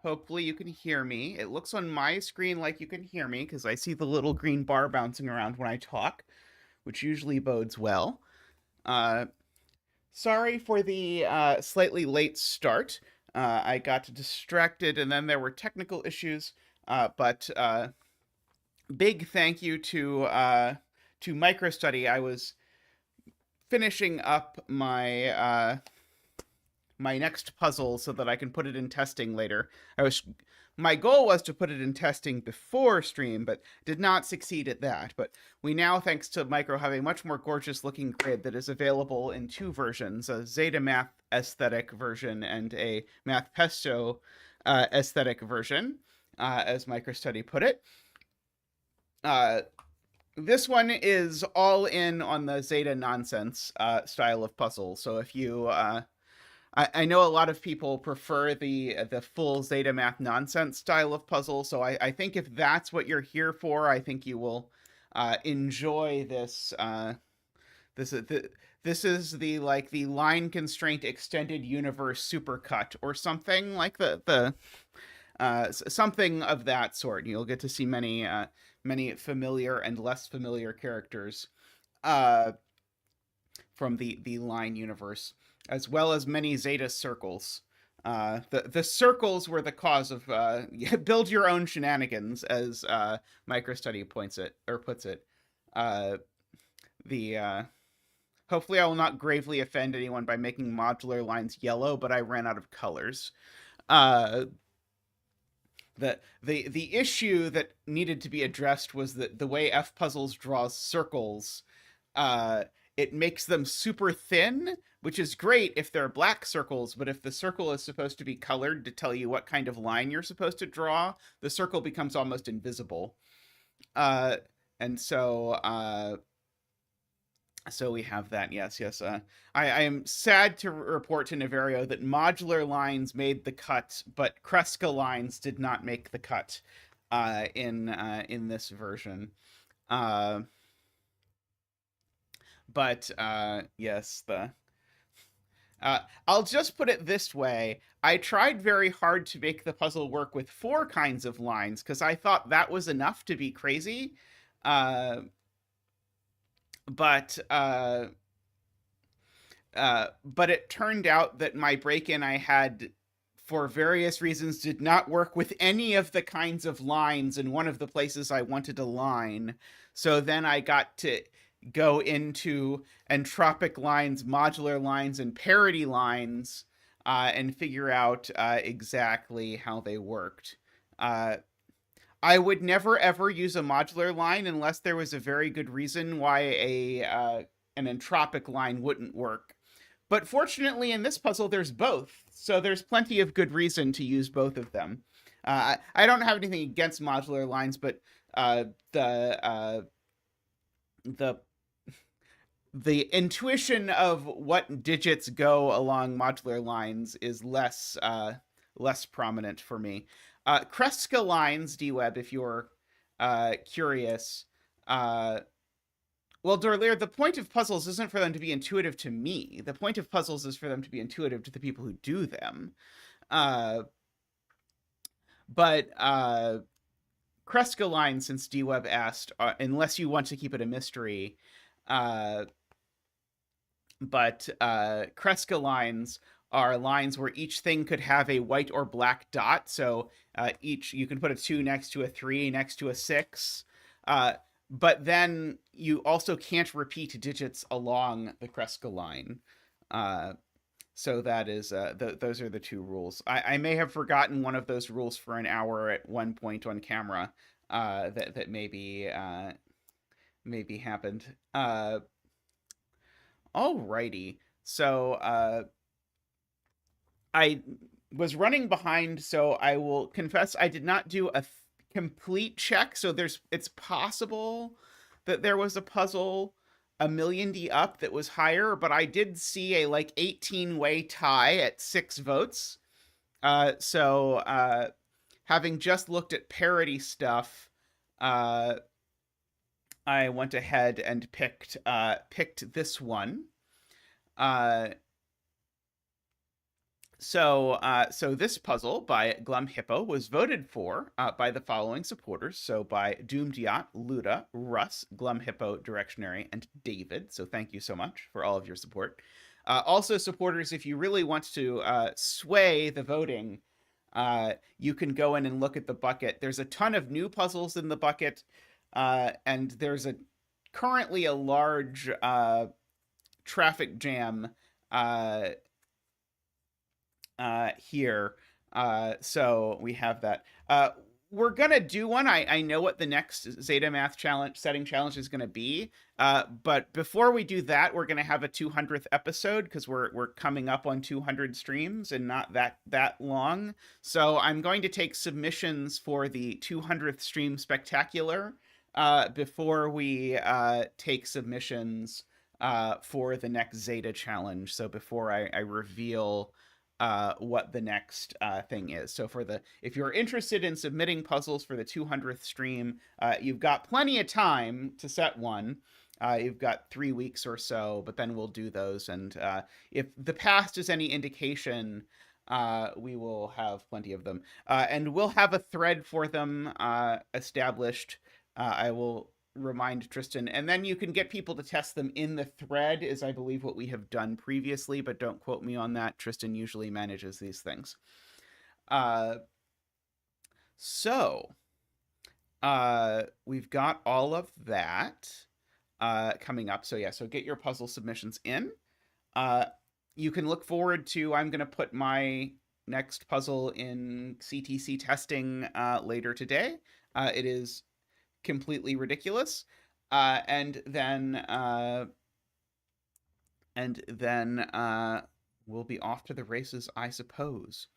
Hopefully you can hear me. It looks on my screen like you can hear me because I see the little green bar bouncing around when I talk, which usually bodes well. Uh, Sorry for the slightly late start. I got distracted and then there were technical issues. But big thank you to MicroStudy. I was finishing up my next puzzle so that I can put it in testing later. My goal was to put it in testing before stream, but did not succeed at that. But we now, thanks to Micro, have a much more gorgeous looking grid that is available in two versions: a zetamath aesthetic version and a math pesto aesthetic version, as MicroStudy put it. This one is all in on the Zeta nonsense style of puzzle. So if you I know a lot of people prefer the full zetamath nonsense style of puzzle, so I think if that's what you're here for, I think you will enjoy this. This is the line constraint extended universe supercut or something like the something of that sort. You'll get to see many familiar and less familiar characters from the line universe, as well as many Zeta circles. The circles were the cause of build your own shenanigans, as MicroStudy puts it. The Hopefully I will not gravely offend anyone by making modular lines yellow, but I ran out of colors. The issue that needed to be addressed was that the way F Puzzles draws circles, it makes them super thin, which is great if they're black circles, but if the circle is supposed to be colored to tell you what kind of line you're supposed to draw, the circle becomes almost invisible. And so we have that. Yes. I am sad to report to Naverio that modular lines made the cut, but Kreska lines did not make the cut in this version. But yes, I'll just put it this way. I tried very hard to make the puzzle work with 4 kinds of lines because I thought that was enough to be crazy. But it turned out that my break-in I had, for various reasons, did not work with any of the kinds of lines in one of the places I wanted a line. So then I got to go into entropic lines, modular lines, and parity lines and figure out exactly how they worked. I would never ever use a modular line unless there was a very good reason why an entropic line wouldn't work. But fortunately, in this puzzle, there's both, so there's plenty of good reason to use both of them. I don't have anything against modular lines, but the intuition of what digits go along modular lines is less prominent for me. Kreska lines, DWeb, if you're curious. Well, Dorlier, the point of puzzles isn't for them to be intuitive to me. The point of puzzles is for them to be intuitive to the people who do them. But Kreska lines, since DWeb asked, unless you want to keep it a mystery, but Kreska lines are lines where each thing could have a white or black dot. So you can put a 2 next to a 3 next to a 6. But then you also can't repeat digits along the Kreska line. So that is those are the 2 rules. I may have forgotten one of those rules for an hour at one point on camera. That maybe happened. Alrighty. So I was running behind, so I will confess I did not do a complete check. So it's possible that there was a puzzle a million D up that was higher, but I did see a 18-way tie at 6 votes. So having just looked at parity stuff, I went ahead and picked this one. So this puzzle by Glum Hippo was voted for by the following supporters. So by Doomdiat, Luda, Russ, Glum Hippo, Directionary, and David. So thank you so much for all of your support. Also, supporters, if you really want to sway the voting, you can go in and look at the bucket. There's a ton of new puzzles in the bucket, and there's currently a large traffic jam here. So we have that. We're gonna do one. I know what the next zetamath setting challenge is gonna be. But before we do that, we're gonna have a 200th episode because we're coming up on 200 streams and not that long. So I'm going to take submissions for the 200th stream spectacular before we take submissions for the next Zeta challenge. So before I reveal what the next thing is. So if you're interested in submitting puzzles for the 200th stream, you've got plenty of time to set one. You've got 3 weeks or so, but then we'll do those. And if the past is any indication, we will have plenty of them. And we'll have a thread for them established. I will remind Tristan, and then you can get people to test them in the thread, is I believe what we have done previously, but don't quote me on that. Tristan usually manages these things. So we've got all of that coming up. So yeah, so get your puzzle submissions in. You can look forward to, I'm going to put my next puzzle in CTC testing later today. It is completely ridiculous, and then we'll be off to the races, I suppose.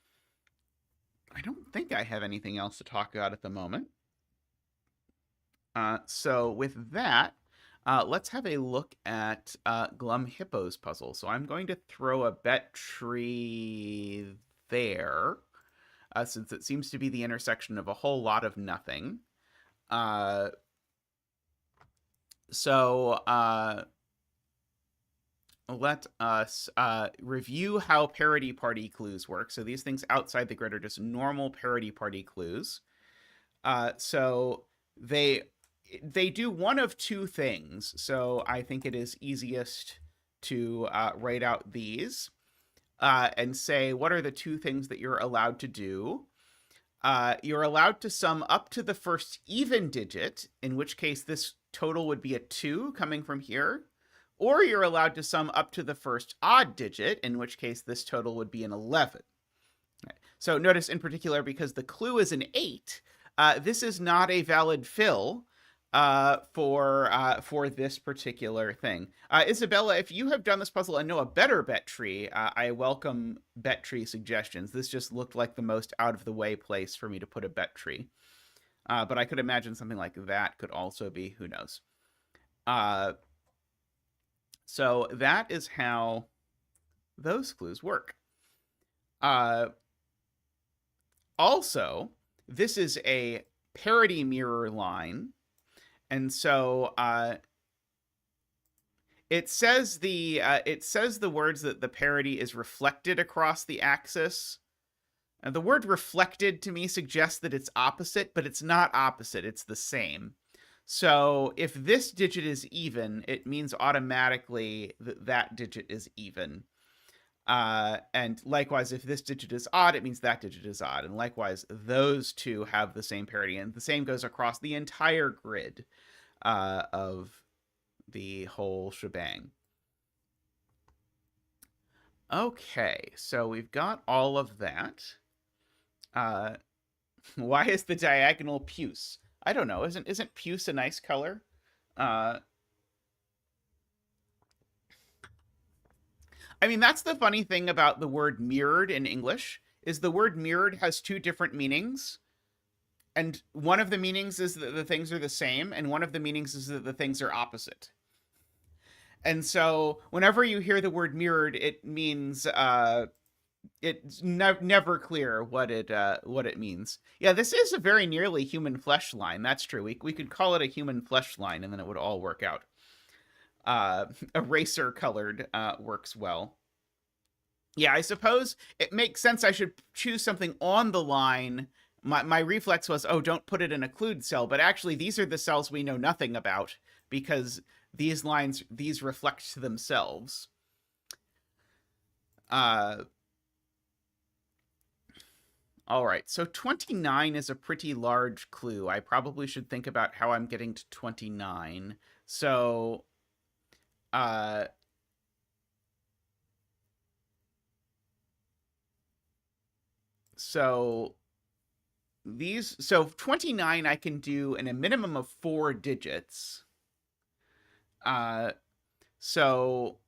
I don't think I have anything else to talk about at the moment. So with that, let's have a look at Glum Hippo's puzzle. So I'm going to throw a bet tree there, since it seems to be the intersection of a whole lot of nothing. So let us review how Parity Party clues work. So these things outside the grid are just normal Parity Party clues. So they do one of two things. So I think it is easiest to write out these and say, what are the two things that you're allowed to do? You're allowed to sum up to the first even digit, in which case this total would be a 2 coming from here. Or you're allowed to sum up to the first odd digit, in which case this total would be an 11. Right. So notice in particular, because the clue is an 8, this is not a valid fill for this particular thing. Isabella, if you have done this puzzle and know a better bet tree, I welcome bet tree suggestions. This just looked like the most out of the way place for me to put a bet tree. But I could imagine something like that could also be, who knows. So that is how those clues work. Also, this is a parity mirror line. And so it says the words that the parity is reflected across the axis. And the word reflected to me suggests that it's opposite, but it's not opposite, it's the same. So if this digit is even, it means automatically that digit is even. And likewise, if this digit is odd, it means that digit is odd. And likewise, those two have the same parity. And the same goes across the entire grid of the whole shebang. Okay, so we've got all of that. Why is the diagonal puce? I don't know. Isn't puce a nice color? I mean, that's the funny thing about the word mirrored in English, is the word mirrored has two different meanings. And one of the meanings is that the things are the same, and one of the meanings is that the things are opposite. And so whenever you hear the word mirrored, it means it's never clear what it means. Yeah, this is a very nearly human flesh line. That's true. We could call it a human flesh line, and then it would all work out. Eraser colored works well. Yeah, I suppose it makes sense I should choose something on the line. My reflex was, oh, don't put it in a clued cell, but actually these are the cells we know nothing about because these lines, these reflect to themselves. All right, so 29 is a pretty large clue. I probably should think about how I'm getting to 29. So, so 29 I can do in a minimum of 4 digits. So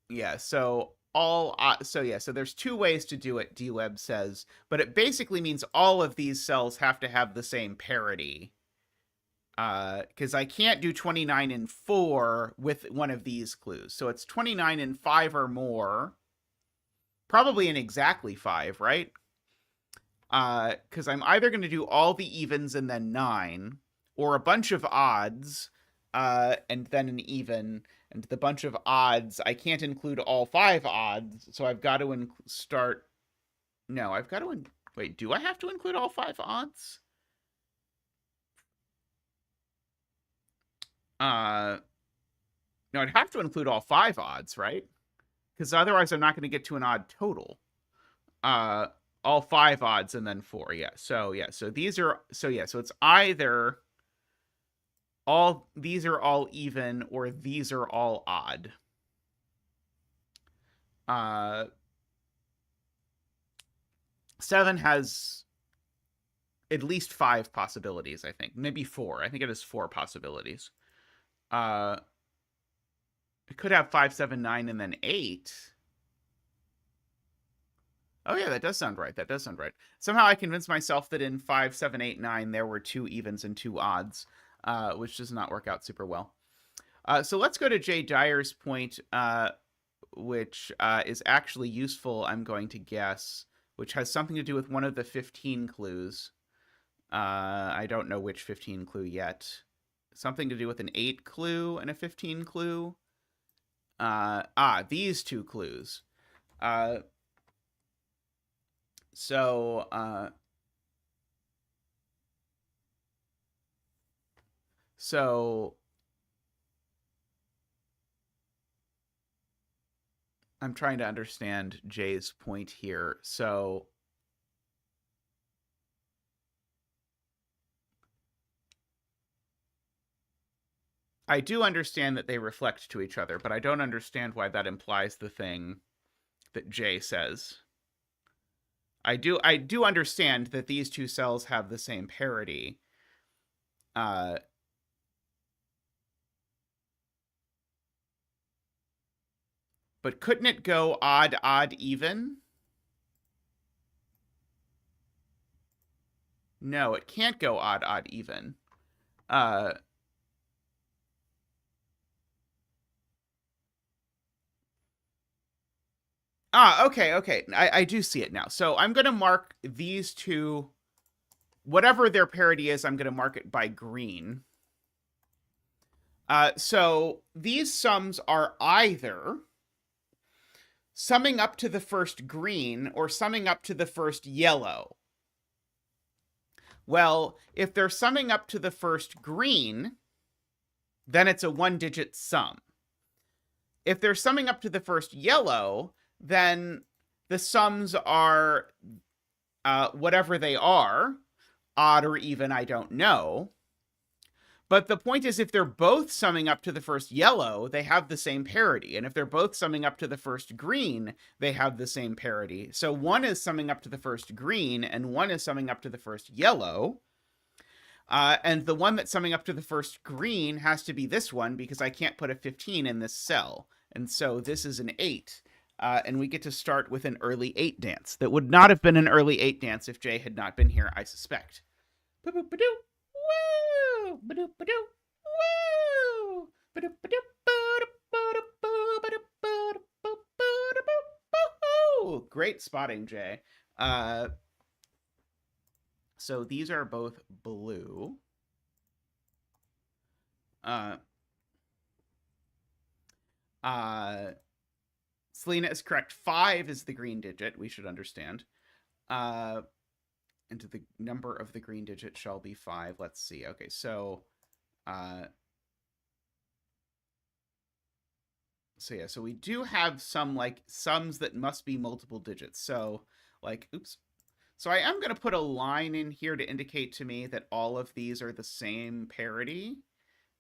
yeah, so so there's 2 ways to do it, DWeb says, but it basically means all of these cells have to have the same parity. Because I can't do 29 and 4 with one of these clues. So it's 29 and 5 or more. Probably in exactly 5, right? Because I'm either going to do all the evens and then 9, or a bunch of odds, and then an even, and the bunch of odds, I can't include all 5 odds, so I've got to start... No, I've got to... Wait, do I have to include all 5 odds? No, I'd have to include all 5 odds, right? Because otherwise I'm not going to get to an odd total. All 5 odds and then 4, yeah. So these are... So it's either... these are all even or these are all odd. 7 has at least 5 possibilities, I think. Maybe 4. I think it has 4 possibilities. It could have 5, 7, 9, and then 8. Oh yeah, that does sound right. That does sound right. Somehow I convinced myself that in 5, 7, 8, 9 there were 2 evens and 2 odds, which does not work out super well. So let's go to Jay Dyer's point, which is actually useful, I'm going to guess, which has something to do with one of the 15 clues. I don't know which 15 clue yet. Something to do with an 8 clue and a 15 clue. These 2 clues. So I'm trying to understand Jay's point here. So I do understand that they reflect to each other, but I don't understand why that implies the thing that Jay says. I do understand that these 2 cells have the same parity. But couldn't it go odd, odd, even? No, it can't go odd, odd, even. Okay. I do see it now. So I'm going to mark these 2, whatever their parity is, I'm going to mark it by green. So these sums are either summing up to the first green or summing up to the first yellow. Well, if they're summing up to the first green, then it's a 1-digit sum. If they're summing up to the first yellow, then the sums are whatever they are, odd or even, I don't know. But the point is, if they're both summing up to the first yellow, they have the same parity. And if they're both summing up to the first green, they have the same parity. So one is summing up to the first green, and one is summing up to the first yellow. And the one that's summing up to the first green has to be this one, because I can't put a 15 in this cell. And so this is an 8. And we get to start with an early 8 dance. That would not have been an early 8 dance if Jay had not been here, I suspect. Ba-boop-ba-doo. Woo! Ba-doop-ba-doo. Woo! Ba-doop-ba-doo. Great spotting, Jay. So these are both blue. Selena is correct. 5 is the green digit, we should understand. And the number of the green digit shall be 5. Let's see. Okay, so yeah, so we do have some like sums that must be multiple digits. So like, oops. So I am going to put a line in here to indicate to me that all of these are the same parity.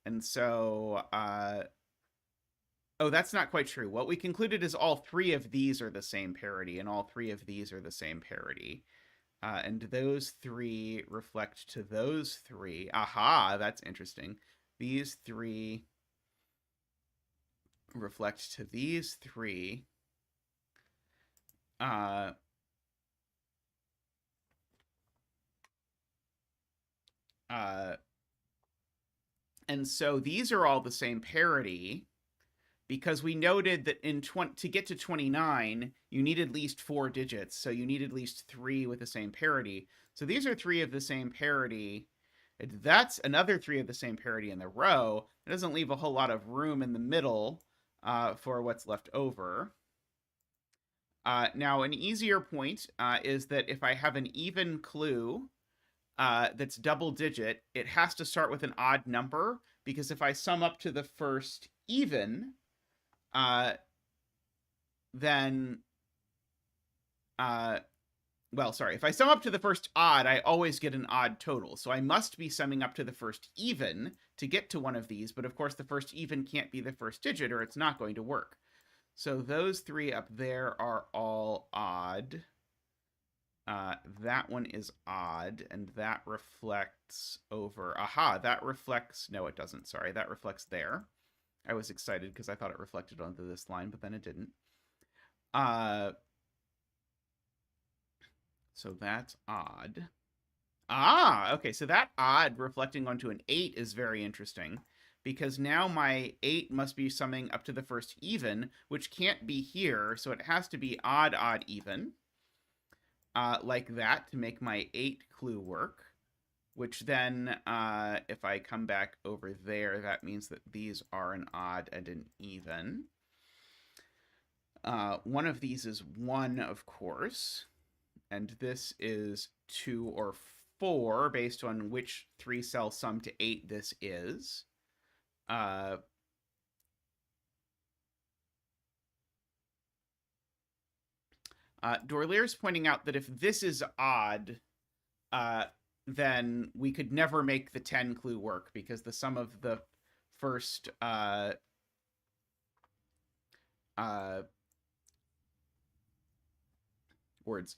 And so, oh, that's not quite true. What we concluded is all 3 of these are the same parity, and all 3 of these are the same parity. And those 3 reflect to those 3. Aha, that's interesting. These 3 reflect to these 3. And so these are all the same parity, because we noted that to get to 29, you need at least 4 digits. So you need at least 3 with the same parity. So these are 3 of the same parity. That's another 3 of the same parity in the row. It doesn't leave a whole lot of room in the middle for what's left over. Now, an easier point is that if I have an even clue that's double digit, it has to start with an odd number, because if I sum up to the first even, then, well, sorry, if I sum up to the first odd, I always get an odd total. So I must be summing up to the first even to get to one of these. But of course, the first even can't be the first digit, or it's not going to work. So those 3 up there are all odd. That one is odd, and that reflects over. Aha, that reflects. No, it doesn't. Sorry, that reflects there. I was excited because I thought it reflected onto this line, but then it didn't. So that's odd. Ah, okay. So that odd reflecting onto an 8 is very interesting, because now my 8 must be summing up to the first even, which can't be here. So it has to be odd, odd, even, like that, to make my 8 clue work. Which then, if I come back over there, that means that these are an odd and an even. One of these is 1, of course. And this is 2 or 4, based on which 3-cell sum to 8 this is. Dorlier's pointing out that if this is odd, then we could never make the 10 clue work, because the sum of the first words.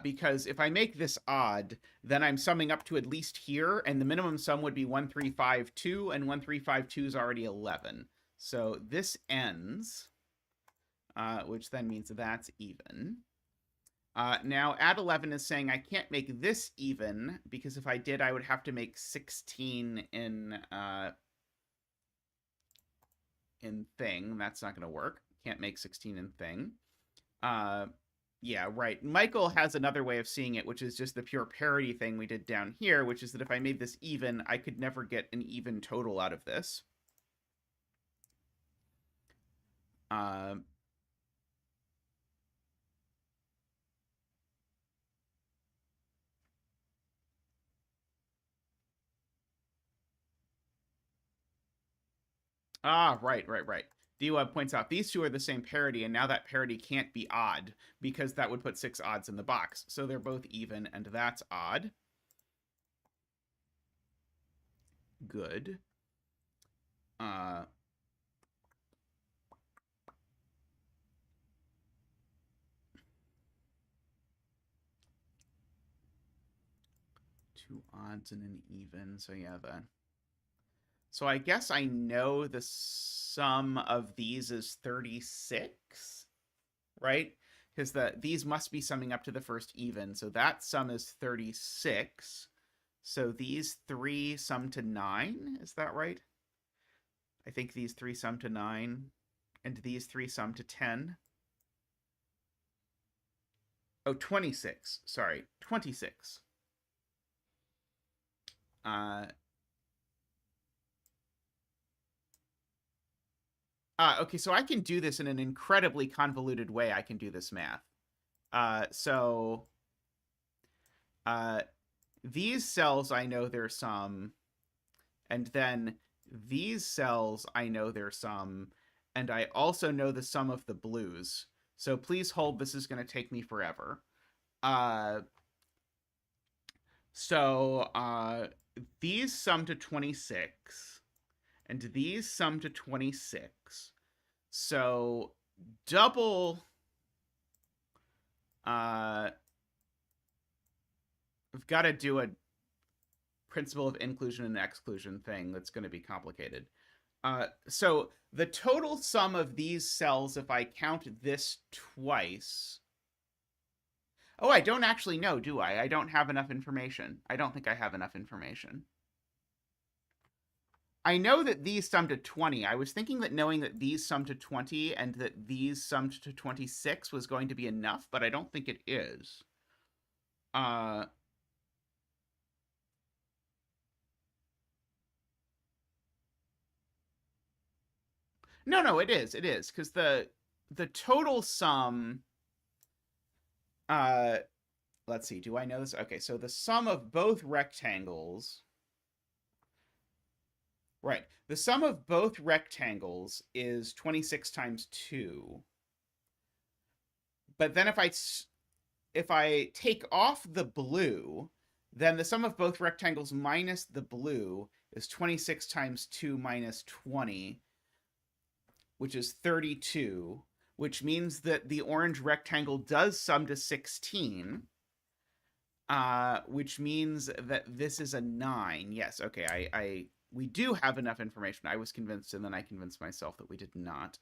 Because if I make this odd, then I'm summing up to at least here, and the minimum sum would be 1352, and 1352 is already 11. So this ends, which then means that's even. Now, add 11 is saying I can't make this even, because if I did, I would have to make 16 in thing. That's not going to work. Can't make 16 in thing. Yeah, right. Michael has another way of seeing it, which is just the pure parity thing we did down here, which is that if I made this even, I could never get an even total out of this. Right. DWeb points out these 2 are the same parity, and now that parity can't be odd, because that would put 6 odds in the box. So they're both even, and that's odd. Good. 2 odds and an even. So yeah, so I guess I know the sum of these is 36, right? Because these must be summing up to the first even. So that sum is 36. So these 3 sum to 9. Is that right? I think these 3 sum to 9. And these 3 sum to 10. Oh, 26. Sorry, 26. Okay, so I can do this in an incredibly convoluted way. I can do this math. So these cells, I know their sum, and then these cells, I know their sum, and I also know the sum of the blues. So please hold, this is going to take me forever. So these sum to 26, and these sum to 26. So double, I've got to do a principle of inclusion and exclusion thing that's going to be complicated. So the total sum of these cells, if I count this twice. Oh, I don't actually know, do I? I don't have enough information. I don't think I have enough information. I know that these sum to 20. I was thinking that knowing that these sum to 20 and that these summed to 26 was going to be enough, but I don't think it is. No, it is. It is, because the total sum, let's see, do I know this? Okay, so the sum of both rectangles, right, the sum of both rectangles is 26 times 2. But then if I take off the blue, then the sum of both rectangles minus the blue is 26 times 2 minus 20, which is 32, which means that the orange rectangle does sum to 16, which means that this is a 9. Yes, okay, we do have enough information. I was convinced, and then I convinced myself that we did not.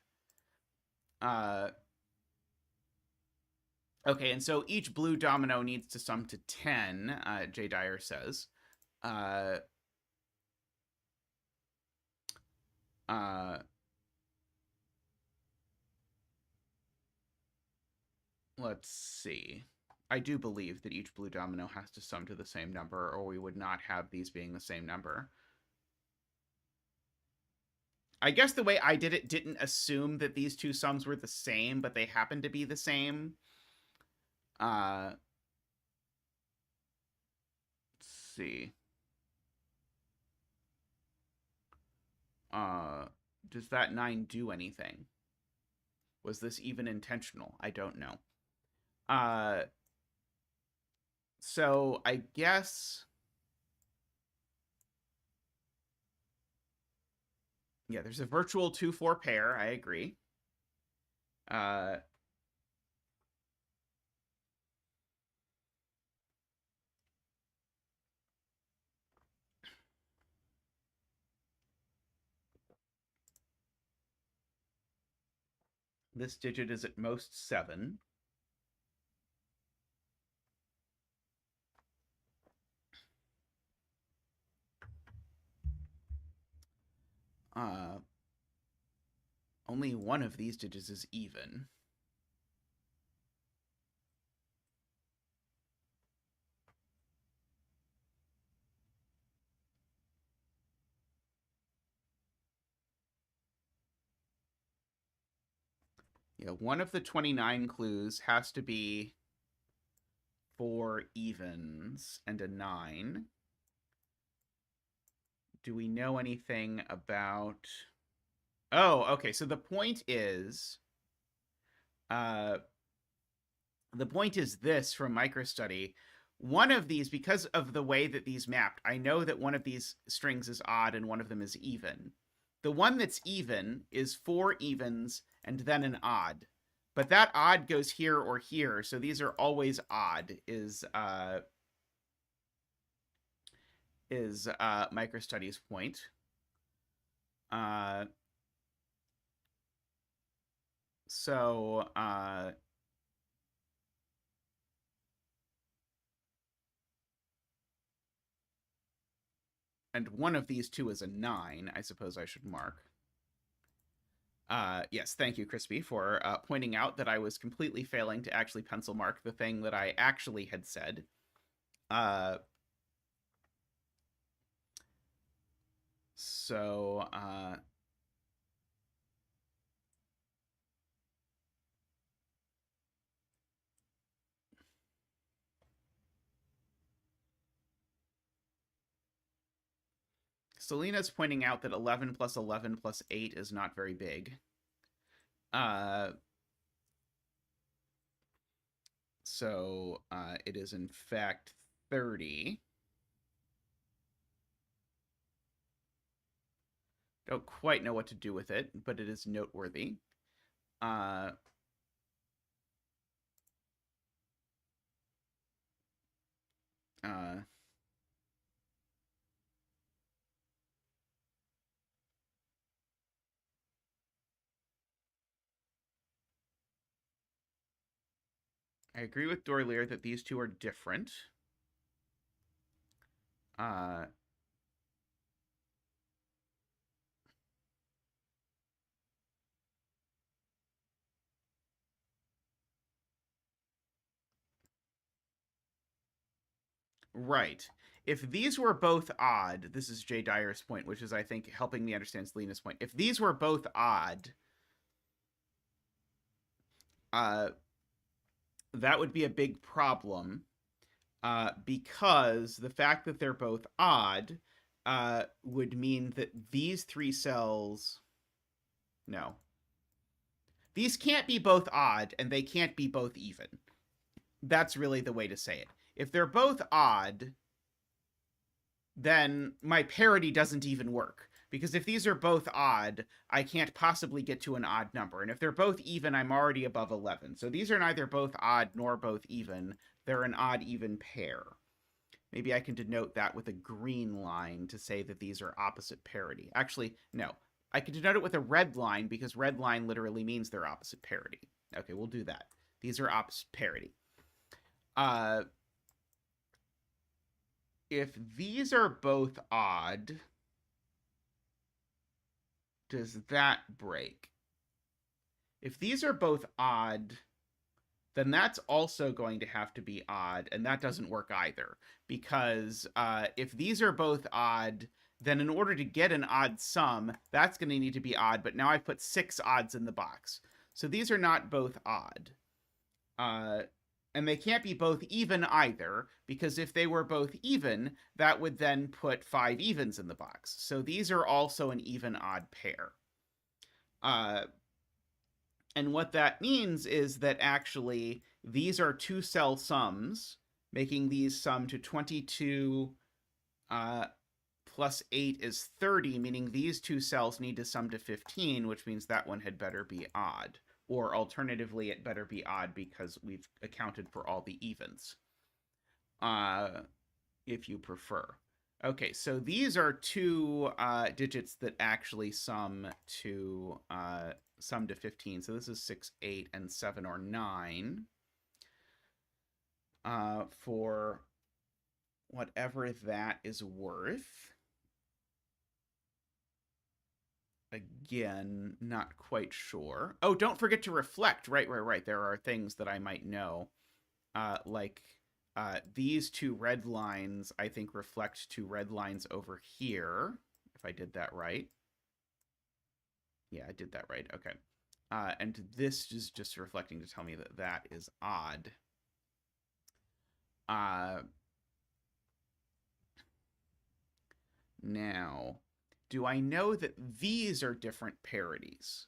Okay, and so each blue domino needs to sum to 10, J. Dyer says. Let's see. I do believe that each blue domino has to sum to the same number, or we would not have these being the same number. I guess the way I did it didn't assume that these two sums were the same, but they happen to be the same. Let's see. Does that 9 do anything? Was this even intentional? I don't know. So I guess, yeah, there's a virtual 2-4 pair. I agree. This digit is at most 7. Only one of these digits is even. Yeah, one of the 29 clues has to be 4 evens and a 9. Do we know anything about... Oh, okay, so the point is this from MicroStudy. One of these, because of the way that these mapped, I know that one of these strings is odd and one of them is even. The one that's even is 4 evens and then an odd. But that odd goes here or here, so these are always odd, is MicroStudy's point. So and one of these two is a 9, I suppose I should mark. Yes, thank you, Crispy, for pointing out that I was completely failing to actually pencil mark the thing that I actually had said. So Selena's pointing out that 11 plus 11 plus 8 is not very big. So it is in fact 30. Don't quite know what to do with it, but it is noteworthy. I agree with Dorlier that these two are different. Right. If these were both odd, this is Jay Dyer's point, which is, I think, helping me understand Selena's point. If these were both odd, that would be a big problem, because the fact that they're both odd would mean that these three cells... No. These can't be both odd, and they can't be both even. That's really the way to say it. If they're both odd, then my parity doesn't even work. Because if these are both odd, I can't possibly get to an odd number. And if they're both even, I'm already above 11. So these are neither both odd nor both even. They're an odd-even pair. Maybe I can denote that with a green line to say that these are opposite parity. Actually, no. I can denote it with a red line because red line literally means they're opposite parity. Okay, we'll do that. These are opposite parity. If these are both odd, does that break? If these are both odd, then that's also going to have to be odd, and that doesn't work either. Because if these are both odd, then in order to get an odd sum, that's going to need to be odd, but now I've put 6 odds in the box. So these are not both odd. And they can't be both even either, because if they were both even, that would then put 5 evens in the box. So these are also an even-odd pair. And what that means is that actually these are 2-cell sums, making these sum to 22 plus 8 is 30, meaning these 2 cells need to sum to 15, which means that one had better be odd. Or alternatively, it better be odd because we've accounted for all the evens, if you prefer. Okay, so these are 2 digits that actually sum to 15. So this is 6, 8, and 7 or 9. For whatever that is worth. Again, not quite sure. Oh, don't forget to reflect. Right. There are things that I might know. Like these 2 red lines, I think, reflect 2 red lines over here. If I did that right. Yeah, I did that right. Okay. And this is just reflecting to tell me that that is odd. Now, do I know that these are different parities?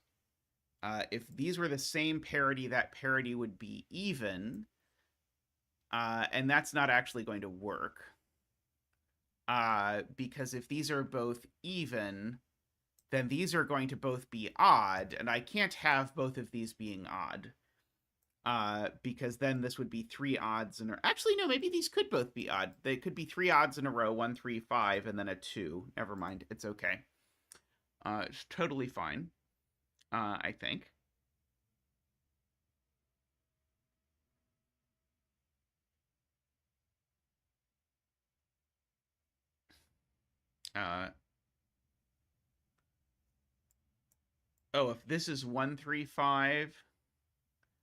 If these were the same parity, that parity would be even. And that's not actually going to work. Because if these are both even, then these are going to both be odd. And I can't have both of these being odd. Because then this would be 3 odds in a... Actually, no, maybe these could both be odd. They could be 3 odds in a row, 1, 3, 5, and then a 2. Never mind, it's okay. It's totally fine, I think. Oh, if this is 1, 3, 5...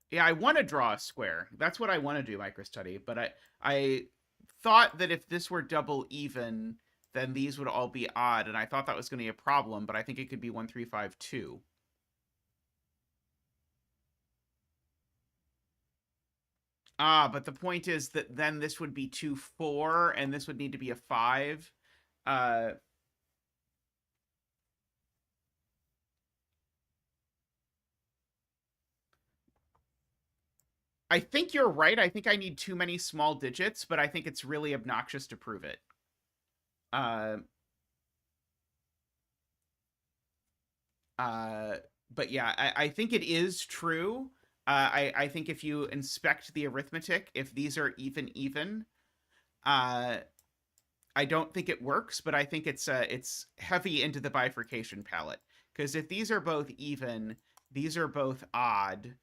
Yeah, I want to draw a square. That's what I want to do, MicroStudy. But I thought that if this were double even, then these would all be odd. And I thought that was going to be a problem, but I think it could be 1, 3, 5, 2. But the point is that then this would be 2, 4, and this would need to be a 5. I think you're right. I think I need too many small digits, but I think it's really obnoxious to prove it. Uh, but yeah, I think it is true. I think if you inspect the arithmetic, if these are even, uh, I don't think it works, but I think it's heavy into the bifurcation palette. Because if these are both even, these are both odd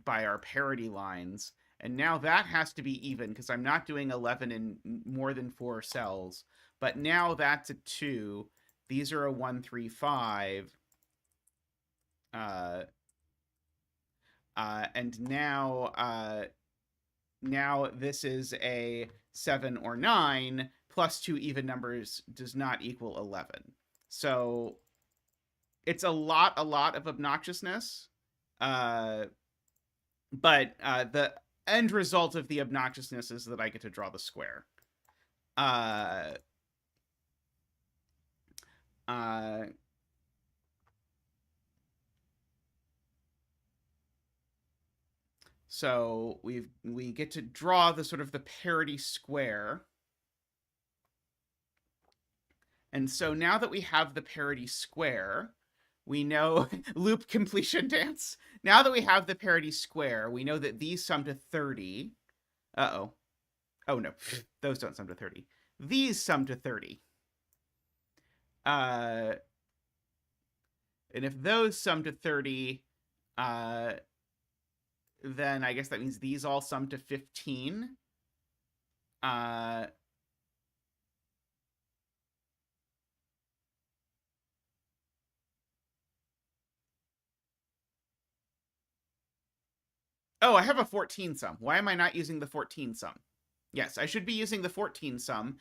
by our parity lines. And now that has to be even because I'm not doing 11 in more than 4 cells. But now that's a 2. These are a 1, 3, 5. Uh, and now this is a 7 or 9 plus 2 even numbers does not equal 11. So it's a lot of obnoxiousness. But the end result of the obnoxiousness is that I get to draw the square. Uh, uh, so we get to draw the sort of the parity square. And so now that we have the parity square, we know loop completion dance. Now that we have the parity square, we know that these sum to 30. Uh-oh. Oh no, those don't sum to 30. These sum to 30. And if those sum to 30, then I guess that means these all sum to 15. Oh, I have a 14 sum. Why am I not using the 14 sum? Yes, I should be using the 14 sum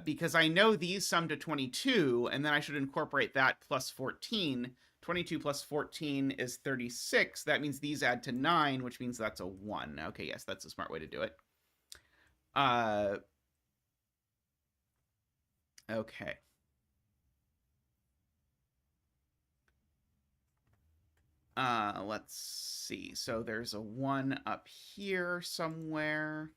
because I know these sum to 22, and then I should incorporate that plus 14. 22 plus 14 is 36. That means these add to 9, which means that's a 1. Okay, yes, that's a smart way to do it. Okay. Let's see. So there's a 1 up here somewhere.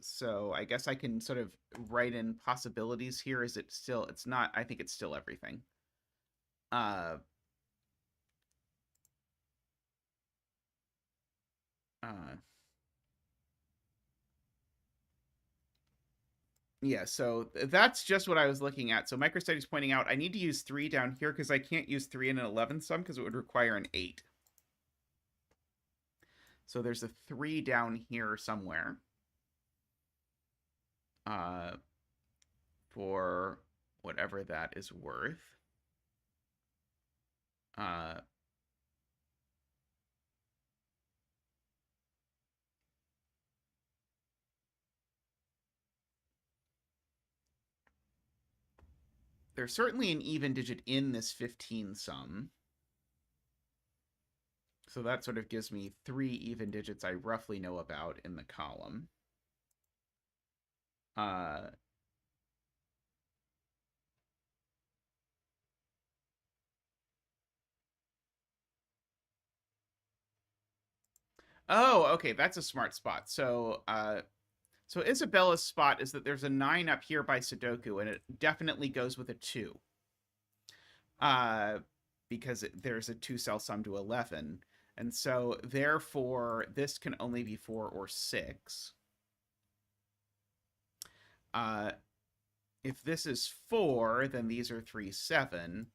So I guess I can sort of write in possibilities here. Is it still, it's not, I think it's still everything. Uh, yeah, so that's just what I was looking at. So MicroStudy is pointing out I need to use 3 down here because I can't use 3 in an 11 sum because it would require an 8. So there's a 3 down here somewhere. For whatever that is worth. There's certainly an even digit in this 15 sum. So that sort of gives me 3 even digits I roughly know about in the column. Oh, okay, that's a smart spot. So so Isabella's spot is that there's a 9 up here by Sudoku, and it definitely goes with a 2. Because there's a 2-cell sum to 11. And so, therefore, this can only be 4 or 6. If this is 4, then these are 3, 7.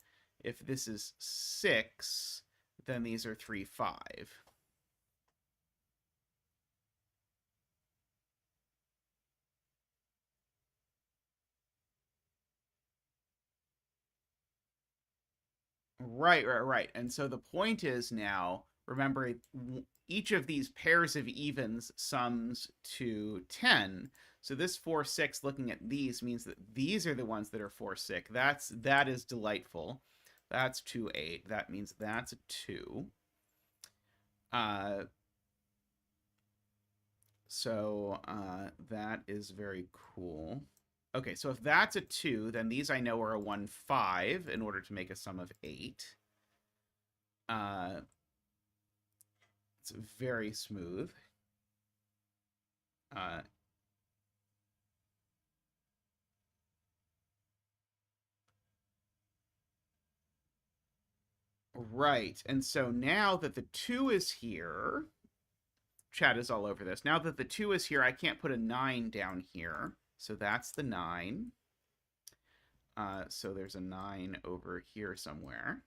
If this is 6, then these are 3, 5. Right. And so the point is now, remember, each of these pairs of evens sums to 10. So this 4, 6, looking at these, means that these are the ones that are 4, 6. That is delightful. That's 2, 8. That means that's a 2. So that is very cool. Okay, so if that's a 2, then these I know are a 1, 5 in order to make a sum of 8. It's very smooth. Right, and so now that the 2 is here, chat is all over this. Now that the 2 is here, I can't put a 9 down here. So that's the 9. So there's a 9 over here somewhere.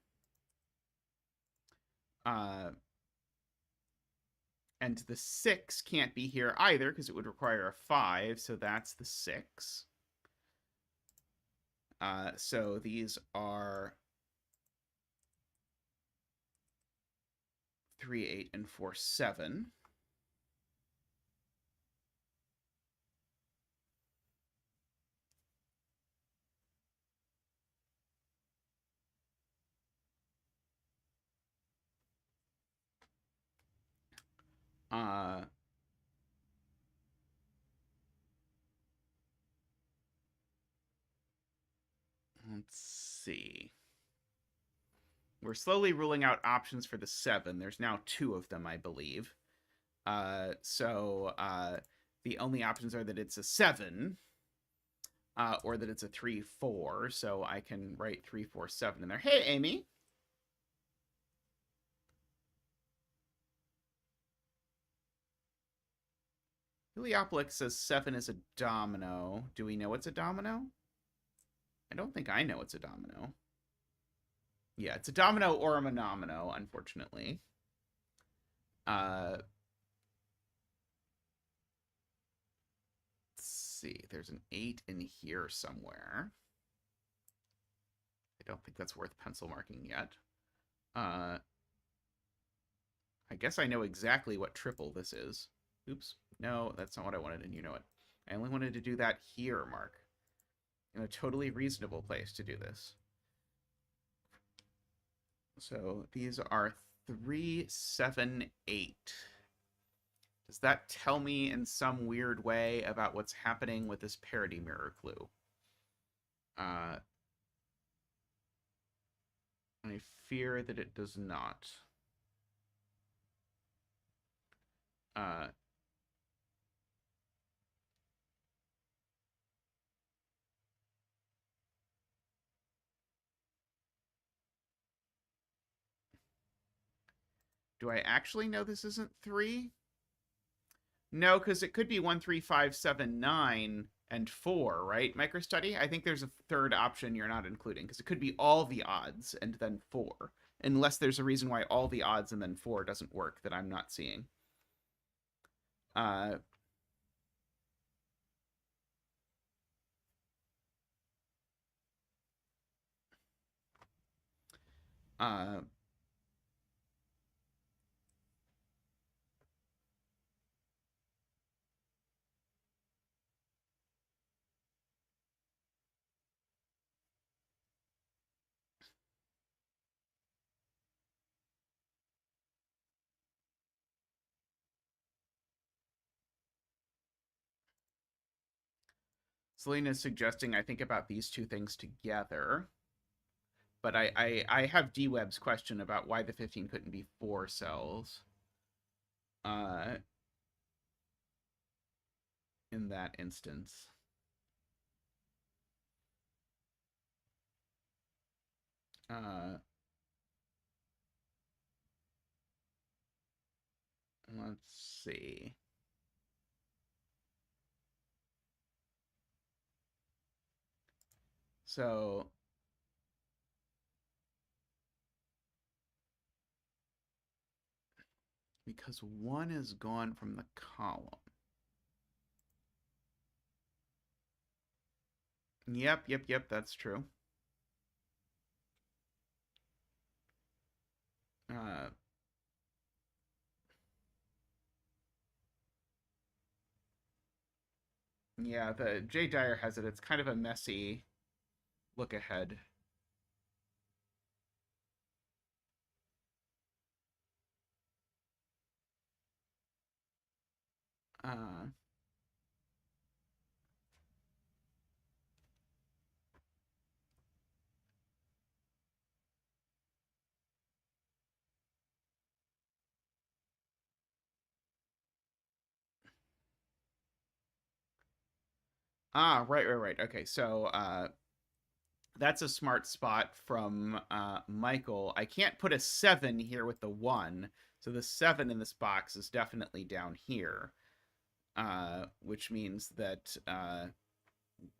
And the 6 can't be here either because it would require a 5. So that's the 6. So these are 3, 8, and 4, 7. Let's see. We're slowly ruling out options for the 7. There's now 2 of them, I believe. So the only options are that it's a 7 or that it's a 3, 4. So I can write 3, 4, 7 in there. Hey, Amy. Heliopolis says 7 is a domino. Do we know it's a domino? I don't think I know it's a domino. Yeah, it's a domino or a monomino, unfortunately. Let's see. There's an 8 in here somewhere. I don't think that's worth pencil marking yet. I guess I know exactly what triple this is. Oops. No, that's not what I wanted, and you know it. I only wanted to do that here, Mark. In a totally reasonable place to do this. So these are 3, 7, 8. Does that tell me in some weird way about what's happening with this parity mirror clue? I fear that it does not. Do I actually know this isn't 3? No, because it could be 1, 3, 5, 7, 9, and 4, right? MicroStudy? I think there's a third option you're not including, because it could be all the odds and then 4. Unless there's a reason why all the odds and then 4 doesn't work that I'm not seeing. Uh, uh, Selena's suggesting I think about these two things together. But I have D-Web's question about why the 15 couldn't be 4 cells. In that instance. Let's see. So because 1 is gone from the column. Yep, that's true. Yeah, the Jay Dyer has it. It's kind of a messy look ahead. Ah, right. Okay, so that's a smart spot from Michael. I can't put a 7 here with the 1, so the 7 in this box is definitely down here, which means that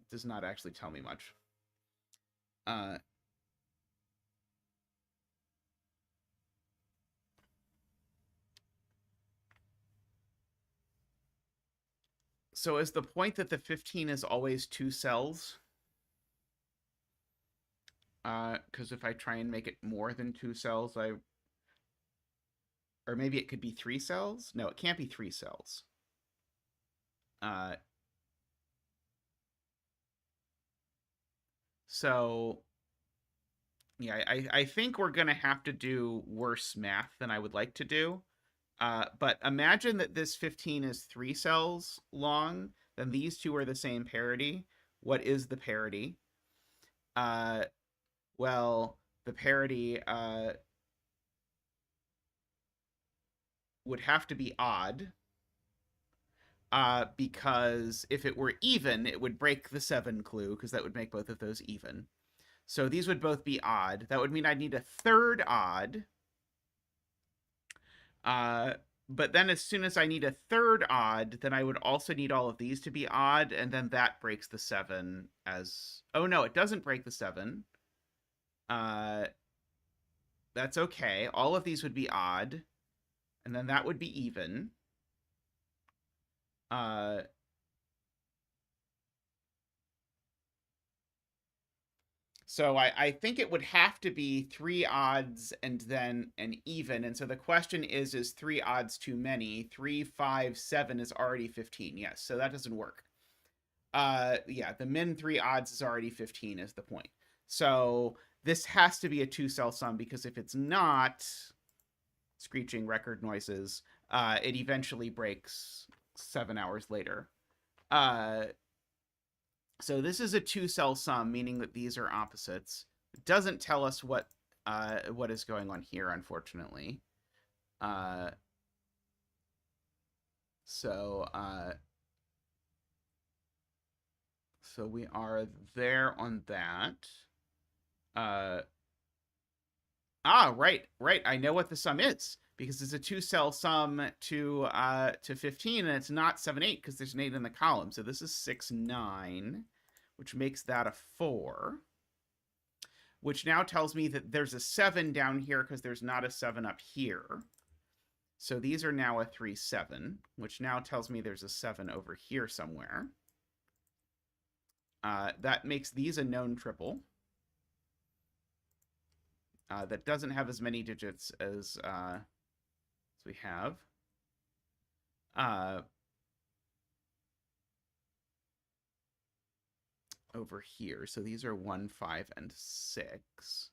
does not actually tell me much. So is the point that the 15 is always 2 cells? Because if I try and make it more than 2 cells, or maybe it could be 3 cells? No, it can't be 3 cells. So yeah, I think we're gonna have to do worse math than I would like to do. But imagine that this 15 is 3 cells long, then these two are the same parity. What is the parity? Uh, well, the parity would have to be odd, because if it were even, it would break the 7 clue, because that would make both of those even. So these would both be odd. That would mean I'd need a third odd. But then as soon as I need a third odd, then I would also need all of these to be odd, and then that breaks the 7 as... Oh, no, it doesn't break the 7. That's okay. All of these would be odd, and then that would be even. So I think it would have to be 3 odds and then an even. And so the question is 3 odds too many? 3, 5, 7 is already 15. Yes, so that doesn't work. Yeah, the min 3 odds is already 15 is the point. So this has to be a 2-cell sum, because if it's not, screeching record noises, it eventually breaks 7 hours later. So this is a 2-cell sum, meaning that these are opposites. It doesn't tell us what is going on here, unfortunately. So we are there on that. Right. I know what the sum is, because it's a 2-cell sum to 15, and it's not 7, 8, because there's an 8 in the column. So this is 6, 9, which makes that a 4, which now tells me that there's a 7 down here because there's not a 7 up here. So these are now a 3, 7, which now tells me there's a 7 over here somewhere. That makes these a known triple. That doesn't have as many digits as we have. Over here. So these are 1, 5, and 6.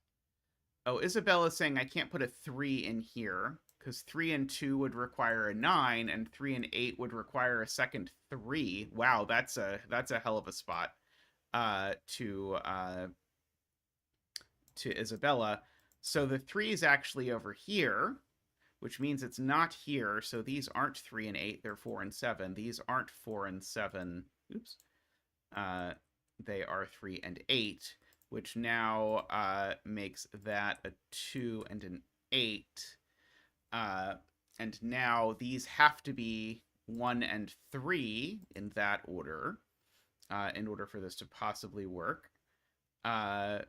Oh, Isabella's saying I can't put a 3 in here, because 3 and 2 would require a 9, and 3 and 8 would require a second 3. Wow, that's a hell of a spot to Isabella. So the 3 is actually over here, which means it's not here. So these aren't 3 and 8, they're 4 and 7. These aren't 4 and 7. Oops. They are 3 and 8, which now makes that a 2 and an 8. And now these have to be 1 and 3 in that order, in order for this to possibly work. And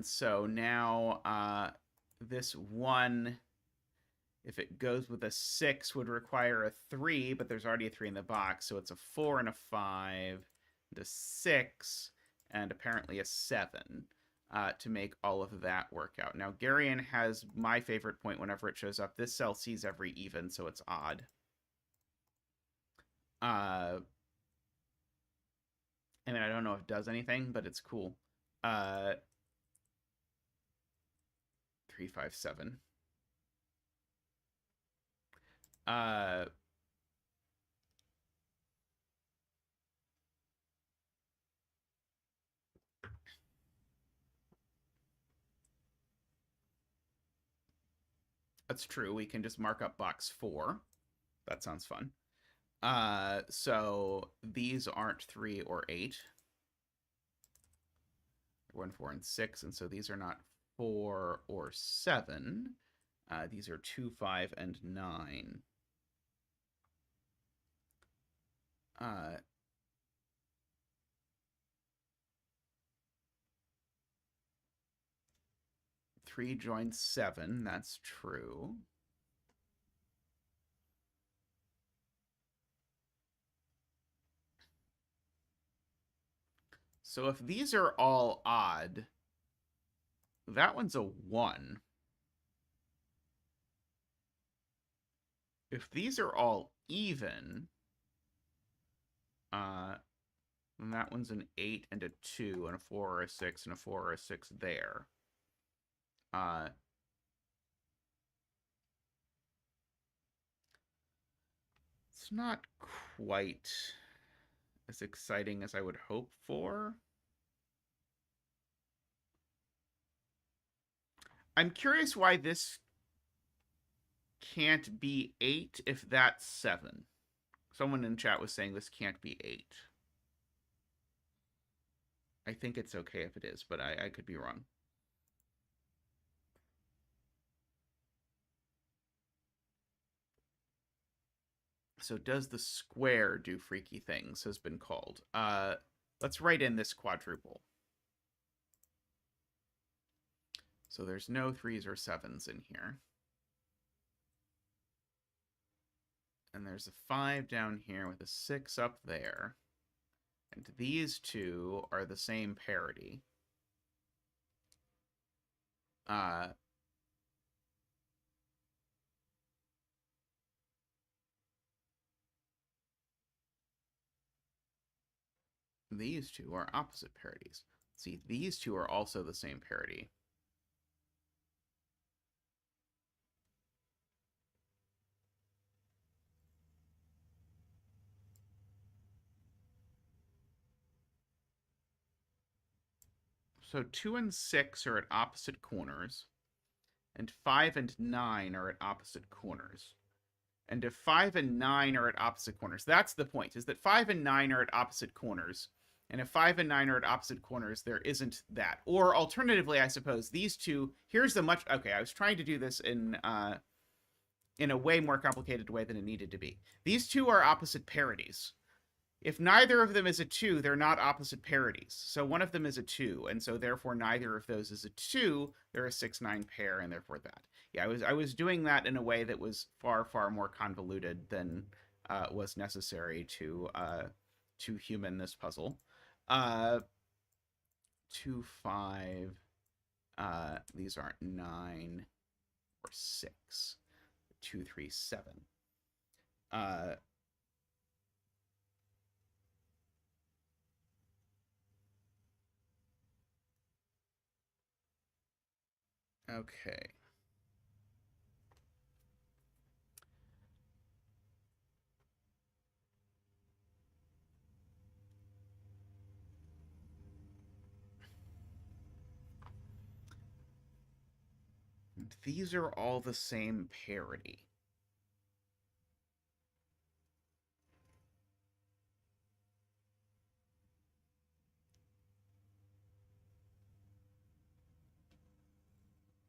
so now this 1, if it goes with a 6, would require a 3, but there's already a 3 in the box, so it's a 4 and a 5, and a 6, and apparently a 7 to make all of that work out. Now, Garion has my favorite point whenever it shows up. This cell sees every even, so it's odd. I mean, I don't know if it does anything, but it's cool. 3, 5, 7. That's true. We can just mark up box 4. That sounds fun. So these aren't 3 or 8. 1, 4, and 6, and so these are not 4 or 7. These are 2, 5, and 9. 3 joins 7, that's true. So if these are all odd, that one's a 1. If these are all even, then that one's an 8 and a 2 and a 4 or a 6 and a 4 or a 6 there. It's not quite as exciting as I would hope for. I'm curious why this can't be 8 if that's 7. Someone in chat was saying this can't be 8. I think it's okay if it is, but I could be wrong. So does the square do freaky things has been called. Let's write in this quadruple. So there's no 3s or 7s in here. And there's a 5 down here with a 6 up there. And these two are the same parity. These two are opposite parities. See, these two are also the same parity. So 2 and 6 are at opposite corners, and 5 and 9 are at opposite corners. And if 5 and 9 are at opposite corners, that's the point, is that 5 and 9 are at opposite corners. And if 5 and 9 are at opposite corners, there isn't that. Or alternatively, I suppose, these two, here's the much, okay, I was trying to do this in a way more complicated way than it needed to be. These two are opposite parities. If neither of them is a 2, they're not opposite parities. So one of them is a 2, and so therefore neither of those is a 2. They're a 6-9 pair, and therefore that. Yeah, I was doing that in a way that was far, far more convoluted than was necessary to human this puzzle. 2, 5. These aren't 9 or 6. 2, 3, 7. Okay. And these are all the same parity.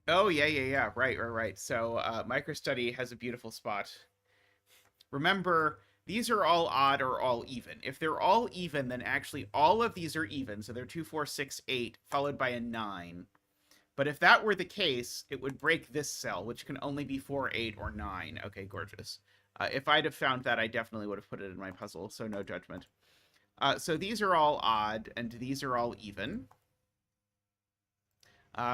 Oh, yeah. Right. So MicroStudy has a beautiful spot. Remember, these are all odd or all even. If they're all even, then actually all of these are even. So they're 2, 4, 6, 8, followed by a 9. But if that were the case, it would break this cell, which can only be 4, 8, or 9. Okay, gorgeous. If I'd have found that, I definitely would have put it in my puzzle, so no judgment. So these are all odd, and these are all even.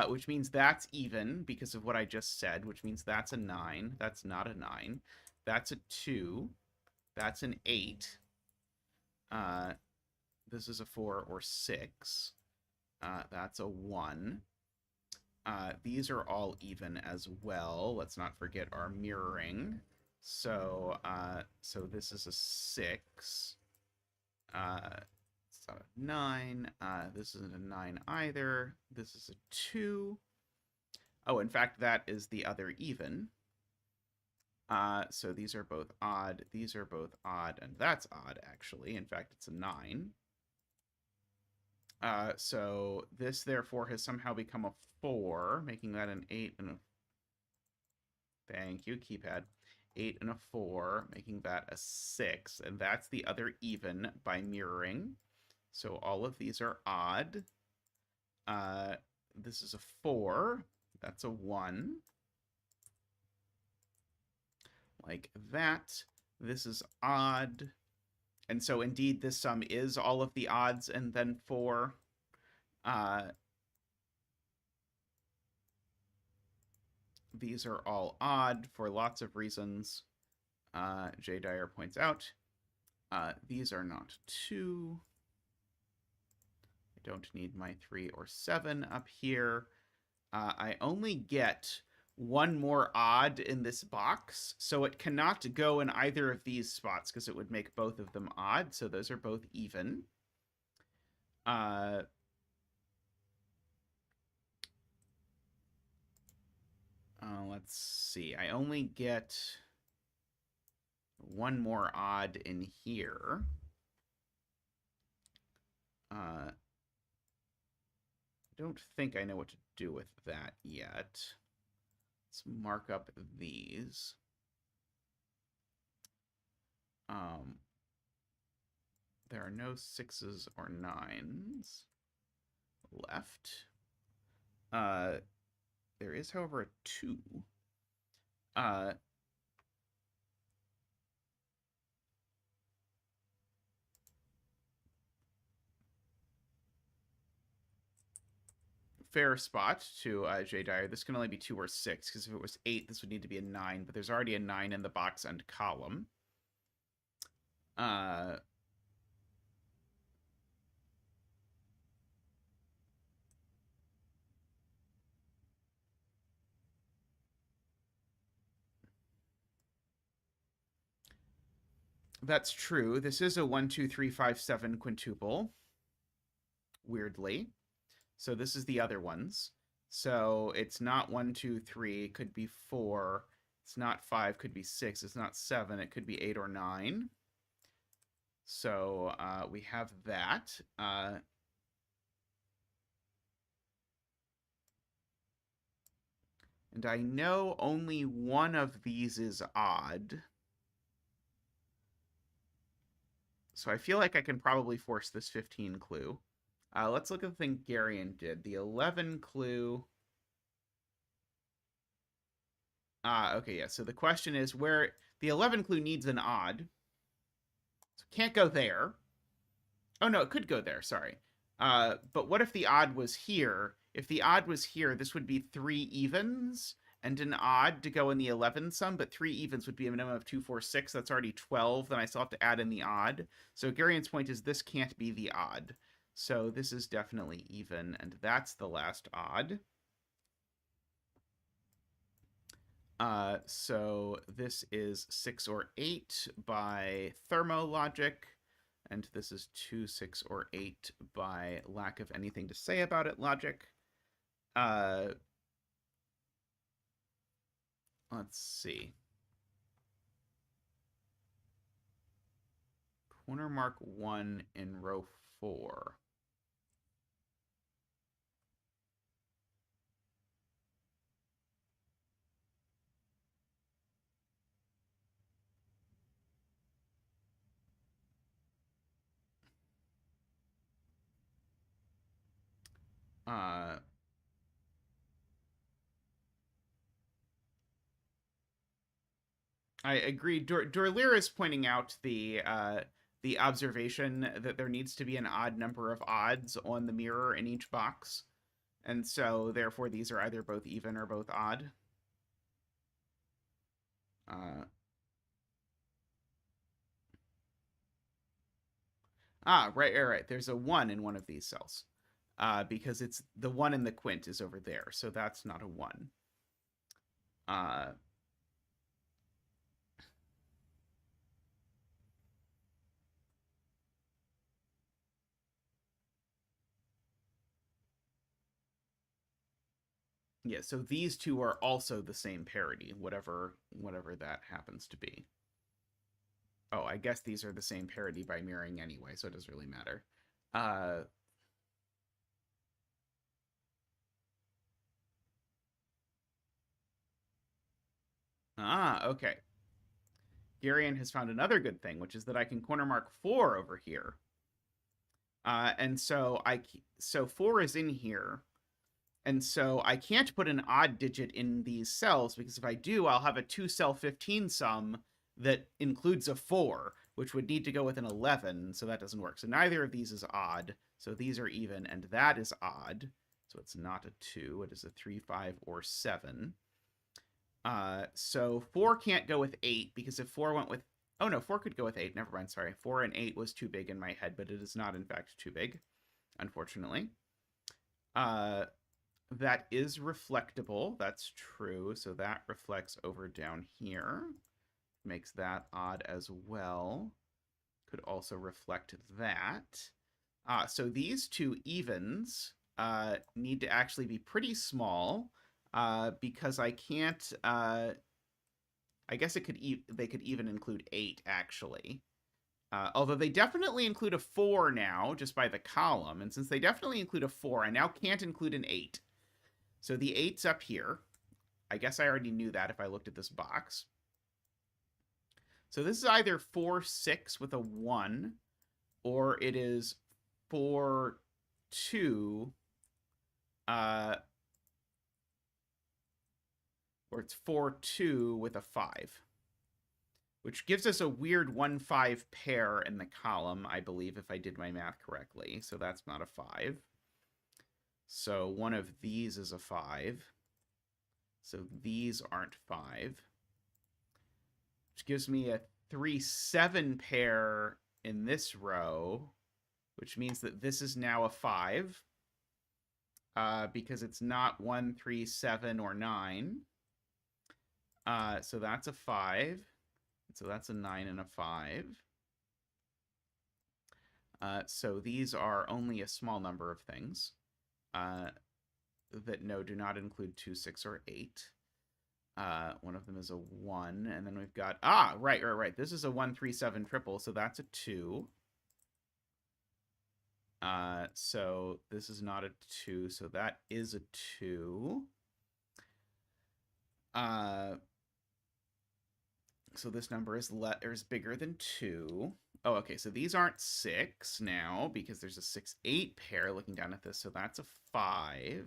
Which means that's even because of what I just said, which means that's a 9. That's not a 9. That's a 2. That's an 8. This is a 4 or 6. That's a 1. These are all even as well. Let's not forget our mirroring. So this is a 6. It's not a 9. This isn't a 9 either. This is a 2. Oh, in fact, that is the other even. So these are both odd, these are both odd, and that's odd, actually. In fact, it's a 9. So this, therefore, has somehow become a 4, making that an 8 and a... Thank you, keypad. 8 and a 4, making that a 6. And that's the other even by mirroring. So all of these are odd. This is a 4. That's a 1. Like that. This is odd. And so indeed this sum is all of the odds and then 4. These are all odd for lots of reasons. J. Dyer points out. These are not 2. I don't need my 3 or 7 up here. I only get one more odd in this box, so it cannot go in either of these spots because it would make both of them odd. So those are both even. Let's see. I only get one more odd in here. I don't think I know what to do with that yet. Let's mark up these. There are no 6s or 9s left. There is, however, a 2. Fair spot to J. Dyer. This can only be 2 or 6, because if it was 8, this would need to be a 9, but there's already a 9 in the box and column. That's true. This is a 1, 2, 3, 5, 7 quintuple. Weirdly. So this is the other ones. So it's not 1, 2, 3. It could be 4. It's not 5. Could be 6. It's not 7. It could be 8 or 9. So we have that. And I know only one of these is odd. So I feel like I can probably force this 15 clue. Let's look at the thing Garion did. The 11 clue. Okay, yeah. So the question is where the 11 clue needs an odd. So can't go there. Oh, no, it could go there. Sorry. But what if the odd was here? If the odd was here, this would be 3 evens and an odd to go in the 11 sum, but 3 evens would be a minimum of 2, 4, 6. That's already 12. Then I still have to add in the odd. So Garion's point is this can't be the odd. So this is definitely even, and that's the last odd. So this is 6 or 8 by thermologic, and this is 2, 6, or 8 by lack of anything to say about it logic. Let's see. Corner mark 1 in row 4. I agree. Dorlear is pointing out the observation that there needs to be an odd number of odds on the mirror in each box. And so, therefore, these are either both even or both odd. Right. There's a 1 in one of these cells. Because it's the 1 in the quint is over there. So that's not a 1. Yeah, so these two are also the same parity, whatever that happens to be. Oh, I guess these are the same parity by mirroring anyway, so it doesn't really matter. Okay. Garion has found another good thing, which is that I can corner mark 4 over here. And so so 4 is in here. And so I can't put an odd digit in these cells, because if I do, I'll have a 2-cell 15 sum that includes a 4, which would need to go with an 11, so that doesn't work. So neither of these is odd, so these are even, and that is odd. So it's not a 2, it is a 3, 5, or 7. So 4 can't go with 8, because if 4 went with... Oh, no, 4 could go with 8. Never mind, sorry. 4 and 8 was too big in my head, but it is not, in fact, too big, unfortunately. That is reflectable. That's true. So that reflects over down here. Makes that odd as well. Could also reflect that. So these two evens need to actually be pretty small, because I can't... I guess they could even include 8, actually. Although they definitely include a 4 now, just by the column. And since they definitely include a 4, I now can't include an 8. So the 8's up here. I guess I already knew that if I looked at this box. So this is either 4, 6 with a 1, or it is 4, 2, or it's 4, 2 with a 5. Which gives us a weird 1, 5 pair in the column, I believe, if I did my math correctly. So that's not a 5. So one of these is a 5. So these aren't 5. Which gives me a 3, 7 pair in this row, which means that this is now a 5. Because it's not 1, 3, 7, or 9. So that's a 5. So that's a 9 and a 5. So these are only a small number of things. That do not include 2, 6, or 8. One of them is a 1, and then we've got... right. This is a 1, 3, 7 triple, so that's a 2. So this is not a 2, so that is a 2. So this number is bigger than 2. Oh, okay, so these aren't 6 now, because there's a 6, 8 pair looking down at this, so that's a 5.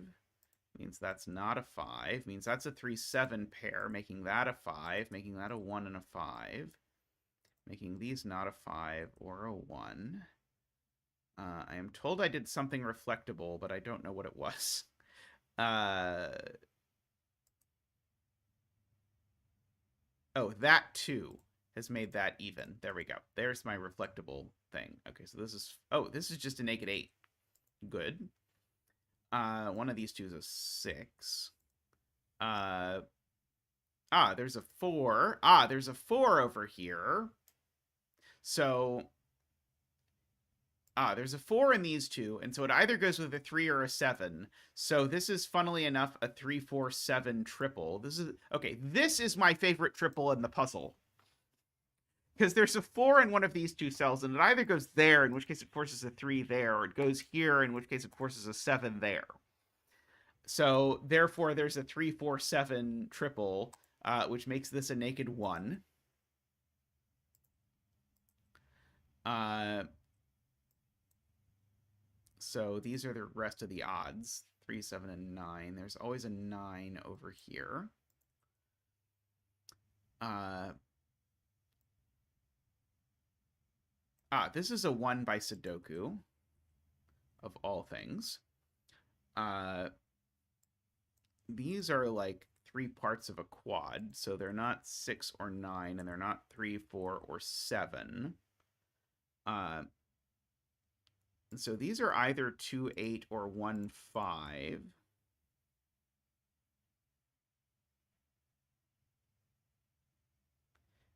Means that's not a 5. Means that's a 3, 7 pair, making that a 5, making that a 1 and a 5. Making these not a 5 or a 1. I am told I did something reflectable, but I don't know what it was. Oh, that too has made that even. There we go. There's my reflectable thing. Okay, so this is... Oh, this is just a naked 8. Good. One of these two is a 6. There's a 4. There's a 4 over here. So... there's a 4 in these two, and so it either goes with a 3 or a 7. So this is, funnily enough, a 3, 4, 7 triple. This is my favorite triple in the puzzle. Because there's a 4 in one of these two cells, and it either goes there, in which case it forces a 3 there, or it goes here, in which case it forces a 7 there. So, therefore, there's a 3, 4, 7 triple, which makes this a naked 1. So these are the rest of the odds. 3, 7, and 9. There's always a 9 over here. This is a 1 by Sudoku, of all things. These are like 3 parts of a quad, so they're not 6 or 9, and they're not 3, 4, or 7. So these are either 2, 8, or 1, 5.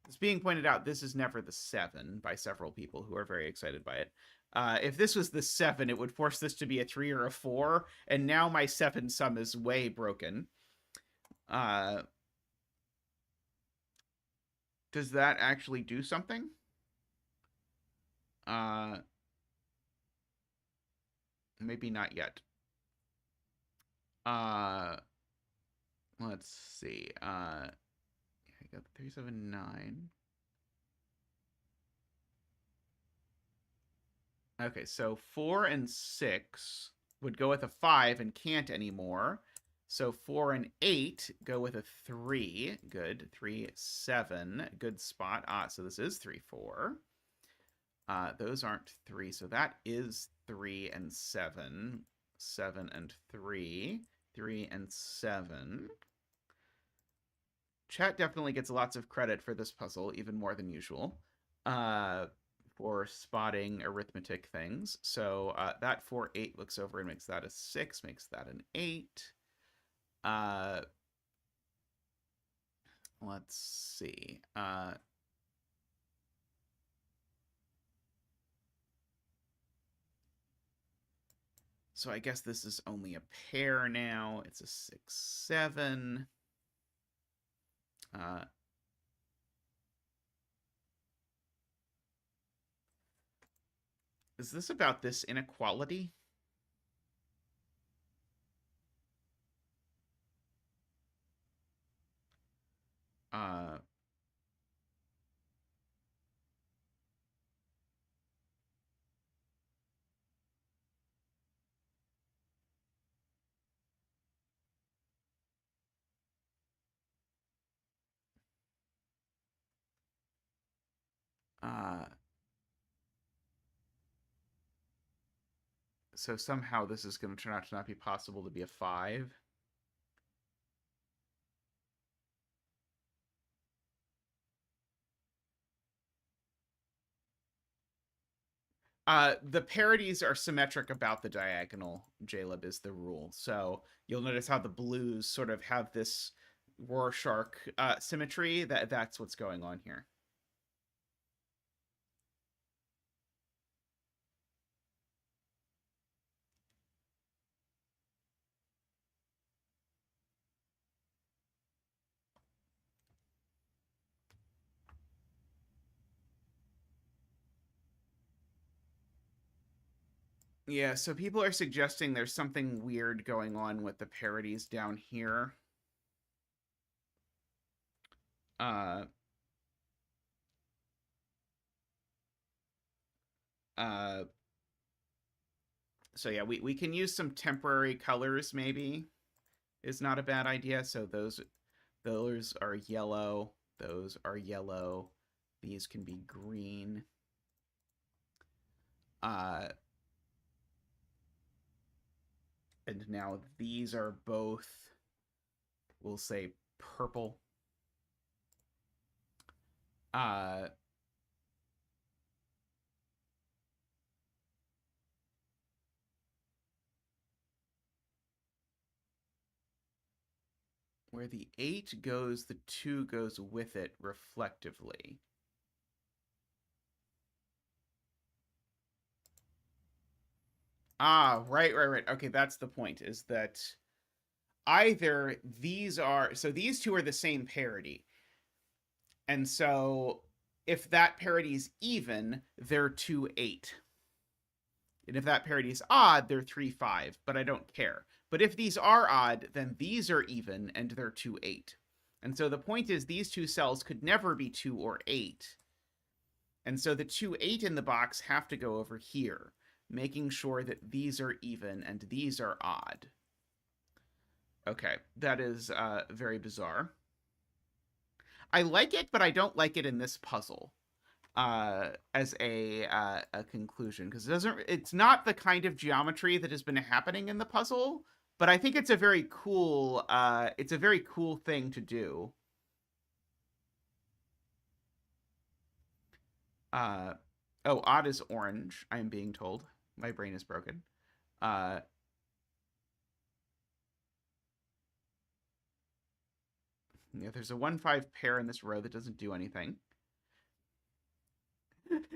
It's being pointed out this is never the 7 by several people who are very excited by it. If this was the 7, it would force this to be a 3 or a 4, and now my 7 sum is way broken. Does that actually do something? Maybe not yet. Let's see. I got 379. Okay, so 4 and 6 would go with a 5 and can't anymore. So 4 and 8 go with a 3. Good. 3, 7. Good spot. So this is 3, 4. Those aren't 3, so that is 3 and 7. 7 and 3. 3 and 7. Chat definitely gets lots of credit for this puzzle, even more than usual, for spotting arithmetic things. So that 4, 8 looks over and makes that a 6, makes that an 8. Let's see. So I guess this is only a pair now. It's a 6, 7. Is this about this inequality? So somehow this is going to turn out to not be possible to be a 5. The parities are symmetric about the diagonal, Jaleb, is the rule. So you'll notice how the blues sort of have this Rorschach symmetry. That's what's going on here. Yeah, so people are suggesting there's something weird going on with the parities down here. So yeah, we can use some temporary colors maybe. Is not a bad idea. So those are yellow. Those are yellow. These can be green. And now these are both, we'll say, purple. Where the 8 goes, the 2 goes with it reflectively. Right. Okay, that's the point, is that either these are, so these two are the same parity. And so if that parity is even, they're 2, 8. And if that parity is odd, they're 3, 5, but I don't care. But if these are odd, then these are even and they're 2, 8. And so the point is these two cells could never be 2 or 8. And so the 2, 8 in the box have to go over here, making sure that these are even and these are odd. Okay, that is very bizarre. I like it, but I don't like it in this puzzle as a conclusion, because it's not the kind of geometry that has been happening in the puzzle, but I think it's a very cool thing to do. Oh, odd is orange, I am being told. My brain is broken. Yeah, there's a 1, 5 pair in this row that doesn't do anything.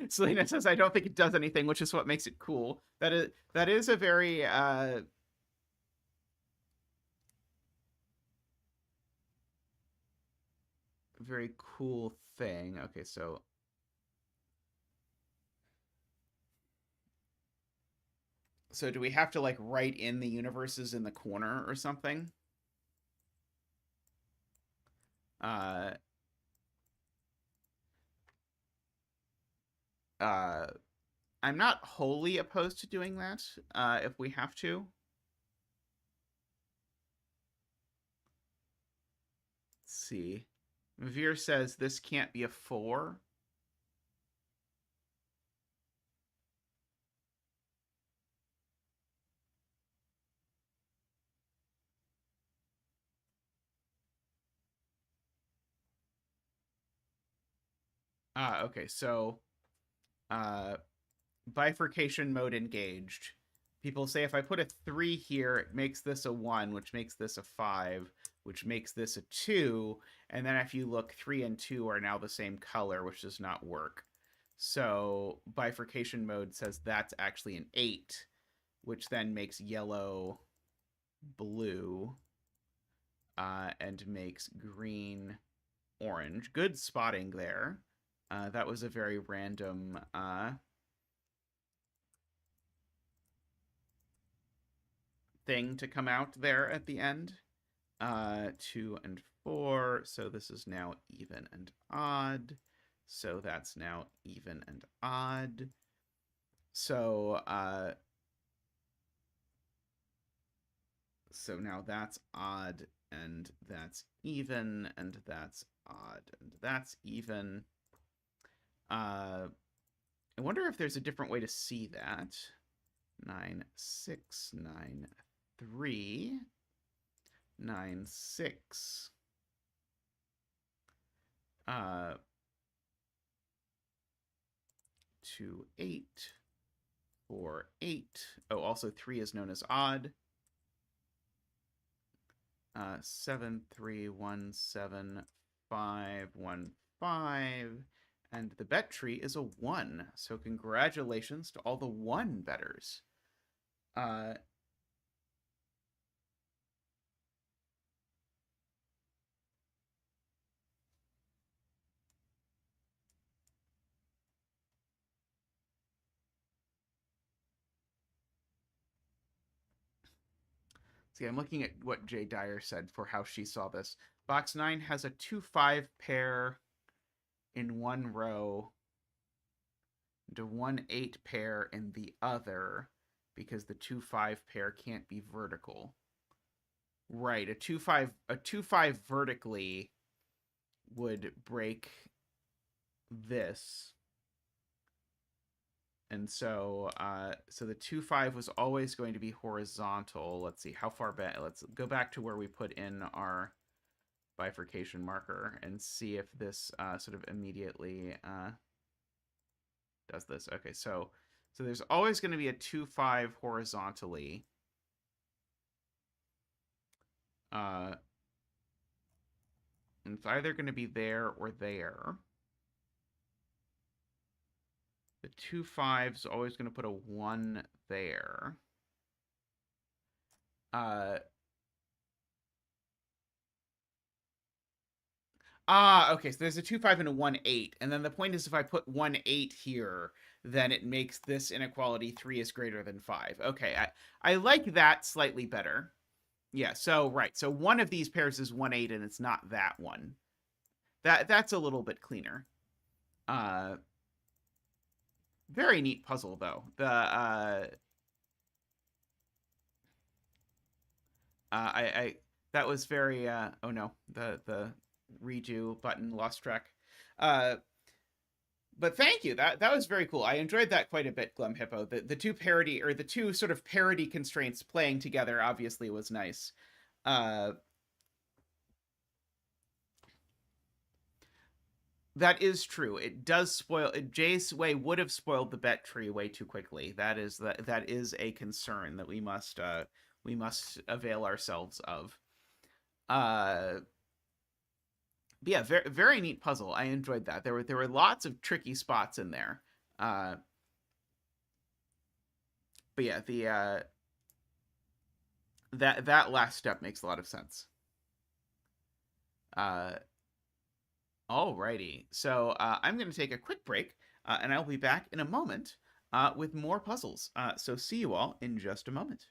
Selena says, I don't think it does anything, which is what makes it cool. That is a very very cool thing. Okay, so do we have to like write in the universes in the corner or something? Uh uh I'm not wholly opposed to doing that, if we have to. Let's see. Veer says this can't be a 4. Okay, so bifurcation mode engaged. People say if I put a 3 here, it makes this a 1, which makes this a 5, which makes this a 2, and then if you look, 3 and 2 are now the same color, which does not work. So bifurcation mode says that's actually an 8, which then makes yellow blue, and makes green orange. Good spotting there. That was a very random thing to come out there at the end. 2 and 4. So this is now even and odd. So that's now even and odd. So so now that's odd, and that's even, and that's odd, and that's even. I wonder if there's a different way to see that. 9, 6, 9, 3, 9, 6. 2, 8, 4, 8. Oh, also 3 is known as odd. 7, 3, 1, 7, 5, 1, 5. And the bet tree is a 1. So congratulations to all the 1 betters. See, I'm looking at what Jay Dyer said for how she saw this. Box 9 has a 2-5 pair in one row and a 1-8 pair in the other, because the 2-5 pair can't be vertical. Right, a 2-5 vertically would break this. And so so the 2-5 was always going to be horizontal. Let's see, how far back? Let's go back to where we put in our bifurcation marker and see if this sort of immediately does this. Okay, so there's always going to be a 2-5 horizontally. And it's either going to be there or there. The 2-5 is always going to put a 1 there. Okay, so there's a 2-5 and a 1-8. And then the point is if I put 1-8 here, then it makes this inequality 3 is greater than 5. Okay, I like that slightly better. Yeah, so right. So one of these pairs is 1-8 and it's not that one. That's a little bit cleaner. Very neat puzzle though. The that was very oh no, the redo button lost track. But thank you. That was very cool. I enjoyed that quite a bit, Glum Hippo. The two parody, or the two sort of parody constraints playing together obviously was nice. That is true. It does spoil. Jay's way would have spoiled the bet tree way too quickly. That is a concern that we must avail ourselves of. But yeah, very very neat puzzle. I enjoyed that. There were lots of tricky spots in there. But yeah, the that last step makes a lot of sense. Alrighty, so I'm going to take a quick break, and I'll be back in a moment with more puzzles. So see you all in just a moment.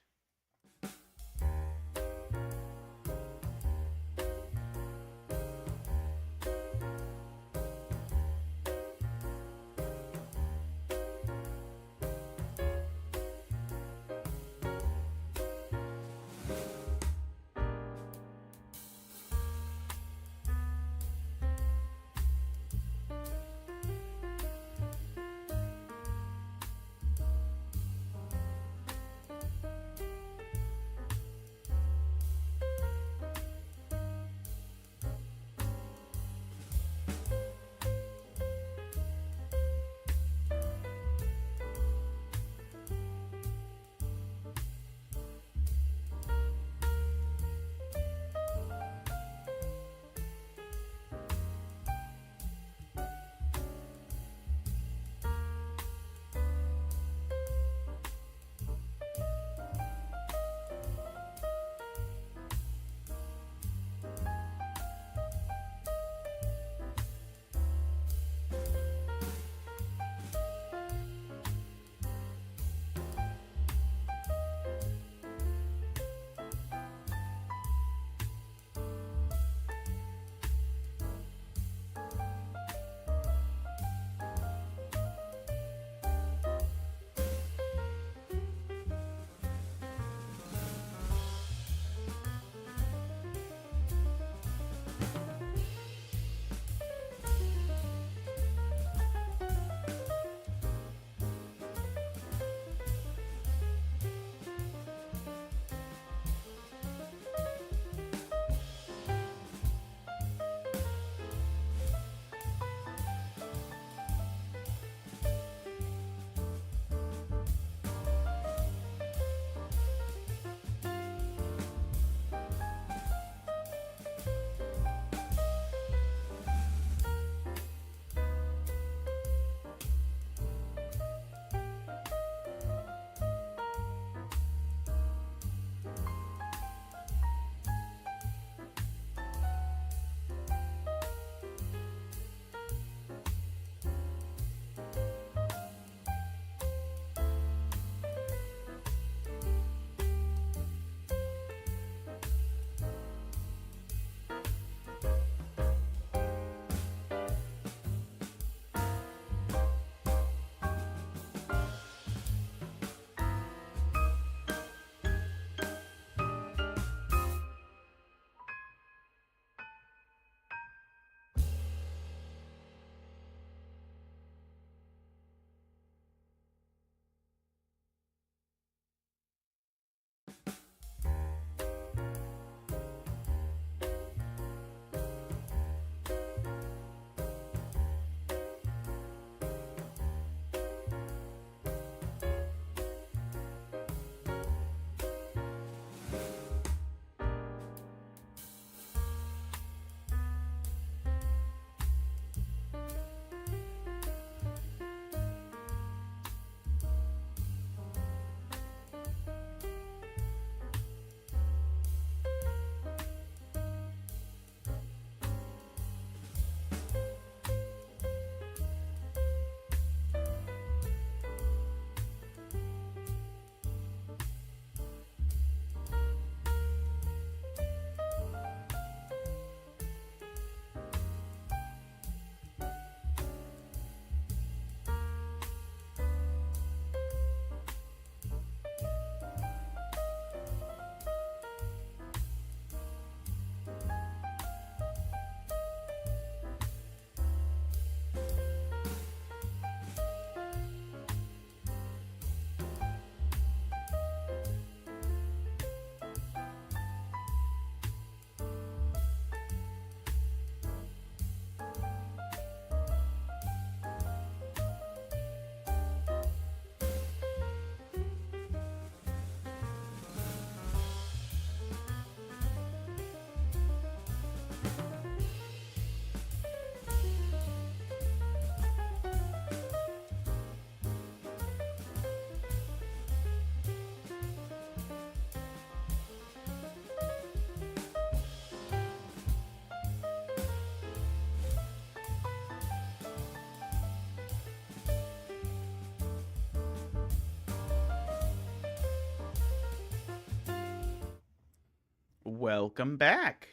Welcome back.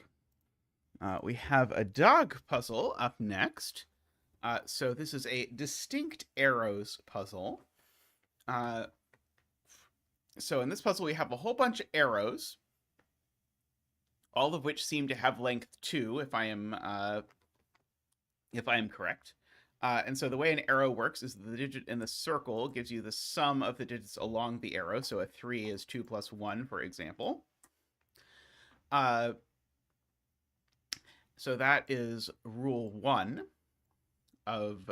We have a dog puzzle up next. So this is a distinct arrows puzzle. So in this puzzle, we have a whole bunch of arrows, all of which seem to have length 2, if I am correct. And so the way an arrow works is the digit in the circle gives you the sum of the digits along the arrow. So a 3 is 2 plus 1, for example. So that is rule 1 of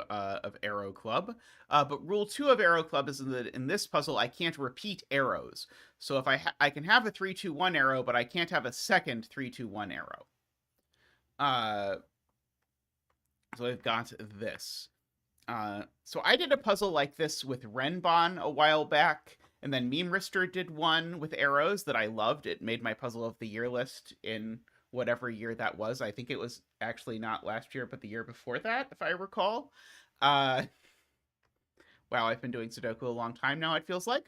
Arrow Club. But rule 2 of Arrow Club is that in this puzzle, I can't repeat arrows. So if I can have a 3, 2, 1 arrow, but I can't have a second 3, 2, 1 arrow. So I've got this. So I did a puzzle like this with Renbon a while back, and then Memerister did one with arrows that I loved. It made my Puzzle of the Year list in whatever year that was. I think it was actually not last year, but the year before that, if I recall. Wow, I've been doing Sudoku a long time now, it feels like.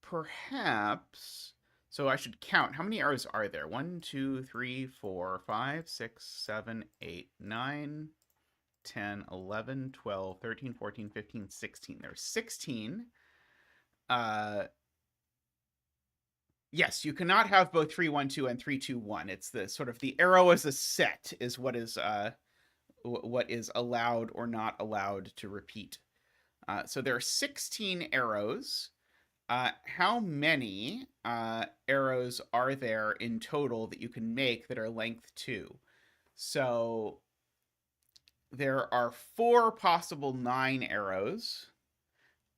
Perhaps... So I should count. How many arrows are there? 1, 2, 3, 4, 5, 6, 7, 8, 9, 10, 11, 12, 13, 14, 15, 16. There's 16. Yes, you cannot have both 3, 1, 2 and 3, 2, 1. It's the sort of the arrow as a set is what is allowed or not allowed to repeat. So there are 16 arrows. How many arrows are there in total that you can make that are length 2? So there are 4 possible 9 arrows.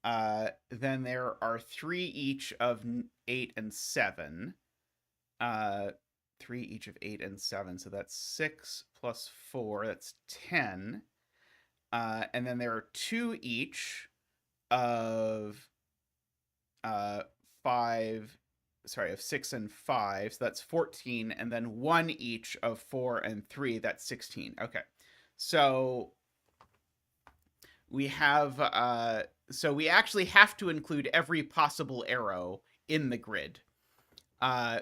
Then there are 3 each of 8 and 7. 3 each of 8 and 7. So that's 6 plus 4. That's 10. And then there are 2 each of... of 6 and 5, so that's 14, and then 1 each of 4 and 3, that's 16. Okay, so we have, so we actually have to include every possible arrow in the grid.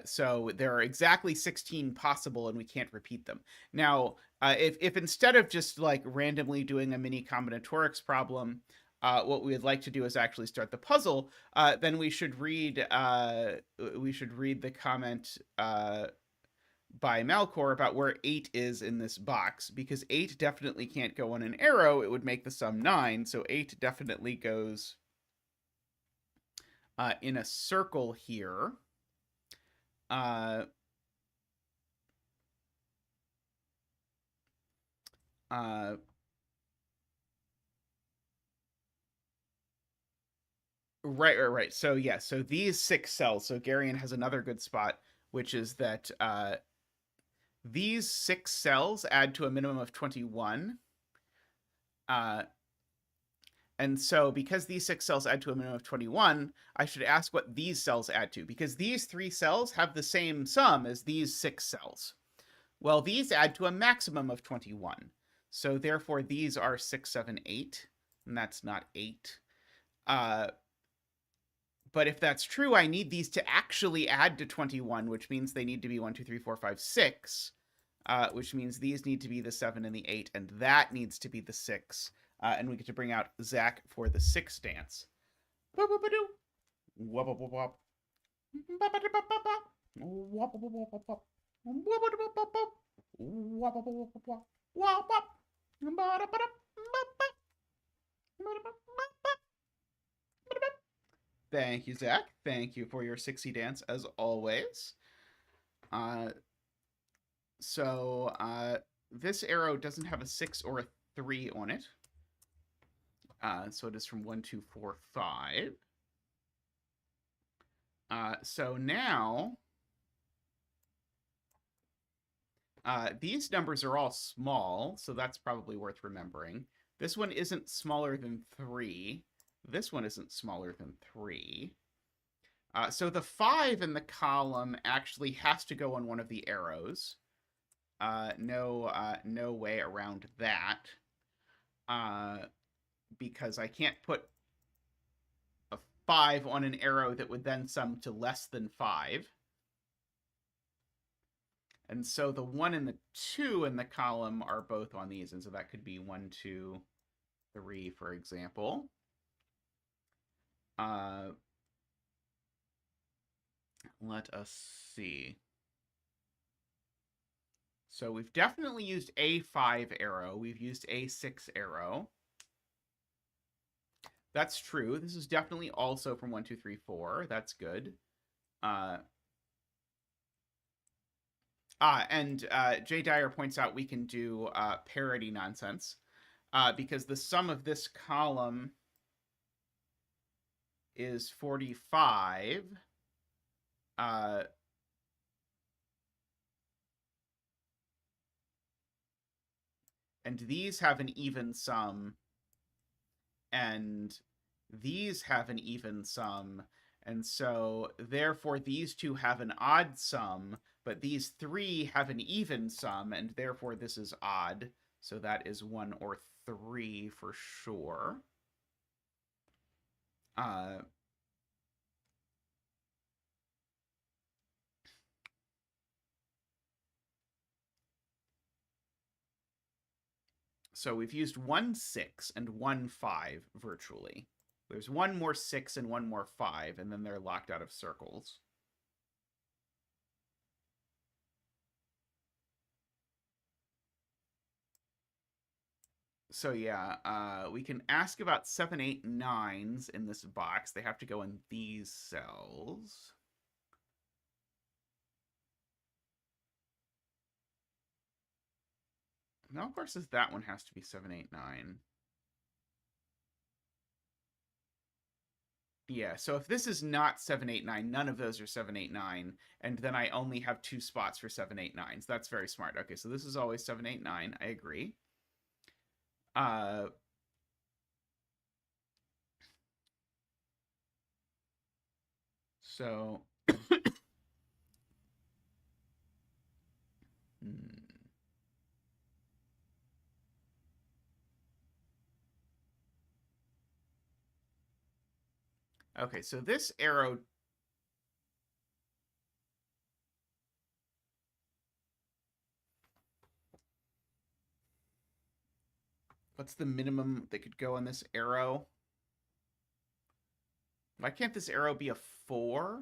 So there are exactly 16 possible, and we can't repeat them. Now, if instead of just like randomly doing a mini combinatorics problem, what we would like to do is actually start the puzzle, then we should read the comment by Malcor about where 8 is in this box, because 8 definitely can't go on an arrow. It would make the sum 9, so 8 definitely goes in a circle here. Right. So yeah, so these 6 cells, so Garion has another good spot, which is that these 6 cells add to a minimum of 21. And so because these 6 cells add to a minimum of 21, I should ask what these cells add to, because these 3 cells have the same sum as these 6 cells. Well, these add to a maximum of 21. So therefore these are 6, 7, 8, and that's not 8. But if that's true, I need these to actually add to 21, which means they need to be 1, 2, 3, 4, 5, 6, which means these need to be the 7 and the 8, and that needs to be the 6. And we get to bring out Zach for the 6 dance. Thank you, Zach. Thank you for your 6y dance, as always. So this arrow doesn't have a 6 or a 3 on it. So it is from 1, 2, 4, 5. So now, these numbers are all small, so that's probably worth remembering. This one isn't smaller than 3. This one isn't smaller than 3. So the 5 in the column actually has to go on one of the arrows. No way around that. because I can't put a 5 on an arrow that would then sum to less than 5. And so the 1 and the 2 in the column are both on these, and so that could be 1, 2, 3, for example. Let us see. So we've definitely used a 5 arrow. We've used a 6 arrow. That's true. This is definitely also from 1, 2, 3, 4. That's good. And Jay Dyer points out we can do parity nonsense because the sum of this column is 45. And these have an even sum, and these have an even sum, and so therefore these two have an odd sum, but these 3 have an even sum, and therefore this is odd. So that is 1 or 3 for sure. So we've used 1 6 and 1 5 virtually. There's 1 more 6 and 1 more 5, and then they're locked out of circles. So yeah, we can ask about 7, 8, 9s in this box. They have to go in these cells. Now, of course, that one has to be 7, 8, 9. Yeah, so if this is not 7, 8, 9, none of those are 7, 8, 9, and then I only have 2 spots for 7, 8, 9s. That's very smart. Okay, so this is always 7, 8, 9. I agree. So... Okay, so this arrow... What's the minimum that could go on this arrow? Why can't this arrow be a 4?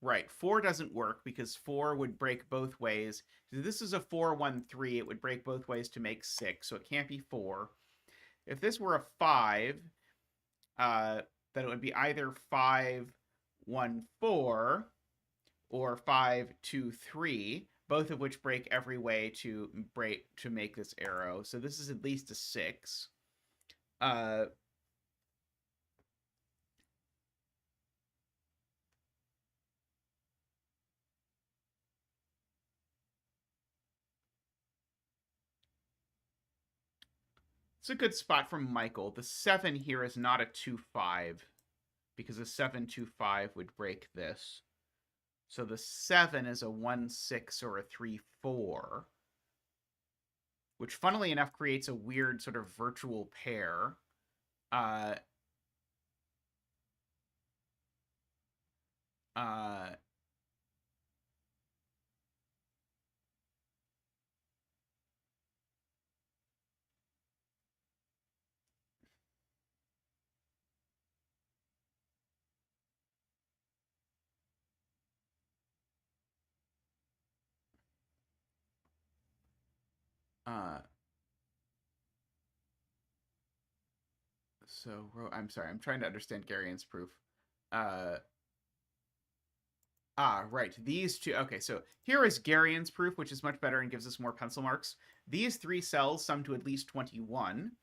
Right, 4 doesn't work because 4 would break both ways. If this is a 4, 1, 3, it would break both ways to make 6, so it can't be 4. If this were a 5, then it would be either 5, 1, 4, or 5, 2, 3, both of which break every way to make this arrow. So this is at least a 6. It's a good spot from Michael. The 7 here is not a 2, 5, because a 7, 2, 5 would break this. So the 7 is a 1, 6, or a 3, 4, which funnily enough creates a weird sort of virtual pair. So I'm sorry, I'm trying to understand Garian's proof. Right, these two. Okay, so here is Garian's proof, which is much better and gives us more pencil marks. These 3 cells sum to at least 21,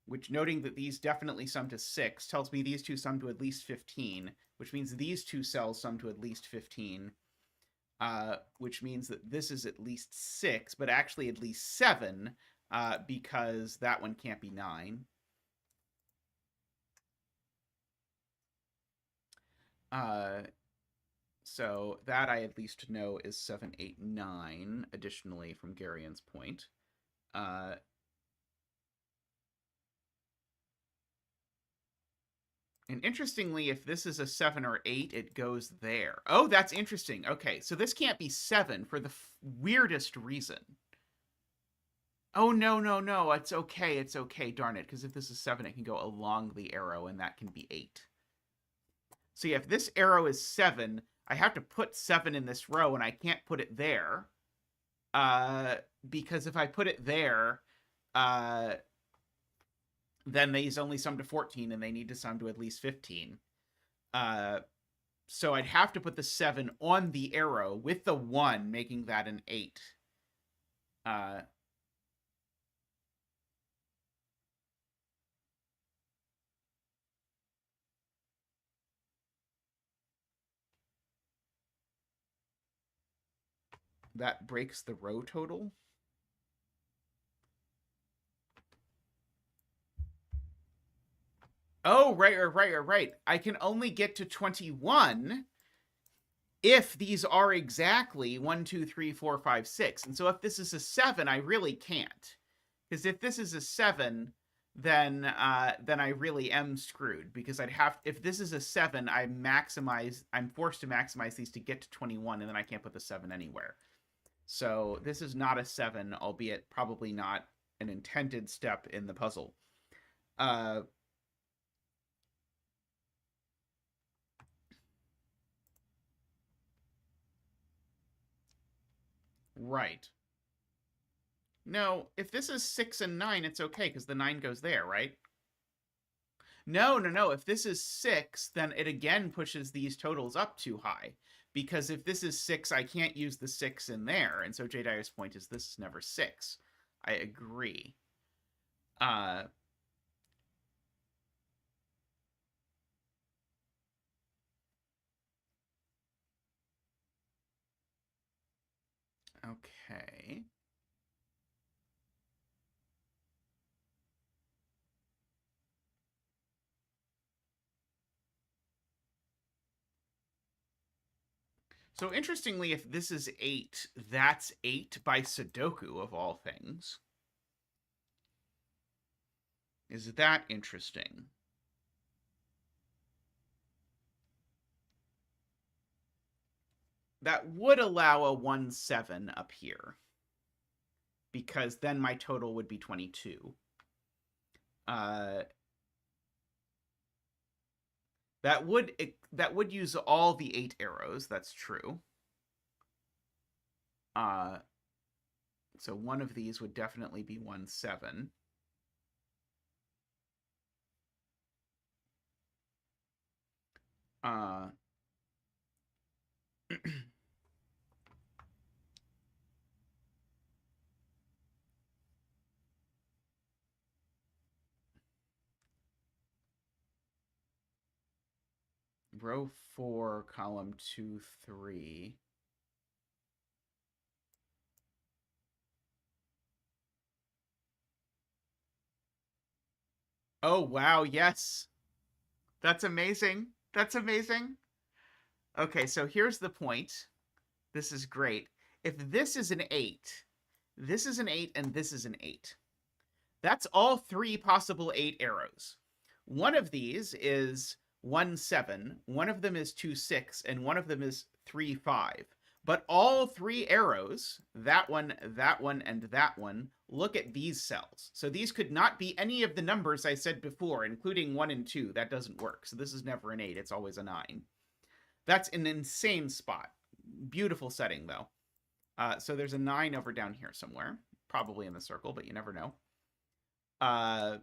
which, noting that these definitely sum to 6, tells me these two sum to at least 15, which means these 2 cells sum to at least 15, which means that this is at least 6, but actually at least 7, because that one can't be 9. So that I at least know is 7, 8, 9, additionally, from Garian's point. And interestingly, if this is a 7 or 8, it goes there. Oh, that's interesting. Okay, so this can't be 7 for the weirdest reason. Oh, no, no, no. It's okay. It's okay. Darn it. Because if this is 7, it can go along the arrow, and that can be 8. So yeah, if this arrow is 7, I have to put 7 in this row, and I can't put it there. Because if I put it there, then these only sum to 14, and they need to sum to at least 15. So I'd have to put the 7 on the arrow with the 1, making that an 8. That breaks the row total. Oh, right. I can only get to 21 if these are exactly 1, 2, 3, 4, 5, 6. And so if this is a 7, I really can't. Because if this is a 7, then I really am screwed. Because if this is a 7, I'm forced to maximize these to get to 21, and then I can't put the 7 anywhere. So this is not a 7, albeit probably not an intended step in the puzzle. Right. No, if this is 6 and 9, it's okay, because the 9 goes there, right? No. If this is 6, then it again pushes these totals up too high. Because if this is 6, I can't use the 6 in there. And so J-Dyer's point is this is never 6. I agree. Okay. So interestingly, if this is 8, that's 8 by Sudoku, of all things. Is that interesting? That would allow a 1, 7 up here. Because then my total would be 22. That would use all the 8 arrows. That's true. So one of these would definitely be 1, 7. Row 4, column 2, 3. Oh, wow, yes. That's amazing. That's amazing. Okay, so here's the point. This is great. If this is an 8, this is an 8, and this is an 8. That's all 3 possible 8 arrows. One of these is 1, 7, one of them is 2, 6, and one of them is 3, 5. But all 3 arrows, that one, and that one, look at these cells. So these could not be any of the numbers I said before, including 1 and 2. That doesn't work. So this is never an 8. It's always a 9. That's an insane spot. Beautiful setting, though. So there's a 9 over down here somewhere. Probably in the circle, but you never know. Uh,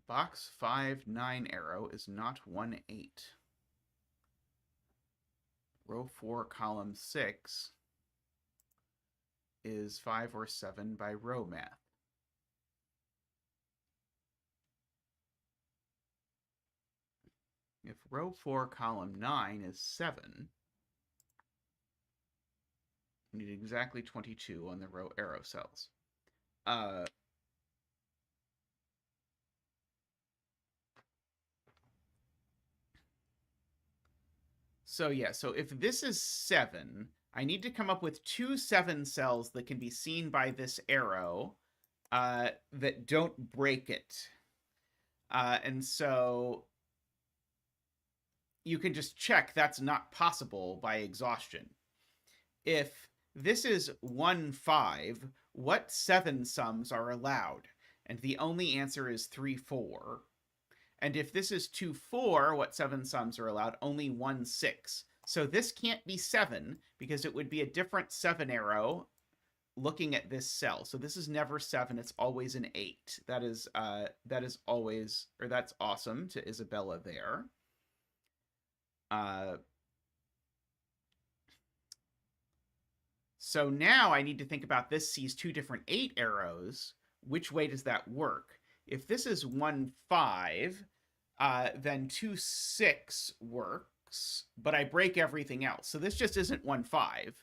the box 5, 9 arrow is not 1, 8. Row 4, column 6 is 5 or 7 by row math. If row 4, column 9 is 7, we need exactly 22 on the row arrow cells. So yeah, so if this is 7, I need to come up with 2 7 cells that can be seen by this arrow that don't break it. And so you can just check that's not possible by exhaustion. If this is 1, 5, what 7 sums are allowed? And the only answer is 3, 4. And if this is 2, 4, what 7 sums are allowed? Only 1, 6. So this can't be 7 because it would be a different 7 arrow looking at this cell. So this is never 7. It's always an 8. That is always, or that's awesome to Isabella there. So now I need to think about this sees 2 different 8 arrows. Which way does that work? If this is 1, 5, then 2, 6 works, but I break everything else. So this just isn't 1, 5.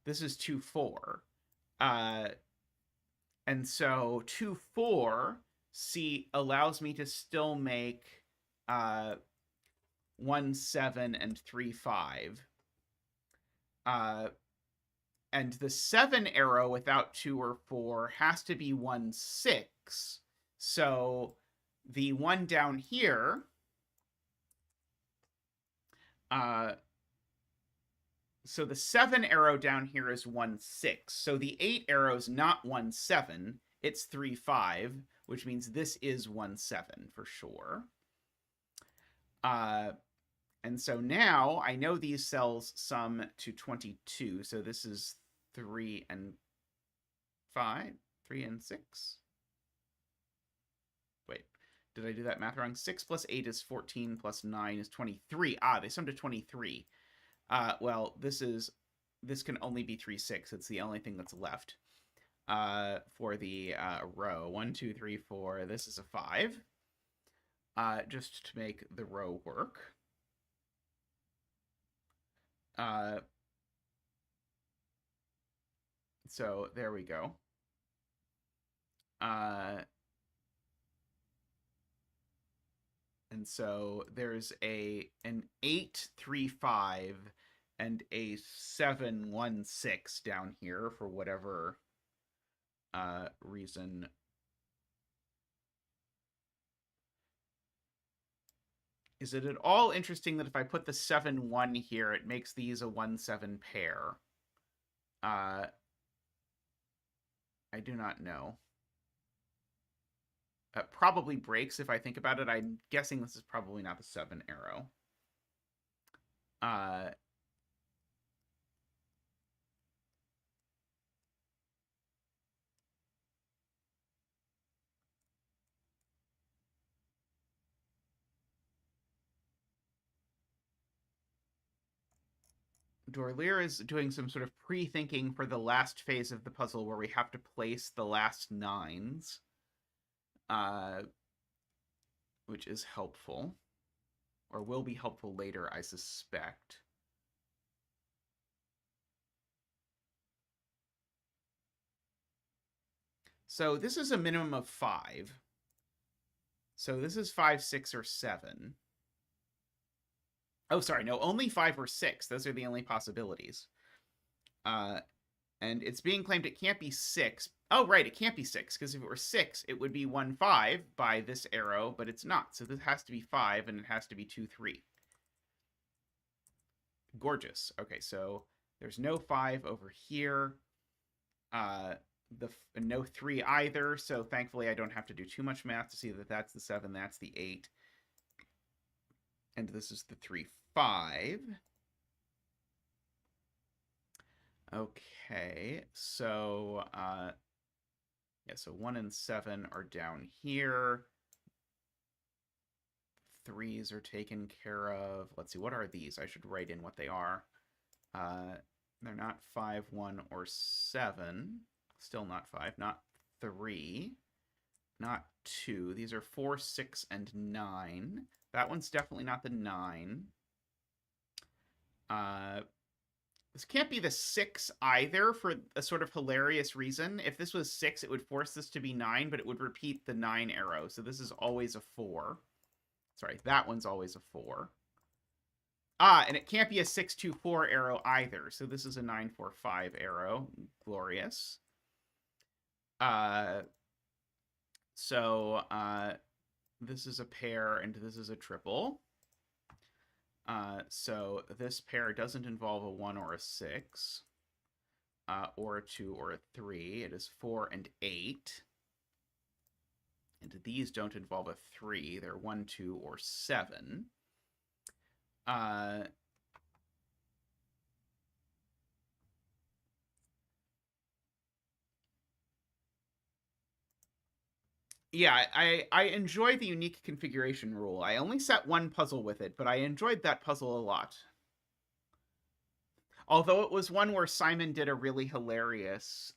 This is 2, 4. And so 2, 4 allows me to still make 1, 7 and 3, 5. And the 7 arrow without 2 or 4 has to be 1, 6. So the one down here, so the 7 arrow down here is 1, 6. So the 8 arrow is not 1, 7. It's 3, 5, which means this is 1, 7 for sure. And so now I know these cells sum to 22. So this is 3 and 5, 3 and 6. Wait, did I do that math wrong? 6 plus 8 is 14 plus 9 is 23. They sum to 23. Well, this can only be 3, 6. It's the only thing that's left for the row. 1, 2, 3, 4. This is a 5. Just to make the row work. So there we go. And so there's an 8, 3, 5 and a 7, 1, 6 down here for whatever reason. Is it at all interesting that if I put the 7, 1 here, it makes these a 1, 7 pair? I do not know. Probably breaks if I think about it. I'm guessing this is probably not the 7 arrow. Dorlier is doing some sort of pre-thinking for the last phase of the puzzle where we have to place the last 9s, which is helpful, or will be helpful later, I suspect. So this is a minimum of 5. So this is 5, 6, or 7. Oh, sorry, no, only 5 or 6. Those are the only possibilities. And it's being claimed it can't be 6. Oh, right, it can't be 6, because if it were 6, it would be 1, 5 by this arrow, but it's not. So this has to be 5, and it has to be 2, 3. Gorgeous. Okay, so there's no 5 over here. No 3 either, so thankfully I don't have to do too much math to see that that's the 7, that's the 8. And this is the 3, 5. Okay, so Yeah, so 1 and 7 are down here. 3s are taken care of. Let's see, what are these? I should write in what they are. They're not 5, 1, or 7. Still not 5. Not 3. Not 2. These are 4, 6, and 9. That one's definitely not the 9. This can't be the 6 either for a sort of hilarious reason. If this was 6, it would force this to be 9, but it would repeat the 9 arrow. So this is always a 4. Sorry, that one's always a 4. And it can't be a 6, 2, 4 arrow either. So this is a 9, 4, 5 arrow. Glorious. So this is a pair and this is a triple. So this pair doesn't involve a 1 or a 6, or a 2 or a 3. It is 4 and 8. And these don't involve a 3. They're 1, 2, or 7. Yeah, I enjoy the unique configuration rule. I only set one puzzle with it, but I enjoyed that puzzle a lot. Although it was one where Simon did a really hilarious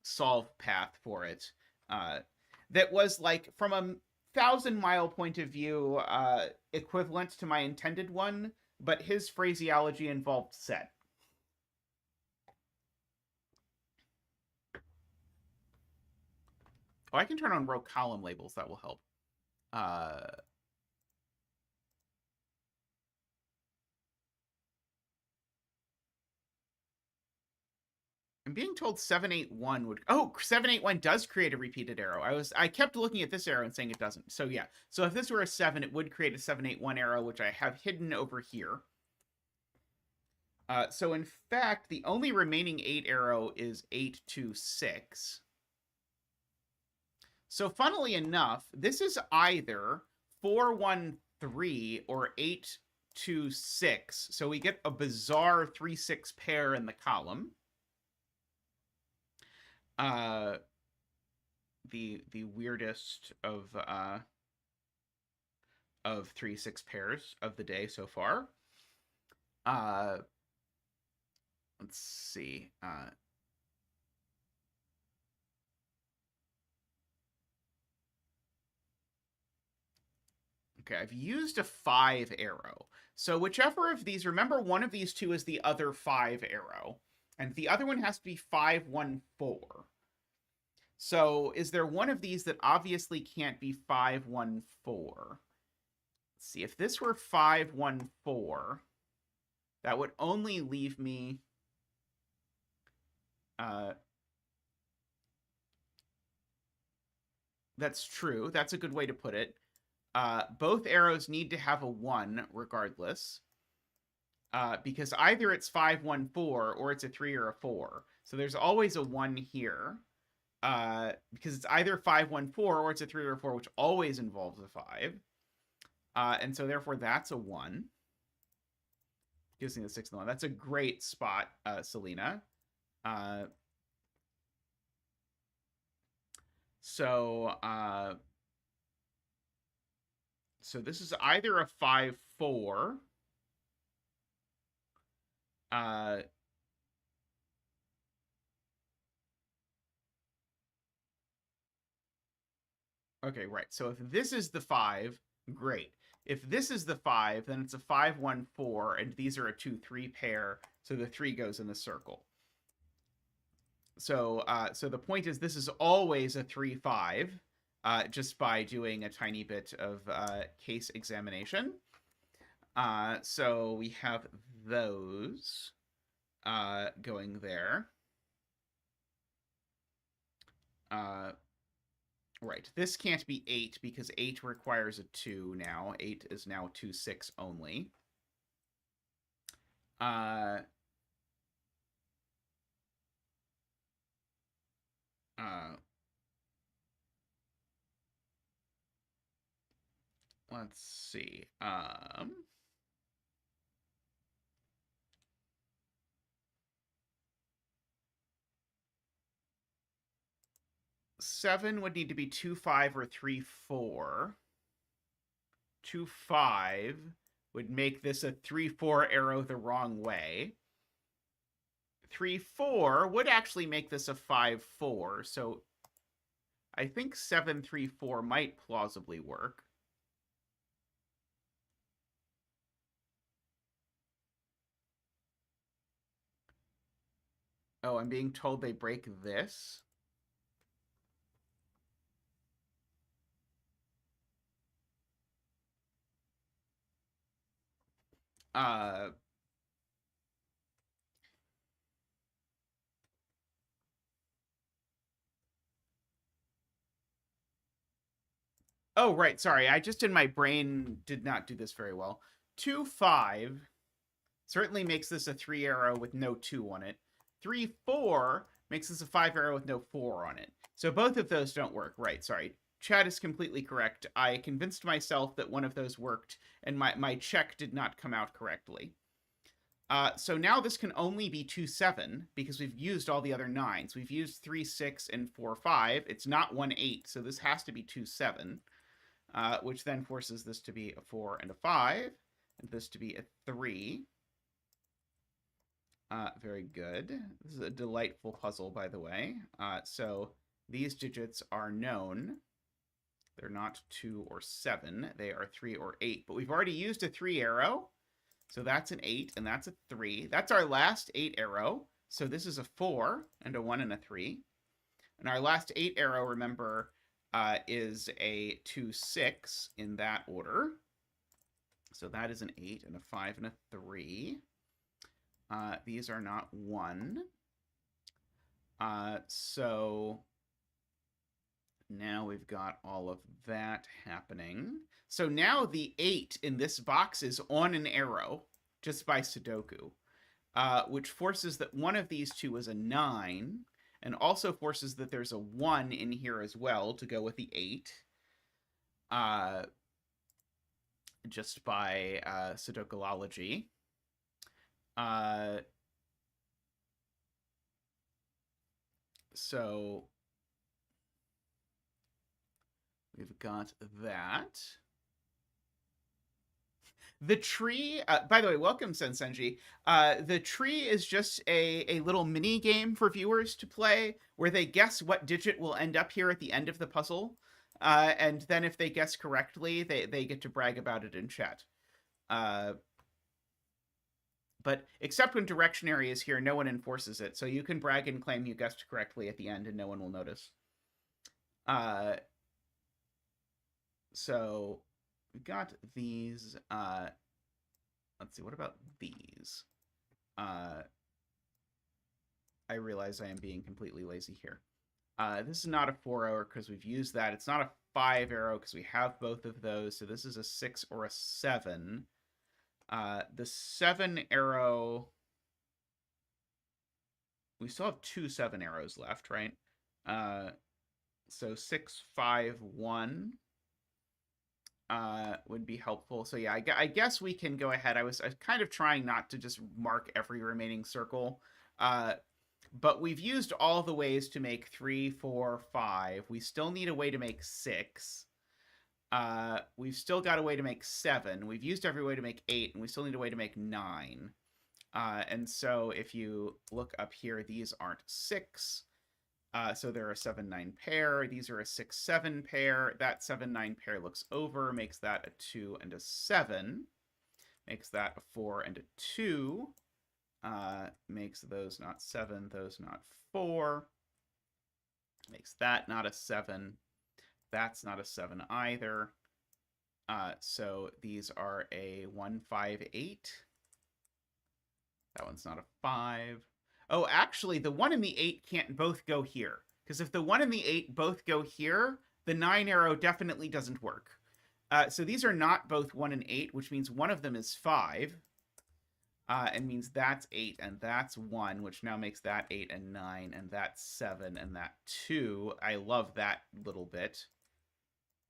solve path for it. That was, like, from a 1,000-mile point of view, equivalent to my intended one, but his phraseology involved set. Oh, I can turn on row column labels. That will help. I'm being told 781 would... Oh, 781 does create a repeated arrow. I kept looking at this arrow and saying it doesn't. So yeah. So if this were a 7, it would create a 781 arrow, which I have hidden over here. So in fact, the only remaining 8 arrow is 826. So funnily enough, this is either 413 or 826. So we get a bizarre 3-6 pair in the column. The weirdest of 3-6 pairs of the day so far. Let's see. Okay, I've used a 5 arrow. So whichever of these, remember one of these two is the other 5 arrow. And the other one has to be 5, 1, 4. So is there one of these that obviously can't be 5, 1, 4? Let's see, if this were 5, 1, 4, that would only leave me... that's true. That's a good way to put it. Both arrows need to have a 1 regardless. Because either it's 5, 1, 4 or it's a 3 or a 4. So there's always a 1 here. Because it's either 5, 1, 4 or it's a 3 or a 4, which always involves a 5. And so therefore that's a 1. Gives me the 6 and the 1. That's a great spot, Selena. So this is either a 5, 4. Okay, right. So if this is the 5, great. If this is the 5, then it's a 5, 1, 4, and these are a 2, 3 pair, so the 3 goes in the circle. So so the point is this is always a 3, 5, just by doing a tiny bit of case examination. So we have those going there. Right, this can't be 8 because 8 requires a 2 now. 8 is now 2, 6 only. Let's see. 7 would need to be 2, 5, or 3, 4. 2, 5 would make this a 3, 4 arrow the wrong way. 3, 4 would actually make this a 5, 4. So I think 7, 3, 4 might plausibly work. Oh, I'm being told they break this. Oh, right. Sorry. I just in my brain did not do this very well. 2, 5 certainly makes this a 3 arrow with no 2 on it. 3, 4 makes this a 5 arrow with no 4 on it. So both of those don't work. Right. Sorry. Chad is completely correct. I convinced myself that one of those worked, and my check did not come out correctly. So now this can only be 2, 7 because we've used all the other 9s. We've used 3, 6, and 4, 5. It's not 1, 8, so this has to be 2, 7, which then forces this to be a 4 and a 5, and this to be a 3. Very good. This is a delightful puzzle, by the way. So these digits are known. They're not 2 or 7. They are 3 or 8. But we've already used a 3 arrow. So that's an 8, and that's a 3. That's our last 8 arrow. So this is a 4, and a 1, and a 3. And our last 8 arrow, remember, is a 2, 6 in that order. So that is an 8, and a 5, and a 3. These are not 1. So now we've got all of that happening. So now the 8 in this box is on an arrow just by Sudoku, which forces that one of these two is a 9, and also forces that there's a 1 in here as well to go with the 8, just by Sudokulology. So we've got that. The tree, by the way, welcome, Sensenji. The tree is just a little mini game for viewers to play where they guess what digit will end up here at the end of the puzzle. And then if they guess correctly, they get to brag about it in chat. But except when Directionary is here, no one enforces it. So you can brag and claim you guessed correctly at the end and no one will notice. So we've got these. Let's see, what about these? I realize I am being completely lazy here. This is not a 4 arrow because we've used that. It's not a 5 arrow because we have both of those. So this is a 6 or a 7. The 7 arrow, we still have 2 7 arrows left, right? So 6, 5, 1 would be helpful. So yeah, I guess we can go ahead. I was kind of trying not to just mark every remaining circle. But we've used all the ways to make 3, 4, 5. We still need a way to make 6. We've still got a way to make 7. We've used every way to make 8, and we still need a way to make 9. And so if you look up here, these aren't 6. So they're a 7, 9 pair. These are a 6, 7 pair. That 7, 9 pair looks over, makes that a 2 and a 7. Makes that a 4 and a 2. Makes those not 7, those not 4. Makes that not a 7. That's not a 7 either. So these are a 1, 5, 8. That one's not a 5. Oh, actually, the 1 and the 8 can't both go here. Because if the 1 and the 8 both go here, the 9 arrow definitely doesn't work. So these are not both 1 and 8, which means one of them is 5. And means that's 8 and that's 1, which now makes that 8 and 9, and that's 7 and that 2. I love that little bit.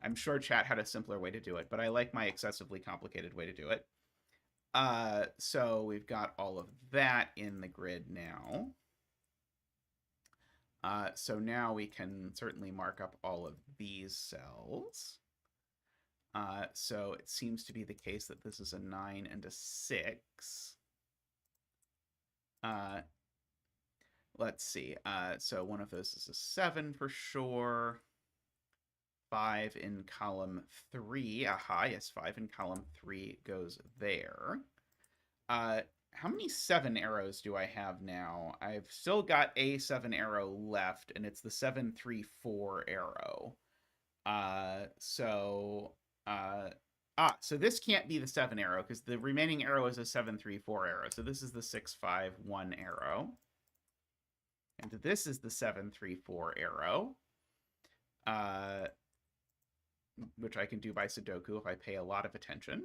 I'm sure chat had a simpler way to do it, but I like my excessively complicated way to do it. So we've got all of that in the grid now. So now we can certainly mark up all of these cells. So it seems to be the case that this is a 9 and a 6. Let's see. So one of those is a 7 for sure. 5 in column 3. Aha, yes, 5 in column 3 goes there. How many 7 arrows do I have now? I've still got a 7 arrow left, and it's the 7-3-4 arrow. So this can't be the 7 arrow, because the remaining arrow is a 7-3-4 arrow. So this is the 6-5-1 arrow. And this is the 7-3-4 arrow. Which I can do by Sudoku if I pay a lot of attention.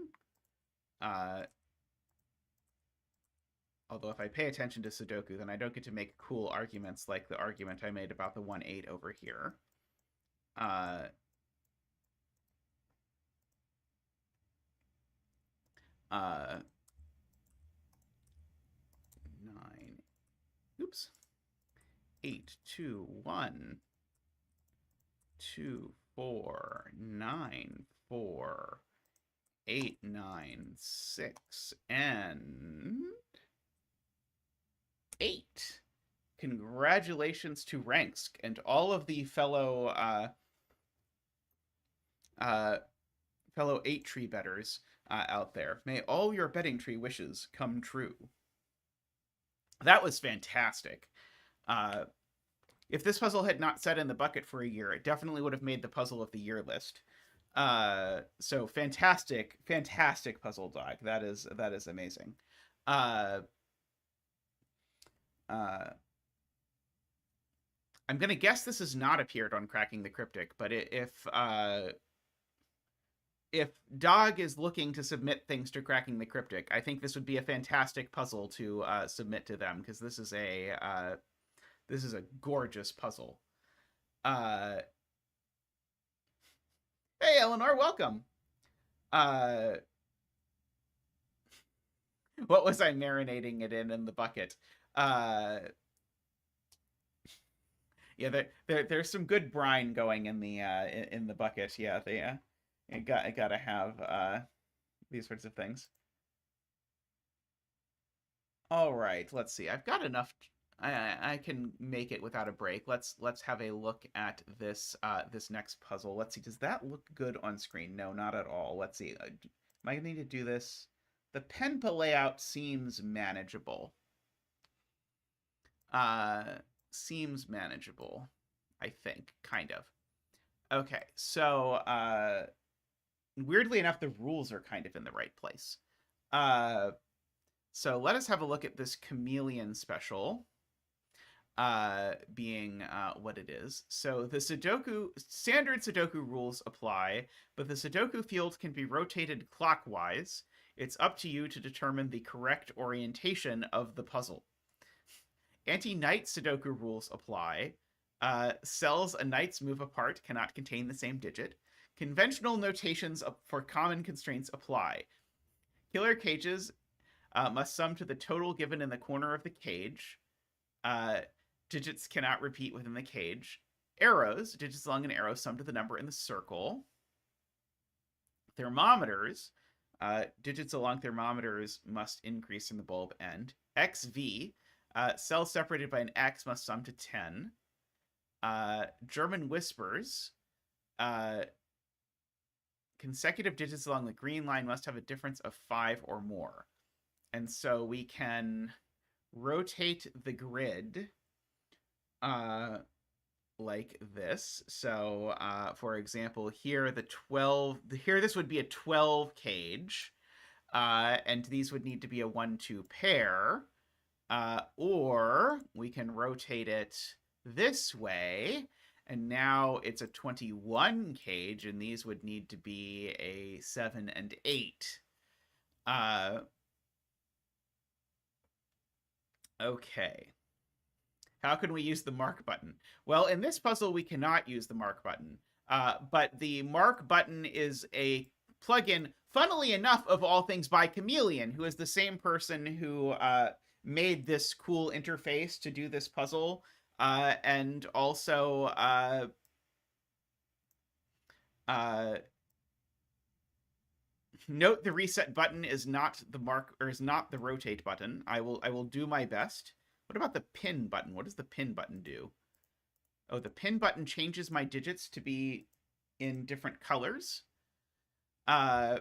Although if I pay attention to Sudoku, then I don't get to make cool arguments like the argument I made about the 1-8 over here. 9. Oops. 8, 2, 1, 2, 4, 9, 4, 8, 9, 6, and 8. Congratulations to Ransk and all of the fellow 8-tree betters out there. May all your betting tree wishes come true. That was fantastic. If this puzzle had not sat in the bucket for a year, it definitely would have made the puzzle of the year list. So fantastic puzzle, Dag. That is amazing. I'm gonna guess this has not appeared on Cracking the Cryptic, but if Dag is looking to submit things to Cracking the Cryptic, I think this would be a fantastic puzzle to submit to them, because this is a gorgeous puzzle. Hey, Eleanor, welcome. What was I marinating it in the bucket? Yeah, there's some good brine going in the bucket. Yeah, I gotta have these sorts of things. All right, let's see. I've got enough. I can make it without a break. Let's have a look at this this next puzzle. Let's see. Does that look good on screen? No, not at all. Let's see. Am I gonna need to do this? The Penpa layout seems manageable. Seems manageable, I think, kind of. Okay, so weirdly enough, the rules are kind of in the right place. So let us have a look at this Chameleon special, being what it is. So the standard Sudoku rules apply, but the Sudoku field can be rotated clockwise. It's up to you to determine the correct orientation of the puzzle. Anti-knight Sudoku rules apply. Cells a knight's move apart cannot contain the same digit. Conventional notations for common constraints apply. Killer cages must sum to the total given in the corner of the cage. Digits cannot repeat within the cage. Arrows, digits along an arrow sum to the number in the circle. Thermometers, digits along thermometers must increase in the bulb end. XV, cells separated by an X must sum to 10. German whispers, consecutive digits along the green line must have a difference of 5 or more. And so we can rotate the grid like this. So for example, here this would be a 12 cage, and these would need to be a 1-2 pair, or we can rotate it this way, and now it's a 21 cage, and these would need to be a 7 and 8. Okay. How can we use the mark button? Well, in this puzzle, we cannot use the mark button. But the mark button is a plugin, funnily enough, of all things, by Chameleon, who is the same person who made this cool interface to do this puzzle. And also, note the reset button is not the mark, or is not the rotate button. I will do my best. What about the pin button? What does the pin button do? Oh, the pin button changes my digits to be in different colors. Uh,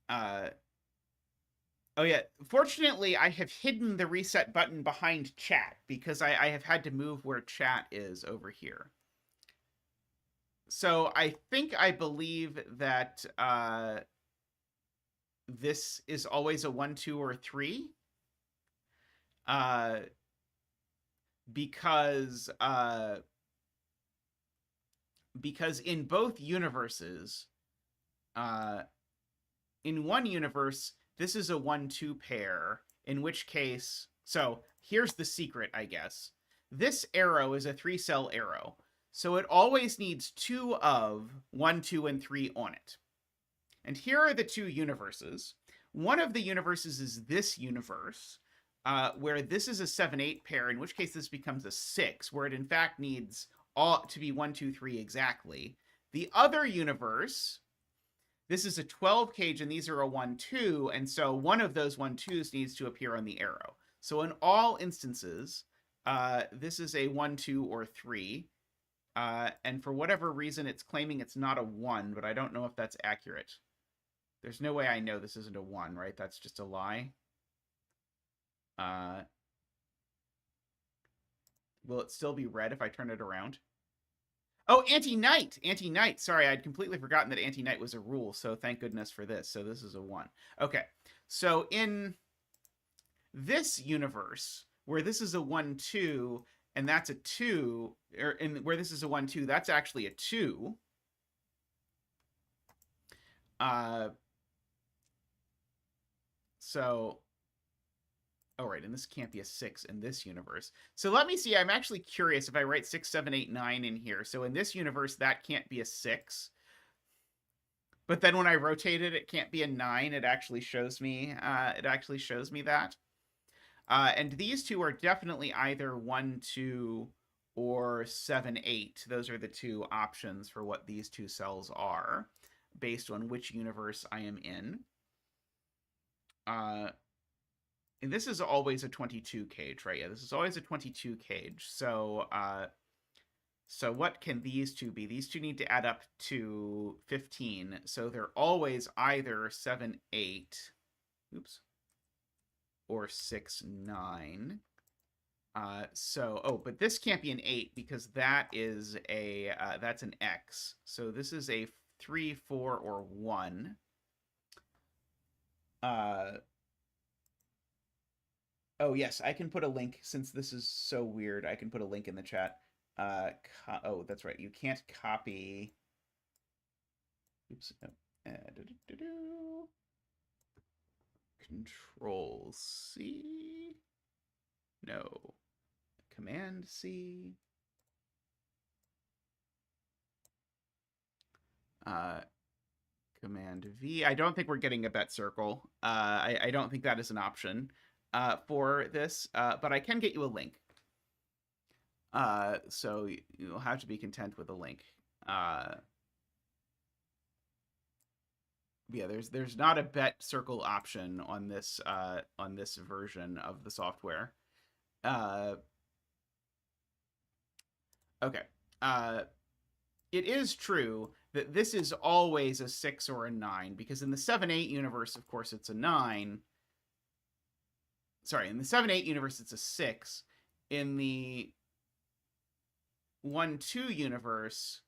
oh yeah, fortunately I have hidden the reset button behind chat because I have had to move where chat is over here. So I think I believe that this is always a 1, 2, or 3. Because in both universes, in one universe, this is a 1, 2 pair, in which case, so here's the secret, I guess. This arrow is a 3-cell arrow, so it always needs 2 of 1, 2, and 3 on it. And here are the 2 universes. One of the universes is this universe, where this is a 7-8 pair, in which case this becomes a 6, where it in fact needs all to be 1, 2, 3 exactly. The other universe, this is a 12 cage and these are a 1, 2, and so one of those 1, 2s needs to appear on the arrow. So in all instances, this is a 1, 2, or 3. And for whatever reason, it's claiming it's not a 1, but I don't know if that's accurate. There's no way I know this isn't a 1, right? That's just a lie. Will it still be red if I turn it around? Oh, anti-knight! Anti-knight! Sorry, I'd completely forgotten that anti-knight was a rule, so thank goodness for this. So this is a 1. Okay, so in this universe, where this is a 1, 2, and that's a 2, or in where this is a 1, 2, that's actually a 2. So, oh, right, and this can't be a 6 in this universe. So let me see, I'm actually curious if I write 6, 7, 8, 9 in here. So in this universe, that can't be a 6. But then when I rotate it, it can't be a 9. It actually shows me, that. And these two are definitely either 1, 2, or 7, 8. Those are the 2 options for what these 2 cells are, based on which universe I am in. And this is always a 22 cage, right? Yeah, this is always a 22 cage. So, so what can these 2 be? These 2 need to add up to 15. So they're always either 7, 8, oops, or 6, 9. So, oh, but this can't be an 8 because that is a, that's an X. So this is a 3, 4, or 1. Oh, yes, I can put a link, since this is so weird, I can put a link in the chat. Oh, that's right, you can't copy... Oops. Control C. No. Command C. Command V. I don't think we're getting a bet circle. I don't think that is an option for this, but I can get you a link. So you'll have to be content with a link. Yeah, there's not a bet circle option on this version of the software. Okay. It is true that this is always a 6 or a 9, because in the 7-8 universe, of course, it's a 9. Sorry, in the 7-8 universe, it's a 6. In the 1-2 universe,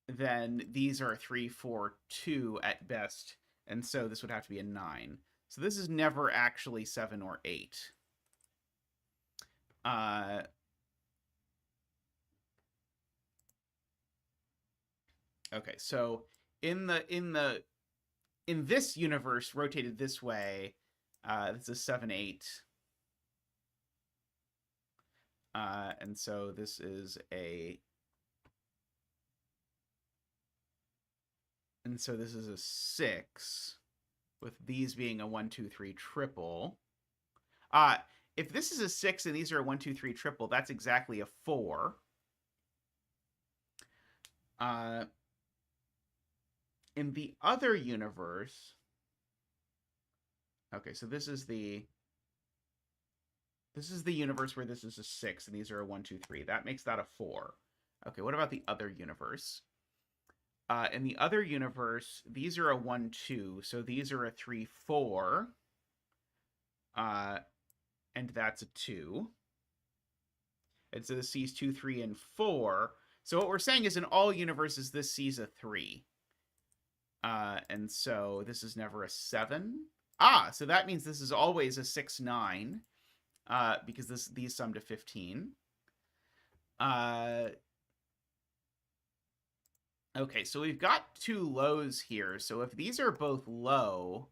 then these are 3, 4, 2 at best, and so this would have to be a 9. So this is never actually 7 or 8. Okay, so in this universe, rotated this way, this is 7, 8. And so this is a... And so this is a 6. with these being a 1, 2, 3 triple. If this is a 6 and these are a 1, 2, 3 triple, that's exactly a 4. In the other universe, okay, so this is the universe where this is a 6 and these are a 1, 2, 3. That makes that a 4. Okay, what about the other universe? In the other universe, these are a 1, 2, so these are a 3, 4. And that's a 2. And so this sees 2, 3, and 4. So what we're saying is in all universes, this sees a 3. And so this is never a 7. So that means this is always a 6, 9. Because these sum to 15. Okay, so we've got 2 lows here. So if these are both low,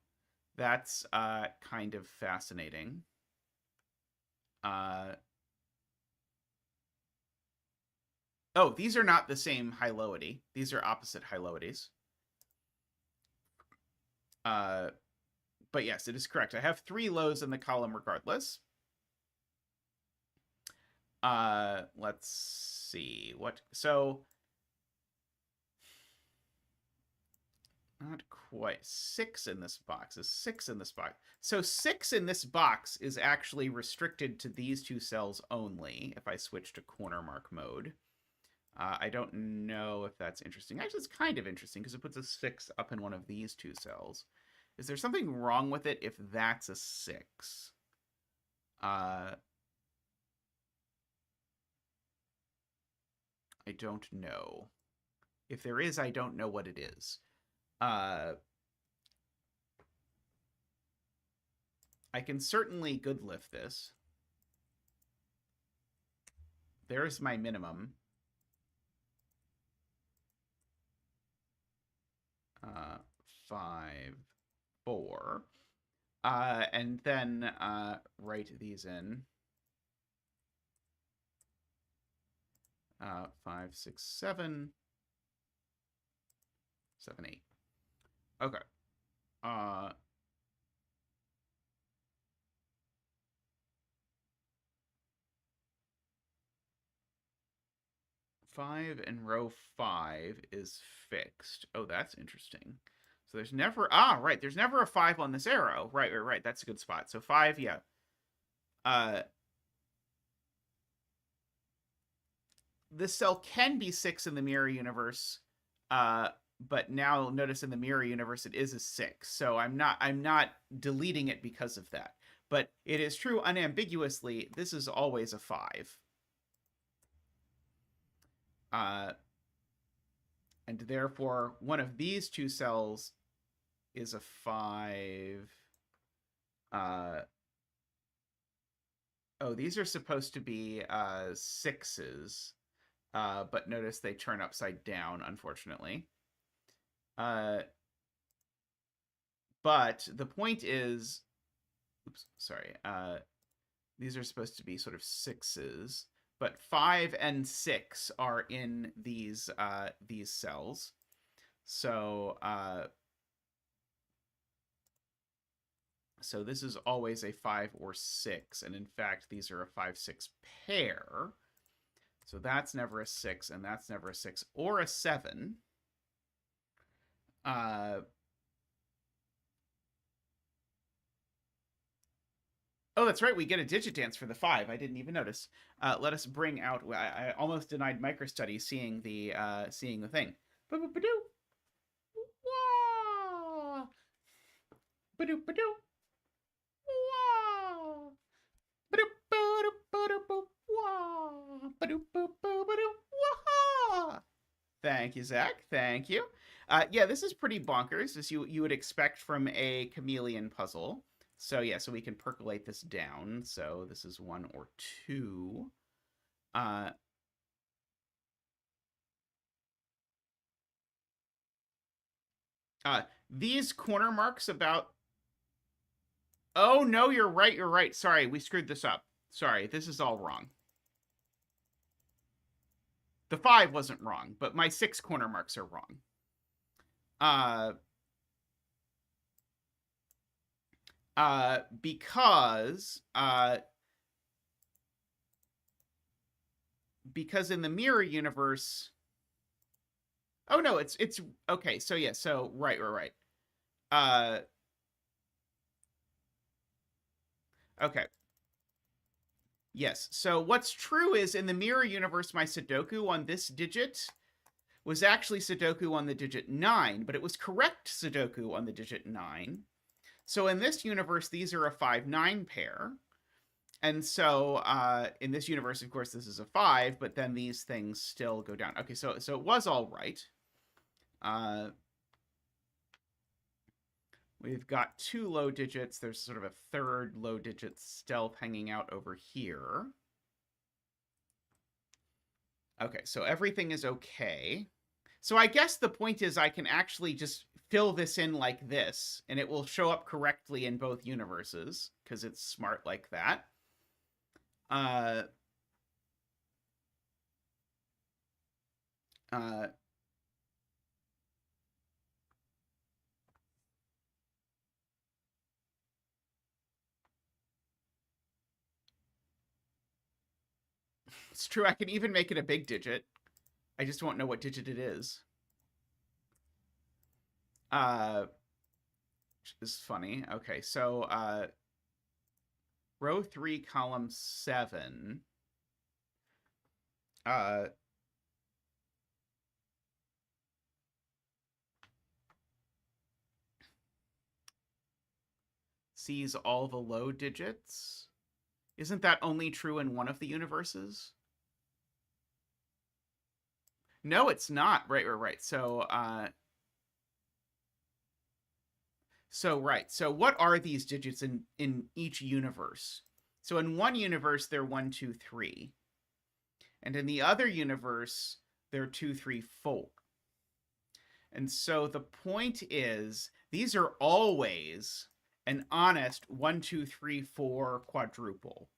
that's kind of fascinating. Oh, these are not the same high-lowity. These are opposite high-lowities. But yes, it is correct. I have 3 lows in the column regardless. Let's see. So not quite 6 in this box. Is 6 in this box? So 6 in this box is actually restricted to these 2 cells only if I switch to corner mark mode. I don't know if that's interesting. Actually, it's kind of interesting because it puts a 6 up in one of these 2 cells. Is there something wrong with it if that's a 6? I don't know. If there is, I don't know what it is. I can certainly good lift this. There's my minimum. 5, 4. And then write these in. 5, 6, 7. 7, 8. Okay. 5 and row 5 is fixed. Oh, that's interesting. So there's never... right. There's never a 5 on this arrow. Right. That's a good spot. So 5, yeah. This cell can be 6 in the mirror universe, but now notice in the mirror universe it is a 6. So I'm not deleting it because of that. But it is true unambiguously, this is always a 5. And therefore, one of these 2 cells is a 5. Oh, these are supposed to be 6s. But notice they turn upside down, unfortunately. But the point is... Oops, sorry. These are supposed to be sort of 6s. But 5 and 6 are in these cells. So so this is always a 5 or 6. And in fact, these are a 5, 6 pair. So that's never a 6, and that's never a 6 or a 7. Oh, that's right. We get a digit dance for the 5. I didn't even notice. Let us bring out... I almost denied MicroStudy seeing the thing. Ba-ba-ba-doo. Wah. Ba-doo-ba-doo. Wah. Ba-doo-ba-doo-ba-doo-ba. Wah. Ba-doo-ba-doo-ba-doo. Wah. Thank you, Zach. Thank you. Yeah, this is pretty bonkers, as you would expect from a Chameleon puzzle. So yeah, so we can percolate this down. So this is 1 or 2. These corner marks about... Oh, no, you're right. Sorry, we screwed this up. Sorry, this is all wrong. The 5 wasn't wrong, but my 6 corner marks are wrong. Because in the mirror universe, oh no, it's okay. So yeah, so right. Uh, okay. Yes. So what's true is in the mirror universe, my Sudoku on this digit was actually Sudoku on the digit 9, but it was correct Sudoku on the digit 9. So in this universe, these are a 5-9 pair. And so in this universe, of course, this is a 5, but then these things still go down. Okay, so it was all right. We've got 2 low digits. There's sort of a third low digit stealth hanging out over here. Okay, so everything is okay. So I guess the point is I can actually just fill this in like this, and it will show up correctly in both universes, because it's smart like that. It's true, I can even make it a big digit. I just won't know what digit it is. Which is funny. Okay, so row 3, column 7. Sees all the low digits. Isn't that only true in one of the universes? No, it's not. Right. So, right. So what are these digits in each universe? So in one universe, they're 1, 2, 3. And in the other universe, they're 2, 3, 4. And so the point is, these are always an honest 1, 2, 3, 4 quadruple.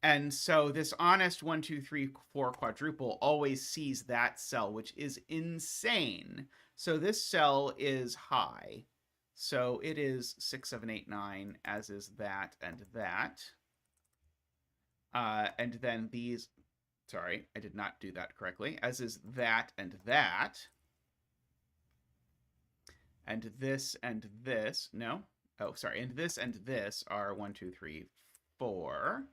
And so this honest 1, 2, 3, 4 quadruple always sees that cell, which is insane. So this cell is high. So it is 6, 7, 8, 9, as is that and that. And then these, sorry, I did not do that correctly, as is that and that. And this and this, no. Oh, sorry, and this are 1, 2, 3, 4.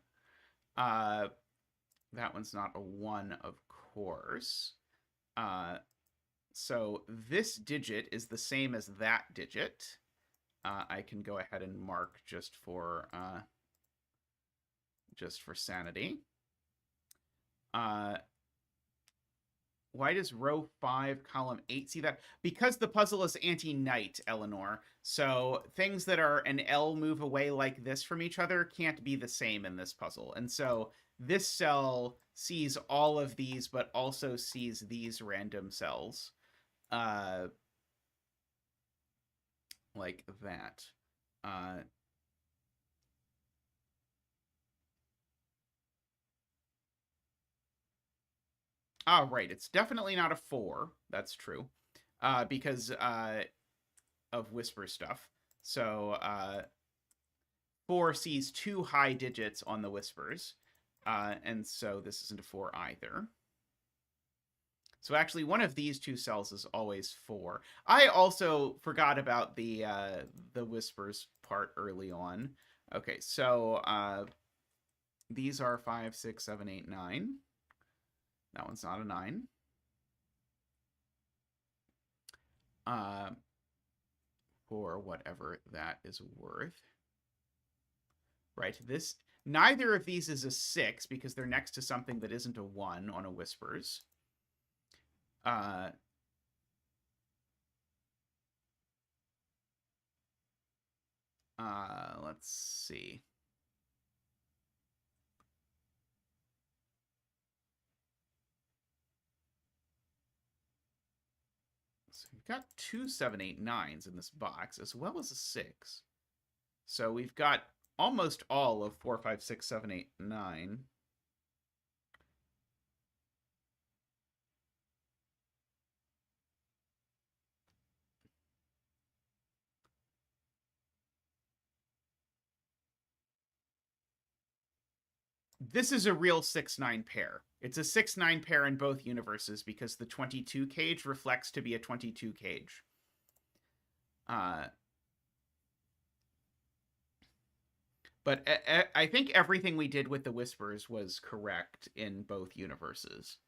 That one's not a 1, of course. So this digit is the same as that digit. I can go ahead and mark just for sanity. Why does row 5, column 8 see that? Because the puzzle is anti-knight, Eleanor. So things that are an L move away like this from each other can't be the same in this puzzle. And so this cell sees all of these, but also sees these random cells. Like that. Right. It's definitely not a 4. That's true. Because of whisper stuff. So 4 sees 2 high digits on the whispers. And so this isn't a 4 either. So actually, one of these 2 cells is always 4. I also forgot about the whispers part early on. Okay, so these are 5, 6, 7, 8, 9. That one's not a 9. For whatever that is worth. Right, neither of these is a 6 because they're next to something that isn't a 1 on a whispers. Let's see. So we've got 2, 7, 8, 9s in this box, as well as a 6. So we've got almost all of 4, 5, 6, 7, 8, 9. This is a real 6-9 pair. It's a 6-9 pair in both universes because the 22 cage reflects to be a 22 cage. But I think everything we did with the Whispers was correct in both universes.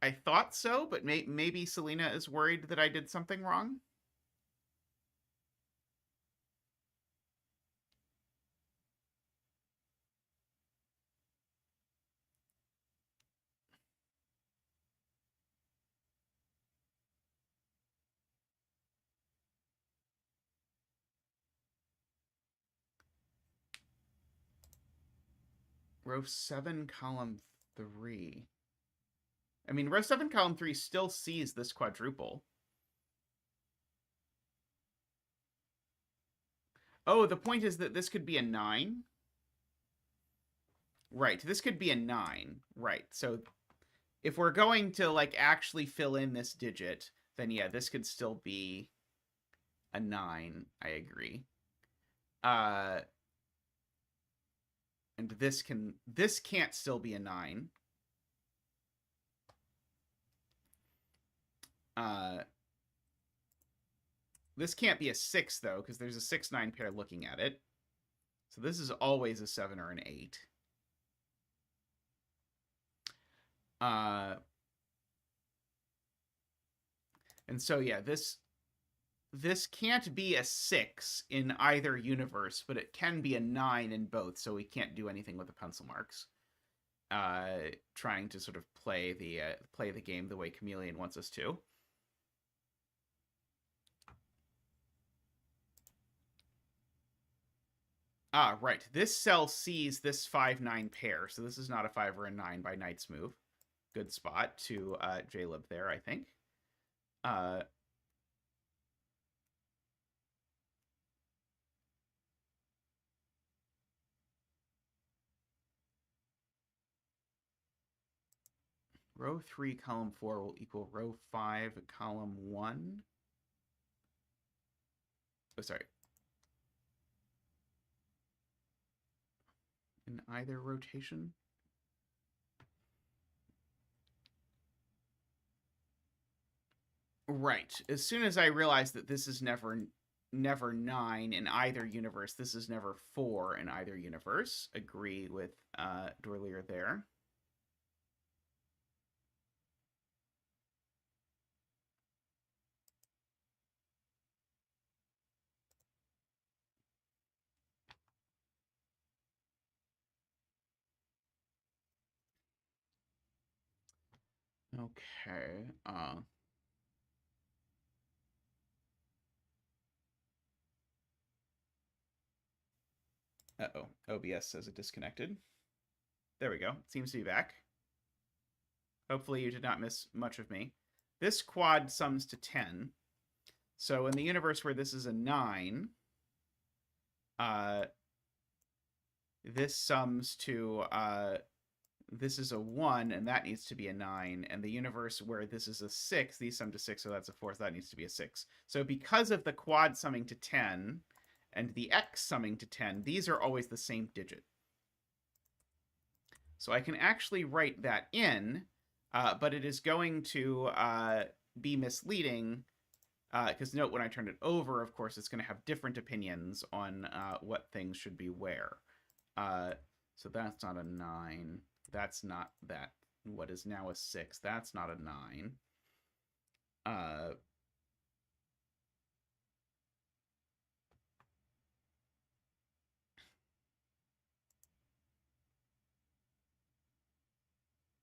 I thought so, but maybe Selena is worried that I did something wrong. Row 7, column 3. I mean, row 7, column 3 still sees this quadruple. Oh, the point is that this could be a 9. Right, this could be a 9. Right, so if we're going to, like, actually fill in this digit, then yeah, this could still be a 9. I agree. And this can't still be a 9. This can't be a 6, though, because there's a 6-9 pair looking at it. So this is always a 7 or an 8. And so, yeah, this can't be a 6 in either universe, but it can be a 9 in both, so we can't do anything with the pencil marks. Trying to sort of play the game the way Chameleon wants us to. Right. This cell sees this 5-9 pair, so this is not a 5 or a 9 by Knight's move. Good spot to JLib there, I think. Row 3, column 4 will equal row 5, column 1. Oh, sorry. In either rotation? Right. As soon as I realized that this is never 9 in either universe, this is never 4 in either universe. Agree with Dorlier there. Okay. Uh-oh. OBS says it disconnected. There we go. It seems to be back. Hopefully you did not miss much of me. This quad sums to 10. So in the universe where this is a 9, this sums to, this is a 1, and that needs to be a 9. And the universe where this is a 6, these sum to 6, so that's a 4, so that needs to be a 6. So because of the quad summing to 10 and the x summing to 10, these are always the same digit. So I can actually write that in, but it is going to be misleading, because note when I turn it over, of course, it's going to have different opinions on what things should be where. So that's not a 9. That's not that. What is now a 6? That's not a 9.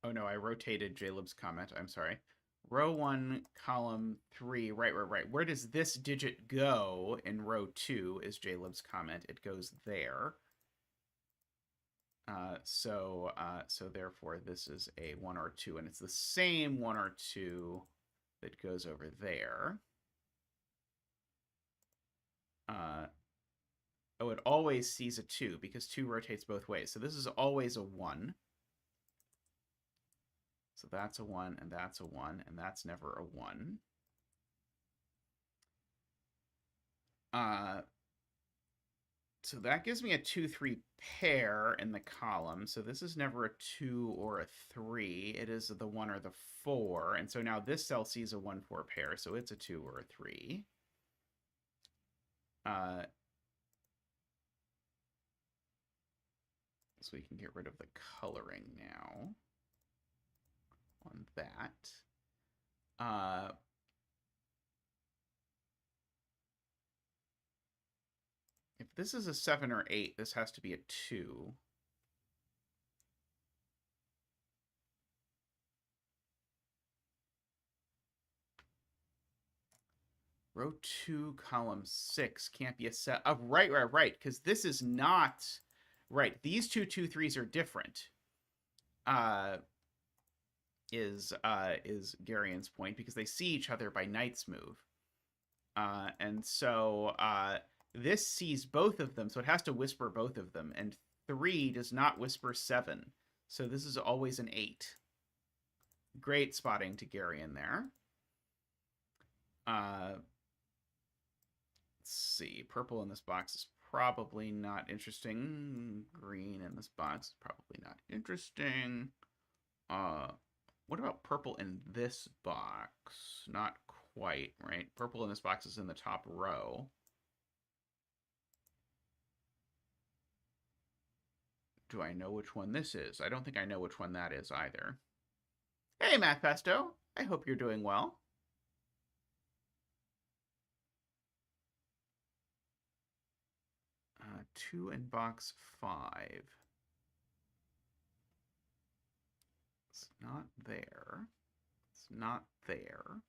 Oh no, I rotated JLib's comment. I'm sorry. Row 1, column 3. Right. Where does this digit go in row 2 is JLib's comment. It goes there. So therefore this is a 1 or 2, and it's the same 1 or 2 that goes over there. Oh, it always sees a 2 because 2 rotates both ways. So this is always a 1. So that's a 1, and that's a 1, and that's never a 1. So that gives me a 2-3 pair in the column. So this is never a 2 or a 3. It is the 1 or the 4. And so now this cell sees a 1-4 pair, so it's a 2 or a 3. So we can get rid of the coloring now on that. If this is a 7 or 8, this has to be a 2. Row 2, column 6 can't be a set. Oh, right, because this is not... Right, these 2 2-3s are different. Is Garion's point, because they see each other by Knight's move. And so this sees both of them, so it has to whisper both of them. And 3 does not whisper 7. So this is always an 8. Great spotting to Garion there. Let's see. Purple in this box is probably not interesting. Green in this box is probably not interesting. What about purple in this box? Not quite, right? Purple in this box is in the top row. Do I know which one this is? I don't think I know which one that is either. Hey, Math Pesto. I hope you're doing well. 2 in box 5. It's not there. It's not there.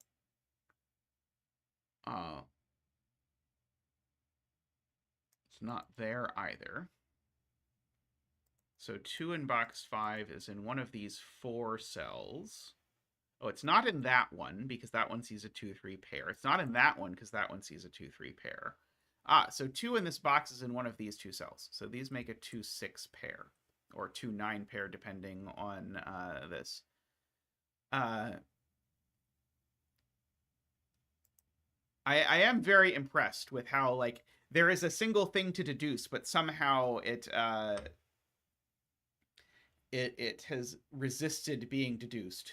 It's not there either. So 2 in box 5 is in one of these 4 cells. Oh, it's not in that one because that one sees a 2-3 pair. It's not in that one because that one sees a 2-3 pair. So 2 in this box is in one of these 2 cells. So these make a 2-6 pair, or 2-9 pair, depending on this. I am very impressed with how, like, there is a single thing to deduce, but somehow it has resisted being deduced.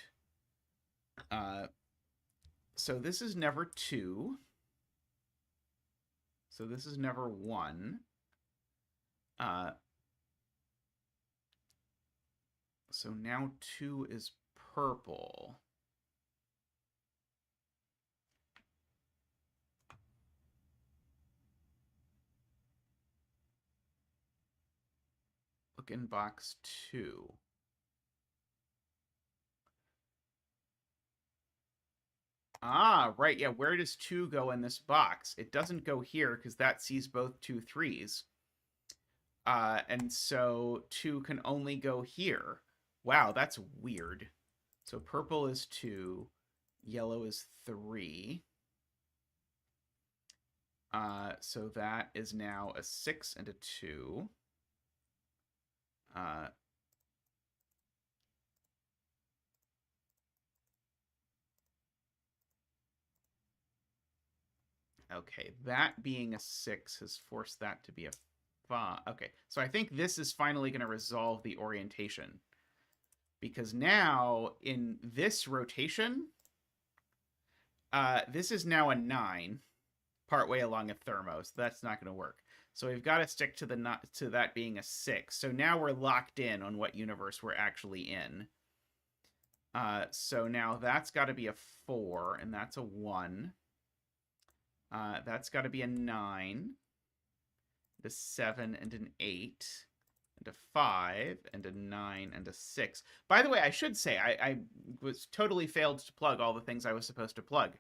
So this is never 2. So this is never 1. So now 2 is purple. Look in box 2. Ah, right, yeah, where does 2 go in this box? It doesn't go here because that sees both 2 3s. And so 2 can only go here. Wow, that's weird. So purple is 2, yellow is 3. So that is now a 6 and a 2. Okay, that being a 6 has forced that to be a 5. Okay, so I think this is finally going to resolve the orientation. Because now, in this rotation, this is now a 9, partway along a thermo, so that's not going to work. So we've got to stick to that being a 6. So now we're locked in on what universe we're actually in. So now that's got to be a 4, and that's a 1. That's got to be a 9, a 7, and an 8, and a 5, and a 9, and a 6. By the way, I should say, I was totally failed to plug all the things I was supposed to plug.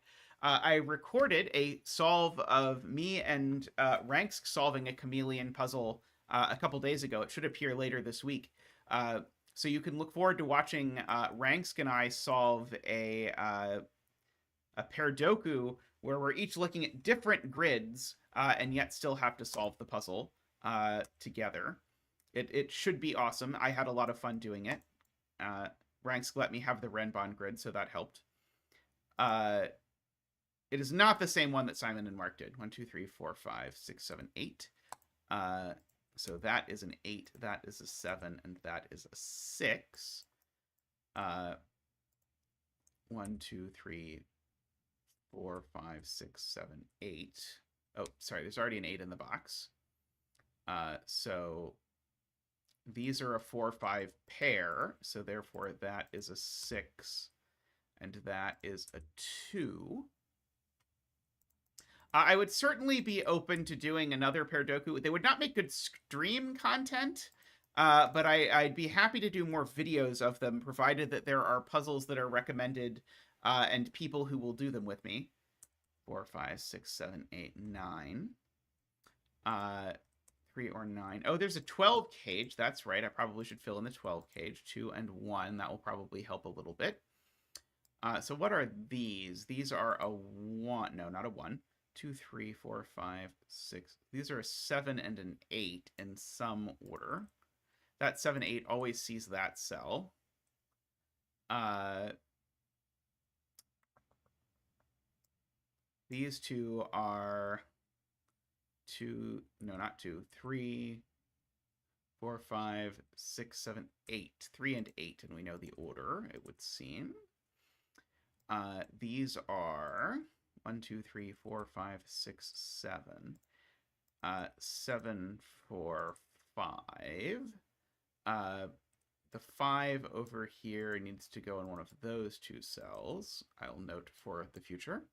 I recorded a solve of me and Ranks solving a Chameleon puzzle a couple days ago. It should appear later this week. So you can look forward to watching Ranks and I solve a Sudoku where we're each looking at different grids and yet still have to solve the puzzle. together. It should be awesome. I had a lot of fun doing it. Ranks let me have the Renbon grid, so that helped. It is not the same one that Simon and Mark did. 1, 2, 3, 4, 5, 6, 7, 8. So that is an 8, that is a 7, and that is a 6. 1, 2, 3, 4, 5, 6, 7, 8. Oh, sorry, there's already an 8 in the box. So these are a 4, 5 pair, so therefore that is a 6, and that is a 2. I would certainly be open to doing another Perdoku. They would not make good stream content, but I'd be happy to do more videos of them, provided that there are puzzles that are recommended and people who will do them with me. 4, 5, 6, 7, 8, 9. 3 or 9. Oh, there's a 12 cage. That's right. I probably should fill in the 12 cage. 2 and 1. That will probably help a little bit. So what are these? These are a 1. No, not a 1. 2, 3, 4, 5, 6. These are a 7 and an 8 in some order. That 7, 8 always sees that cell. These two are 2, no, not 2, 3, 4, 5, 6, 7, 8. 3 and 8, and we know the order, it would seem. These are 1, 2, 3, 4, 5, 6, 7. 7, 4, 5. The 5 over here needs to go in one of those two cells. I'll note for the future.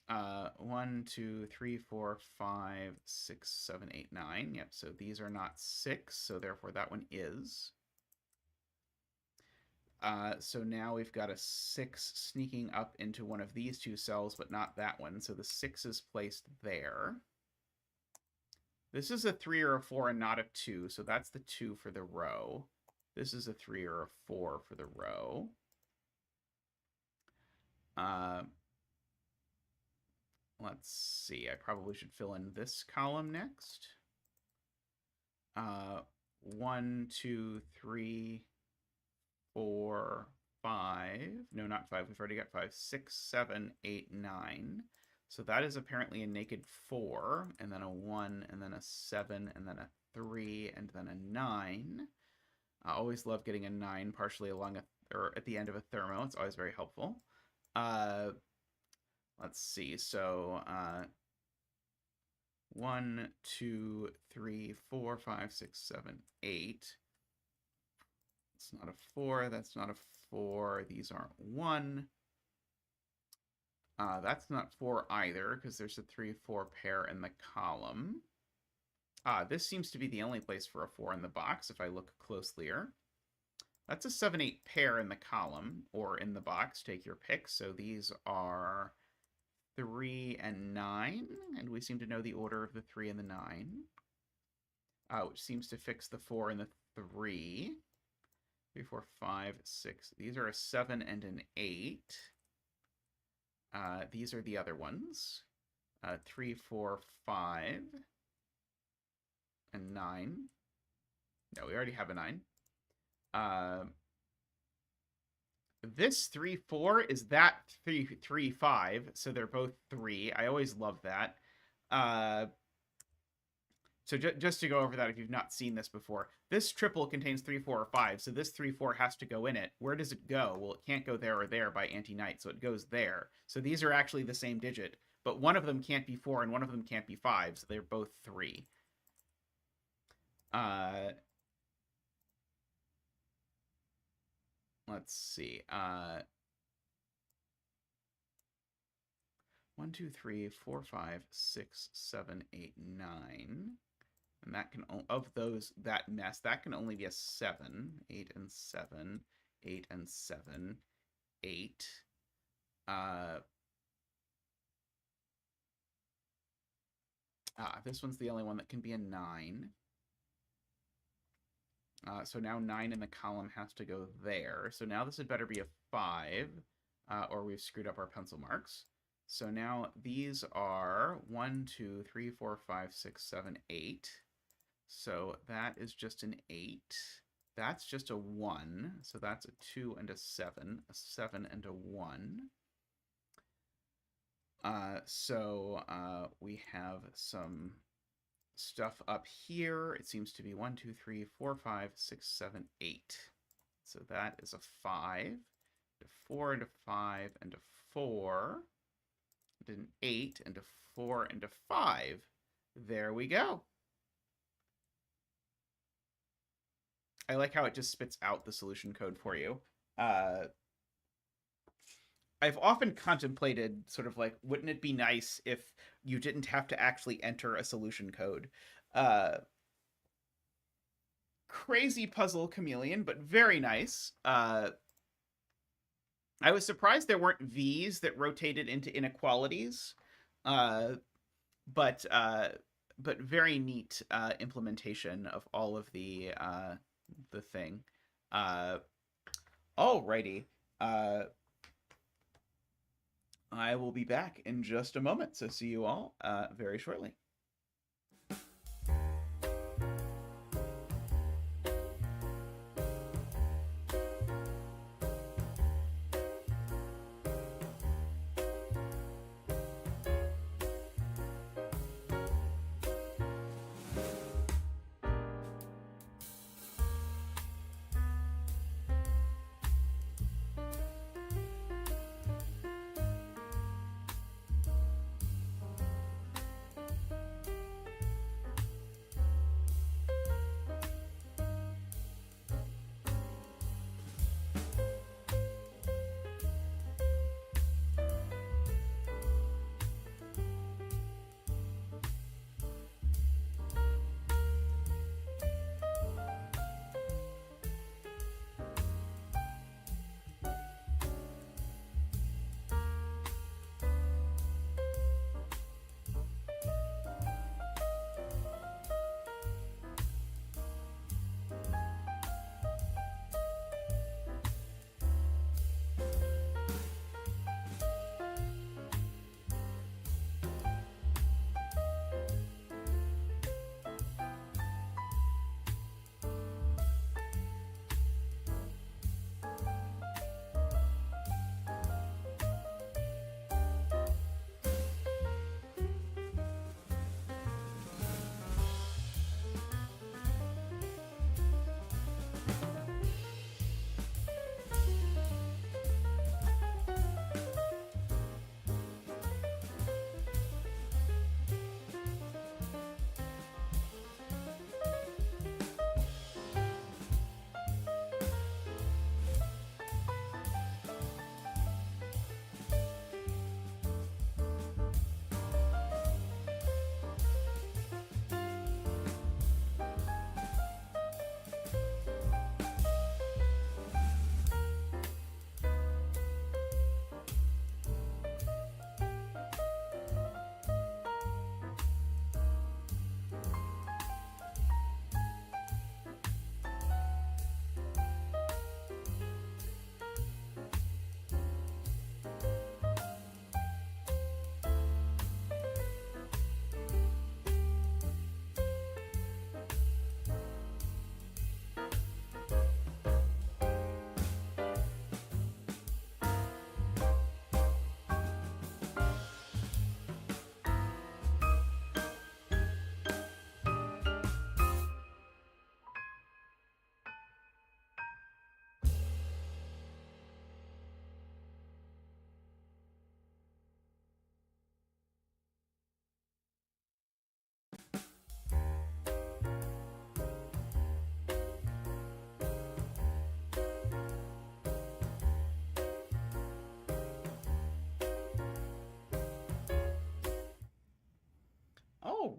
1, 2, 3, 4, 5, 6, 7, 8, 9. Yep, so these are not 6, so therefore that one is. So now we've got a 6 sneaking up into one of these two cells, but not that one. So the 6 is placed there. This is a 3 or a 4 and not a 2, so that's the 2 for the row. This is a 3 or a 4 for the row. Let's see. I probably should fill in this column next. 1, 2, 3, 4, 5. No, not 5. We've already got 5. 6, 7, 8, 9. So that is apparently a naked 4, and then a 1, and then a 7, and then a 3, and then a 9. I always love getting a 9 partially along or at the end of a thermo. It's always very helpful. Let's see. So 1, 2, 3, 4, 5, 6, 7, 8. It's not a 4. That's not a 4. These aren't 1. That's not 4 either, because there's a 3, 4 pair in the column. This seems to be the only place for a 4 in the box, if I look closelier. That's a 7, 8 pair in the column, or in the box, take your pick. So these are 3 and 9, and we seem to know the order of the 3 and the 9. Which seems to fix the 4 and the 3. 3, 4, 5, 6. These are a 7 and an 8. These are the other ones. 3, 4, 5, and 9. No, we already have a 9. This 3, 4 is that 3, 3, 5, so they're both 3. I always love that. So just to go over that, if you've not seen this before, this triple contains 3, 4, or 5, so this 3, 4 has to go in it. Where does it go? Well, it can't go there or there by anti-knight, so it goes there. So these are actually the same digit, but one of them can't be 4 and one of them can't be 5, so they're both 3. Let's see. 1, 2, 3, 4, 5, 6, 7, 8, 9. And that can, of those, that mess, that can only be a 7. 8 and 7. 8 and 7. 8. This one's the only one that can be a 9. So now 9 in the column has to go there. So now this had better be a 5, or we've screwed up our pencil marks. So now these are 1, 2, 3, 4, 5, 6, 7, 8. So that is just an 8. That's just a 1. So that's a 2 and a 7. A 7 and a 1. We have some stuff up here. It seems to be 1, 2, 3, 4, 5, 6, 7, 8. So that is a 5, a 4 and a 5 and a 4, and an 8 and a 4 and a 5. There we go. I like how it just spits out the solution code for you. I've often contemplated sort of like, wouldn't it be nice if you didn't have to actually enter a solution code? Crazy puzzle, Chameleon, but very nice. I was surprised there weren't V's that rotated into inequalities, but very neat implementation of all of the thing. Alrighty. I will be back in just a moment, so see you all very shortly.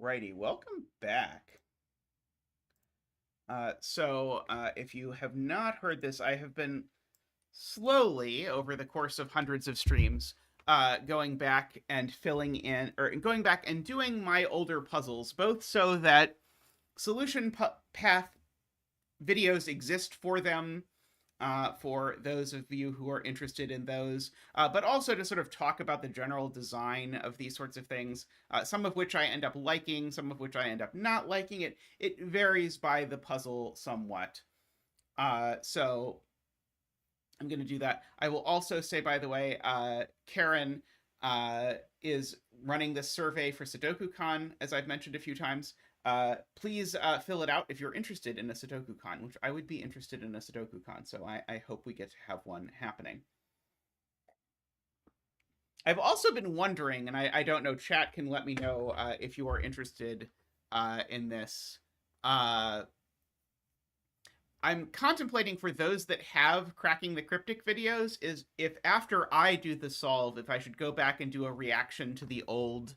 Alrighty, welcome back. If you have not heard this, I have been slowly, over the course of hundreds of streams, going back and filling in, or going back and doing my older puzzles, both so that solution path videos exist for them, for those of you who are interested in those, but also to sort of talk about the general design of these sorts of things, some of which I end up liking, some of which I end up not liking. It varies by the puzzle somewhat. So I'm going to do that. I will also say, by the way, Karen is running this survey for SudokuCon, as I've mentioned a few times. Please fill it out if you're interested in a SudokuCon, which I would be interested in a SudokuCon, so I hope we get to have one happening. I've also been wondering, and I don't know, chat can let me know if you are interested in this. I'm contemplating for those that have Cracking the Cryptic videos is if after I do the solve, if I should go back and do a reaction to the old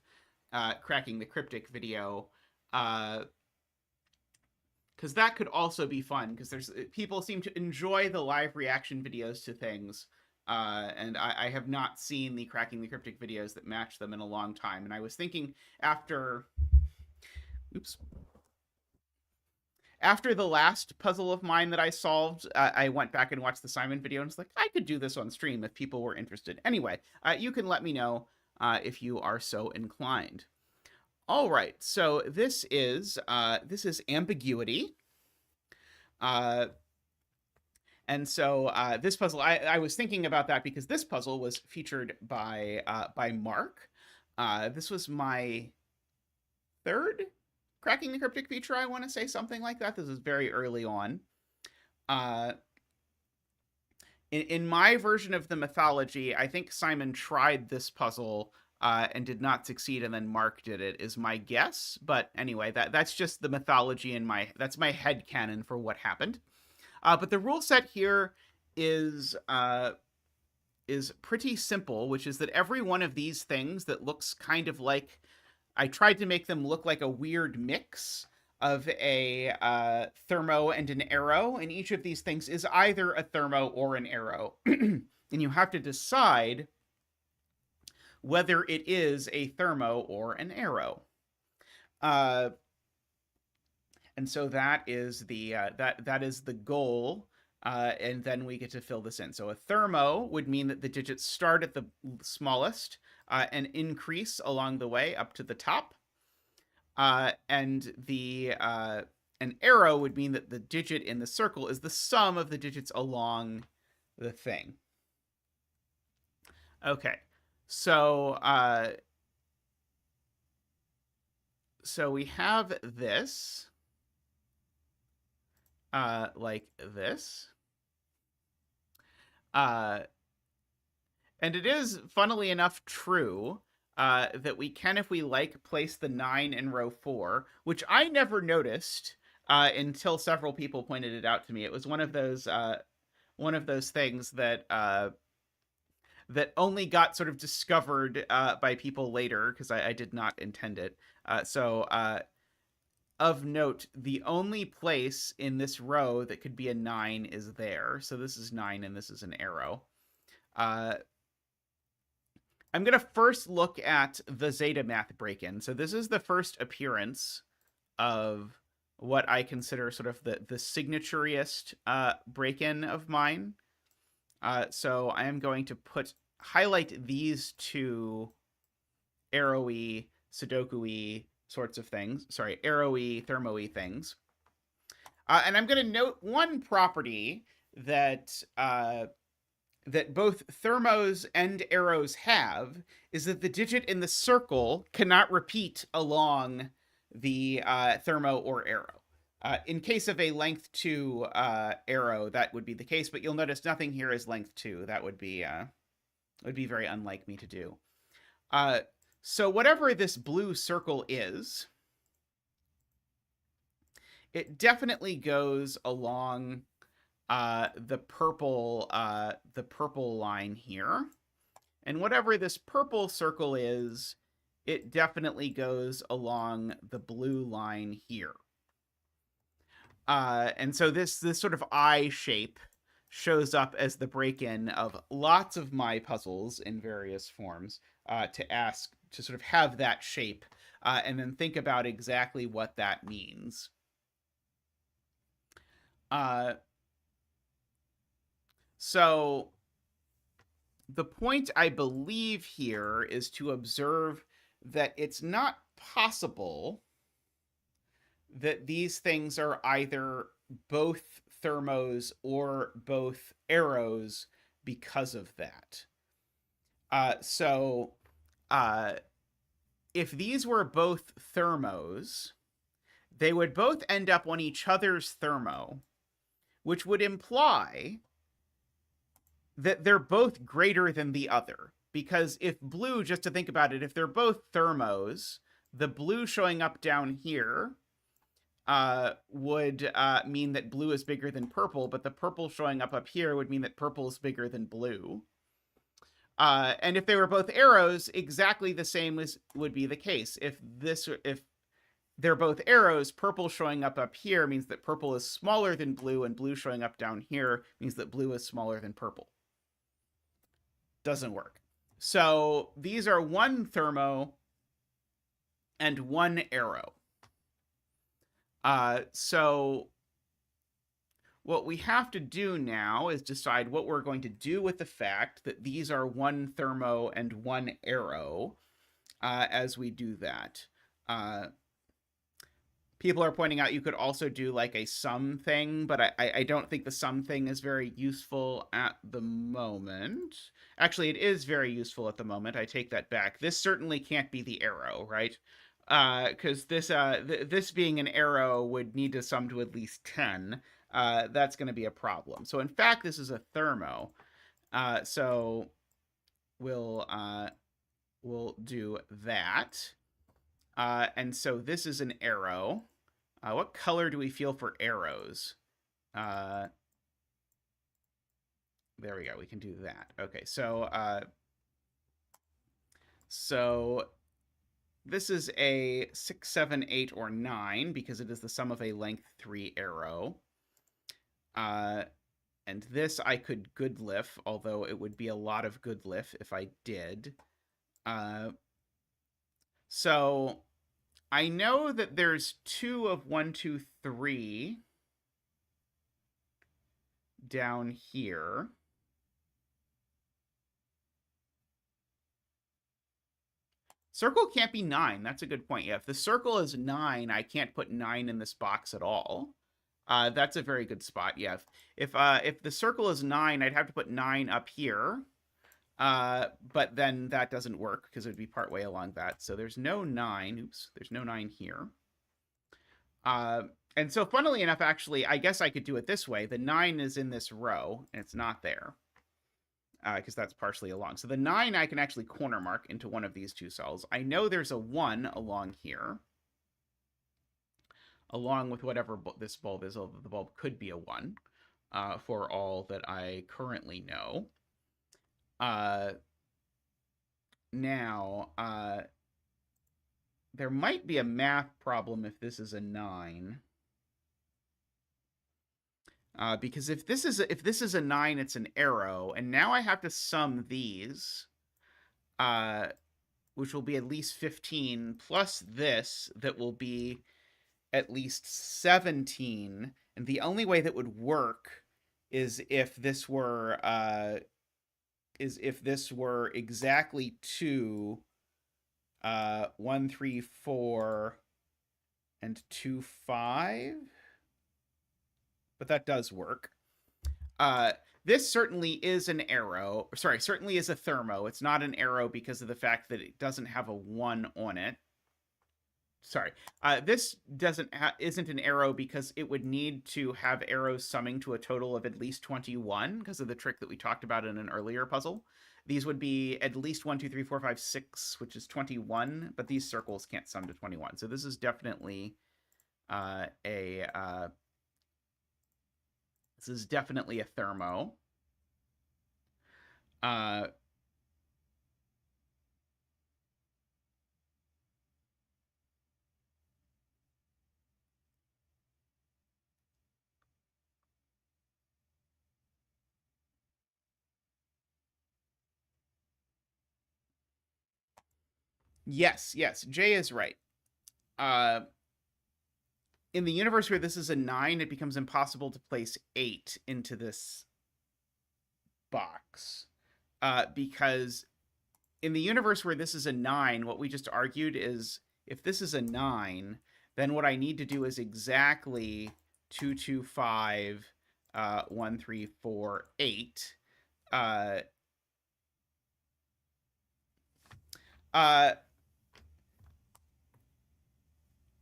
Cracking the Cryptic video, because that could also be fun, because there's people seem to enjoy the live reaction videos to things, and I have not seen the Cracking the Cryptic videos that match them in a long time, and I was thinking after the last puzzle of mine that I solved, I went back and watched the Simon video and was like, I could do this on stream if people were interested. Anyway, you can let me know if you are so inclined. All right, so this is Ambiguity. And so this puzzle, I was thinking about that because this puzzle was featured by Mark. This was my third Cracking the Cryptic feature, I want to say, something like that. This is very early on. In my version of the mythology, I think Simon tried this puzzle and did not succeed, and then Mark did it, is my guess. But anyway, that's just the mythology in that's my headcanon for what happened. But the rule set here is pretty simple, which is that every one of these things that looks kind of like, I tried to make them look like a weird mix of a thermo and an arrow, and each of these things is either a thermo or an arrow. And you have to decide whether it is a thermo or an arrow. And so that is the that is the goal. And then we get to fill this in. So a thermo would mean that the digits start at the smallest and increase along the way up to the top. And an arrow would mean that the digit in the circle is the sum of the digits along the thing. Okay, so we have this like this. And it is, funnily enough, true that we can, if we like, place the 9 in row 4, which I never noticed until several people pointed it out to me. It was one of those things that that only got sort of discovered by people later, because I did not intend it. So of note, the only place in this row that could be a 9 is there. So this is 9 and this is an arrow. I'm going to first look at the zetamath break-in. So this is the first appearance of what I consider sort of the signature-iest break-in of mine. So I am going to highlight these two arrowy, Sudoku-y sorts of things. Sorry, arrowy, thermo-y things. And I'm going to note one property that that both thermos and arrows have, is that the digit in the circle cannot repeat along the thermo or arrow. In case of a length 2 arrow, that would be the case, but you'll notice nothing here is length 2. That would be very unlike me to do. So whatever this blue circle is, it definitely goes along the purple line here. And whatever this purple circle is, it definitely goes along the blue line here. And so this sort of eye shape shows up as the break-in of lots of my puzzles in various forms, to sort of have that shape, and then think about exactly what that means. So the point I believe here is to observe that it's not possible that these things are either both thermos or both arrows because of that. So if these were both thermos, they would both end up on each other's thermo, which would imply that they're both greater than the other. Because if blue, just to think about it, if they're both thermos, the blue showing up down here would mean that blue is bigger than purple, but the purple showing up here would mean that purple is bigger than blue. And if they were both arrows, exactly the same would be the case. If they're both arrows, purple showing up here means that purple is smaller than blue, and blue showing up down here means that blue is smaller than purple. Doesn't work. So these are one thermo and one arrow. So what we have to do now is decide what we're going to do with the fact that these are one thermo and one arrow as we do that. People are pointing out you could also do like a sum thing, but I don't think the sum thing is very useful at the moment. Actually, it is very useful at the moment. I take that back. This certainly can't be the arrow, right? Because this being an arrow would need to sum to at least 10. That's going to be a problem. So in fact, this is a thermo. So we'll do that. And so this is an arrow. What color do we feel for arrows? There we go. We can do that. Okay, so this is a 6, 7, 8, or 9 because it is the sum of a length 3 arrow. And this I could goodliff, although it would be a lot of goodliff if I did. So I know that there's 2 of 1, 2, 3 down here. Circle can't be 9. That's a good point. Yeah, if the circle is 9, I can't put 9 in this box at all. That's a very good spot. Yeah, if the circle is 9, I'd have to put 9 up here. But then that doesn't work because it would be partway along that. So there's no 9. Oops, there's no 9 here. And so funnily enough, actually, I guess I could do it this way. The 9 is in this row, and it's not there. Because that's partially along. So the 9 I can actually corner mark into one of these two cells. I know there's a 1 along here. Along with whatever this bulb is, although the bulb could be a 1 for all that I currently know. Now, there might be a math problem if this is a 9. Because if this is a 9, it's an arrow, and now I have to sum these, which will be at least 15, plus this, that will be at least 17. And the only way that would work is if this were exactly 2, 1, 3, 4, and 2, 5. But that does work. This certainly is an arrow. Sorry, certainly is a thermo. It's not an arrow because of the fact that it doesn't have a 1 on it. Sorry, this isn't an arrow because it would need to have arrows summing to a total of at least 21 because of the trick that we talked about in an earlier puzzle. These would be at least 1, 2, 3, 4, 5, 6, which is 21, but these circles can't sum to 21. So this is definitely this is definitely a thermo. Yes, Jay is right. In the universe where this is a 9, it becomes impossible to place 8 into this box. Because in the universe where this is a 9, what we just argued is if this is a 9, then what I need to do is exactly 2, 2, 5, 1, 3, 4, 8.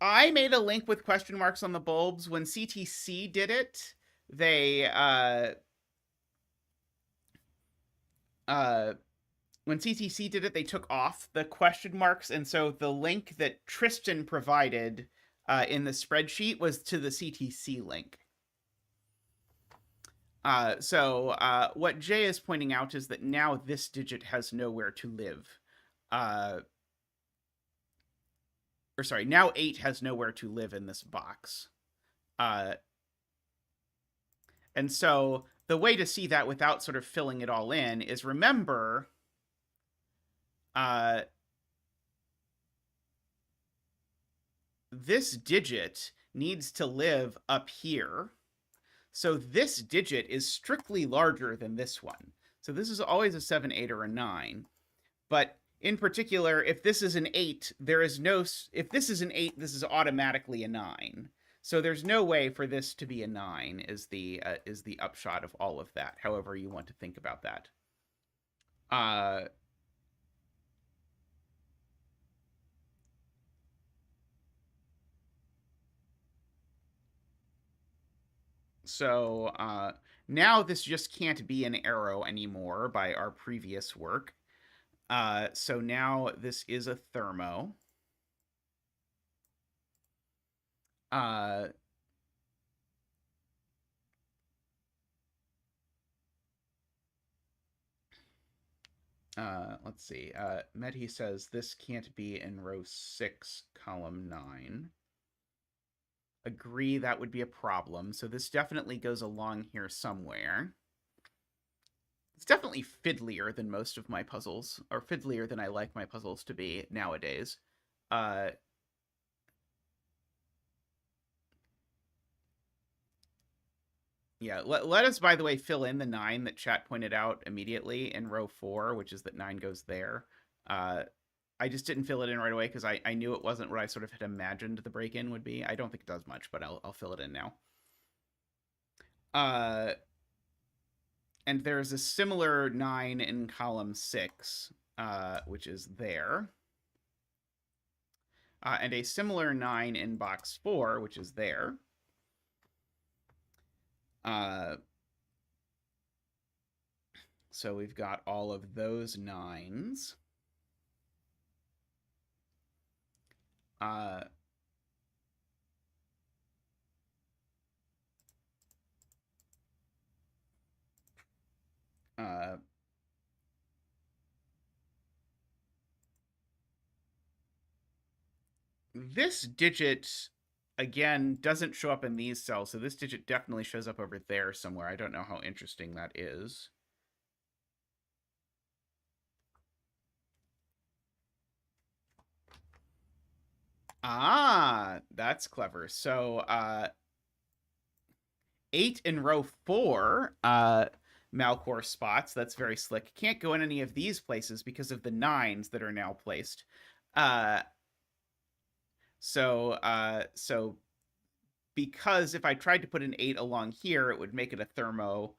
I made a link with question marks on the bulbs. When CTC did it, they when CTC did it, they took off the question marks, and so the link that Tristan provided in the spreadsheet was to the CTC link. So what Jay is pointing out is that now this digit has nowhere to live. Or sorry, now 8 has nowhere to live in this box. And so the way to see that without sort of filling it all in is remember this digit needs to live up here. So this digit is strictly larger than this one. So this is always a 7, 8, or a 9. But in particular, if this is an 8, there is no... If this is an 8, this is automatically a 9. So there's no way for this to be a 9 is the upshot of all of that, however you want to think about that. So now this just can't be an arrow anymore by our previous work. So now this is a thermo. Let's see. Mehdi says this can't be in row 6, column 9. Agree, that would be a problem. So this definitely goes along here somewhere. It's definitely fiddlier than most of my puzzles, or fiddlier than I like my puzzles to be nowadays. Yeah, let us, by the way, fill in the 9 that chat pointed out immediately in row 4, which is that 9 goes there. I just didn't fill it in right away because I knew it wasn't what I sort of had imagined the break-in would be. I don't think it does much, but I'll fill it in now. And there's a similar 9 in column 6, which is there. And a similar 9 in box 4, which is there. So we've got all of those 9s. This digit, again, doesn't show up in these cells, so this digit definitely shows up over there somewhere. I don't know how interesting that is. Ah, that's clever. So, 8 in row 4, Malcor spots. That's very slick. Can't go in any of these places because of the 9s that are now placed. So because if I tried to put an 8 along here, it would make it a thermo,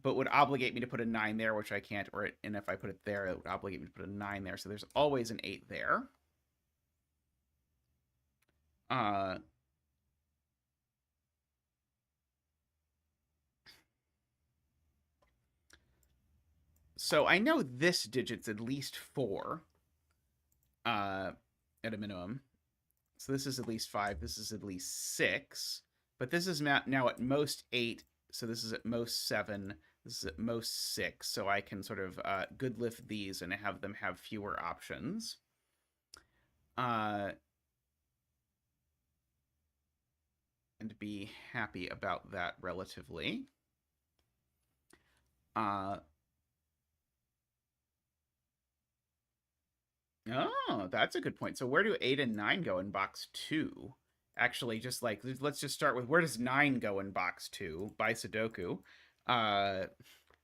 but would obligate me to put a 9 there, which I can't. And if I put it there, it would obligate me to put a 9 there. So there's always an 8 there. So I know this digit's at least 4 at a minimum. So this is at least 5. This is at least 6. But this is now at most 8. So this is at most 7. This is at most 6. So I can sort of good lift these and have them have fewer options. And be happy about that relatively. Oh, that's a good point. So where do 8 and 9 go in box 2? Actually, just like, let's just start with where does 9 go in box 2 by Sudoku?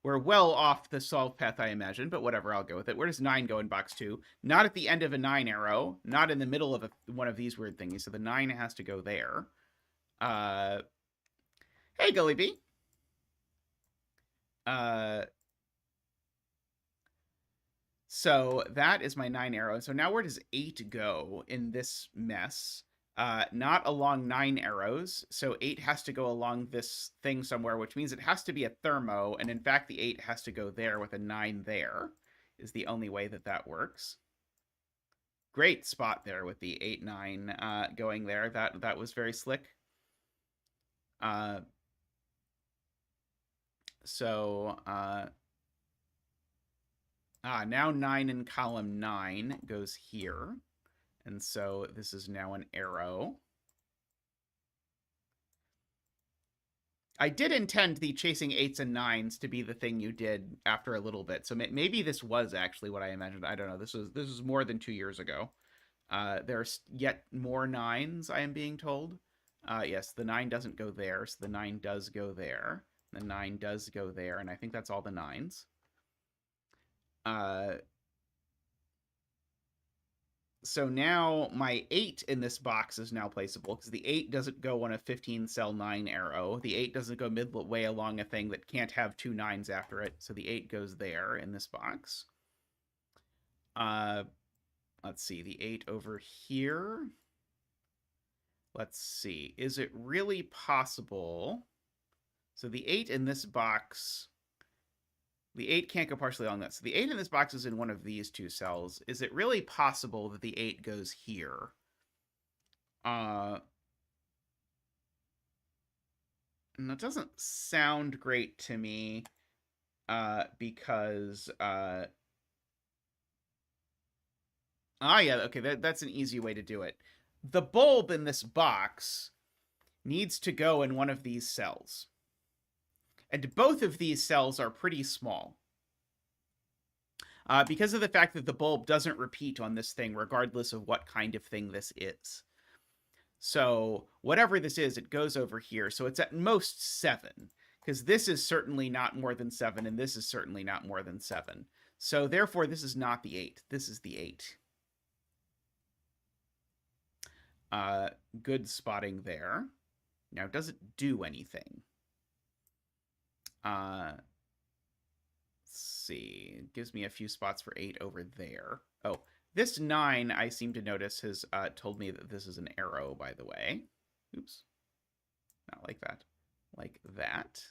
We're well off the solve path, I imagine, but whatever, I'll go with it. Where does 9 go in box 2? Not at the end of a 9 arrow, not in the middle of one of these weird thingies, so the 9 has to go there. Hey, Gully Bee. So that is my 9 arrow. So now where does 8 go in this mess? Not along 9 arrows. So 8 has to go along this thing somewhere, which means it has to be a thermo. And in fact, the 8 has to go there with a 9 there, is the only way that that works. Great spot there with the 8, 9 going there. That was very slick. Now 9 in column 9 goes here. And so this is now an arrow. I did intend the chasing 8s and 9s to be the thing you did after a little bit. So maybe this was actually what I imagined. I don't know. This was more than 2 years ago. There's yet more 9s, I am being told. Yes, the 9 doesn't go there, so the 9 does go there. The 9 does go there, and I think that's all the 9s. So now my 8 in this box is now placeable, because the 8 doesn't go on a 15-cell 9 arrow. The 8 doesn't go midway along a thing that can't have 2 9s after it, so the 8 goes there in this box. Let's see, the 8 over here. Let's see, is it really possible? So the 8 in this box, the 8 can't go partially along that. So the 8 in this box is in one of these 2 cells. Is it really possible that the 8 goes here? And that doesn't sound great to me, because... yeah, okay, that's an easy way to do it. The bulb in this box needs to go in one of these cells. And both of these cells are pretty small. Because of the fact that the bulb doesn't repeat on this thing, regardless of what kind of thing this is. So whatever this is, it goes over here. So it's at most 7. Because this is certainly not more than 7, and this is certainly not more than 7. So therefore, this is not the 8. This is the 8. Good spotting there. Now, does it do anything? Let's see. It gives me a few spots for 8 over there. Oh, this 9, I seem to notice, has told me that this is an arrow, by the way. Oops. Not like that. Like that.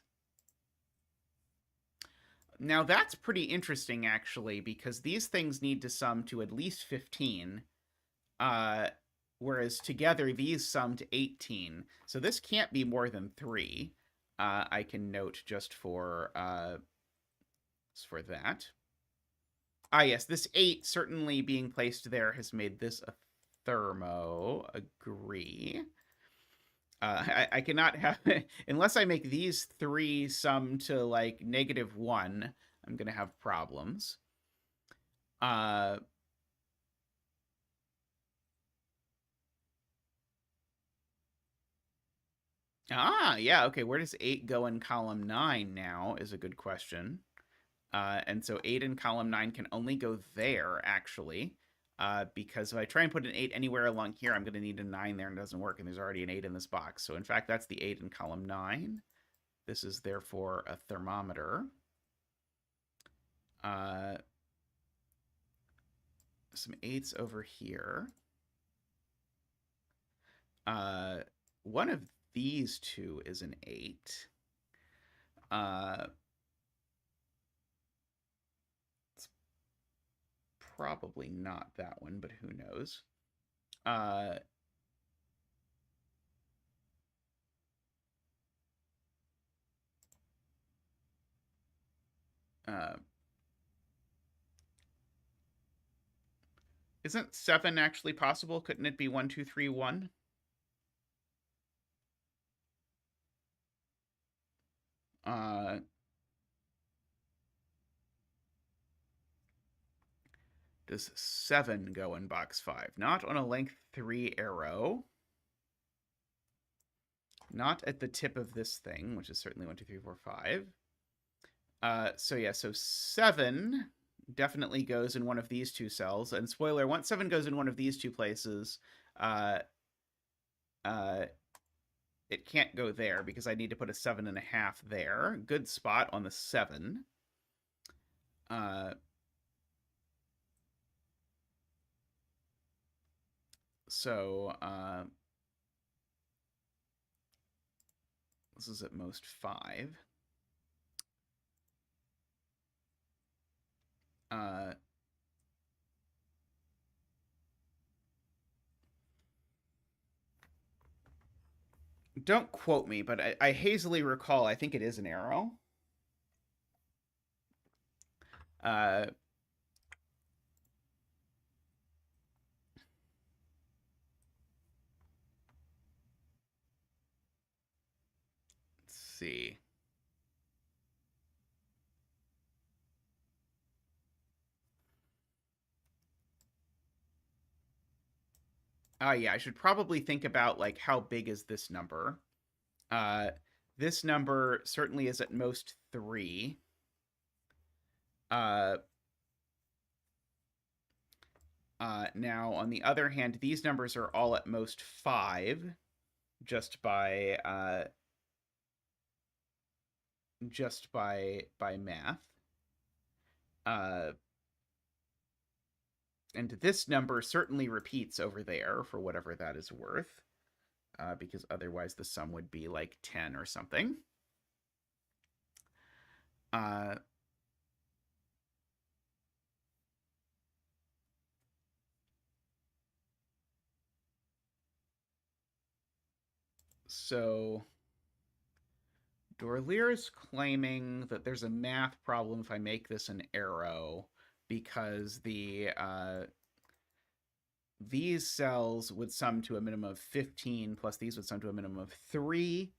Now, that's pretty interesting, actually, because these things need to sum to at least 15. Whereas together, these sum to 18. So this can't be more than 3. I can note just for that. Yes, this 8 certainly being placed there has made this a thermo. Agree. I cannot have... unless I make these 3 sum to, like, -1, I'm going to have problems. Yeah, okay, where does 8 go in column 9 now is a good question. And so 8 in column 9 can only go there, actually, because if I try and put an 8 anywhere along here, I'm going to need a 9 there, and it doesn't work, and there's already an 8 in this box. So in fact, that's the 8 in column 9. This is therefore a thermometer. Some 8s over here. One of these 2 is an 8. It's probably not that one, but who knows? Isn't 7 actually possible? Couldn't it be 1, 2, 3, 1? Does 7 go in box 5? Not on a length 3 arrow. Not at the tip of this thing, which is certainly 1, 2, 3, 4, 5. So yeah, so 7 definitely goes in one of these two cells. And spoiler, once 7 goes in one of these two places, it can't go there because I need to put a 7.5 there. Good spot on the 7. So this is at most 5. Don't quote me, but I hazily recall, I think it is an arrow. Let's see. Yeah, I should probably think about, like, how big is this number? This number certainly is at most 3. Now, on the other hand, these numbers are all at most 5, just by math. And this number certainly repeats over there for whatever that is worth, because otherwise the sum would be like 10 or something. So Dorlier is claiming that there's a math problem if I make this an arrow, because these cells would sum to a minimum of 15, plus these would sum to a minimum of 3.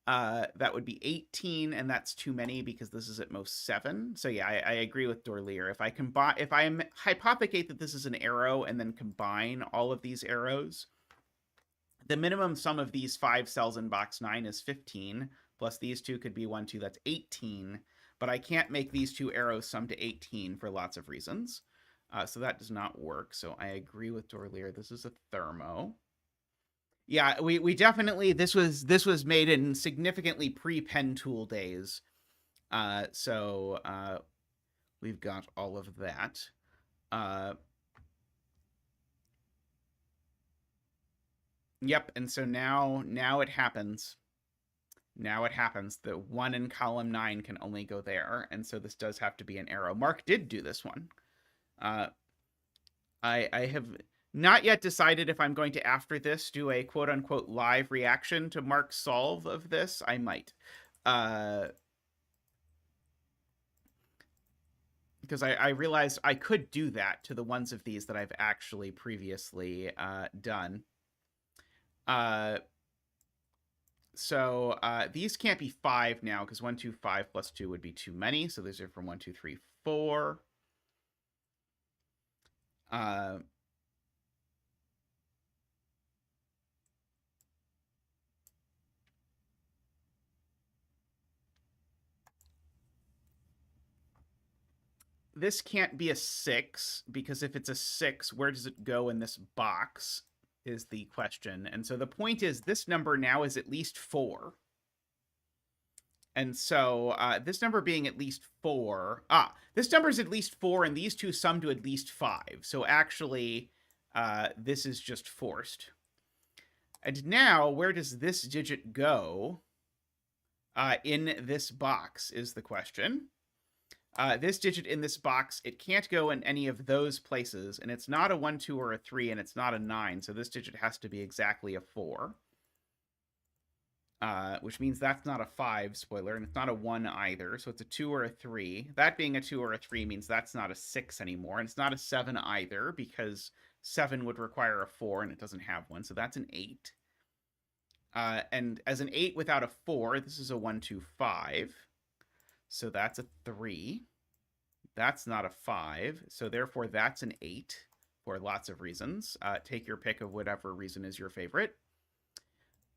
That would be 18, and that's too many because this is at most 7. So yeah, I agree with Dorlier. If I hypothecate that this is an arrow and then combine all of these arrows, the minimum sum of these 5 cells in box 9 is 15, plus these two could be 1, 2, that's 18. But I can't make these two arrows sum to 18 for lots of reasons. So that does not work. So I agree with Dorlier. This is a thermo. Yeah, we definitely, this was made in significantly pre-pen tool days. So we've got all of that. Yep, and so now it happens. Now it happens. The 1 in column 9 can only go there, and so this does have to be an arrow. Mark did do this one. I have not yet decided if I'm going to, after this, do a quote-unquote live reaction to Mark's solve of this. I might. Because I realized I could do that to the ones of these that I've actually previously done. So these can't be 5 now, because 1, 2, 5 plus 2 would be too many. So these are from 1, 2, 3, 4. This can't be a 6, because if it's a 6, where does it go in this box is the question. And so the point is, this number now is at least 4. And so this number being at least 4, this number is at least 4, and these two sum to at least 5. So actually, this is just forced. And now, where does this digit go in this box is the question. This digit in this box, it can't go in any of those places, and it's not a 1, 2, or a 3, and it's not a 9, so this digit has to be exactly a 4. Which means that's not a 5, spoiler, and it's not a 1 either, so it's a 2 or a 3. That being a 2 or a 3 means that's not a 6 anymore, and it's not a 7 either, because 7 would require a 4, and it doesn't have one, so that's an 8. And as an 8 without a 4, this is a 1, 2, 5. So that's a 3. That's not a 5. So therefore, that's an 8 for lots of reasons. Take your pick of whatever reason is your favorite.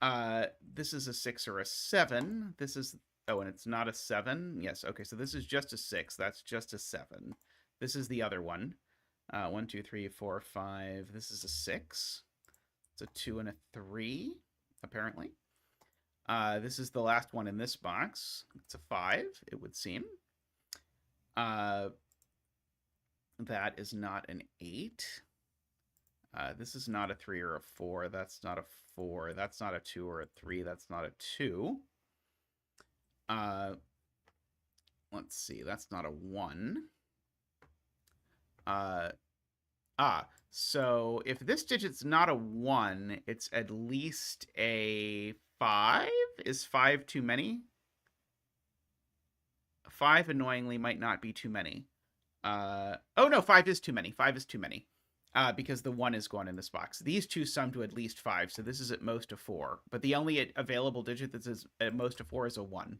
This is a 6 or a 7. This is Oh, and it's not a 7? Yes, okay, so this is just a 6. That's just a 7. This is the other one. 1, 2, 3, 4, 5. This is a 6. It's a 2 and a 3, apparently. This is the last one in this box. It's a 5, it would seem. That is not an 8. This is not a 3 or a 4. That's not a 4. That's not a 2 or a 3. That's not a 2. Let's see. That's not a 1. So if this digit's not a 1, it's at least a 5? Is 5 too many? 5 annoyingly might not be too many. Oh no, 5 is too many. 5 is too many. Because the 1 is gone in this box. These two sum to at least 5, so this is at most a 4. But the only available digit that's at most a 4 is a 1.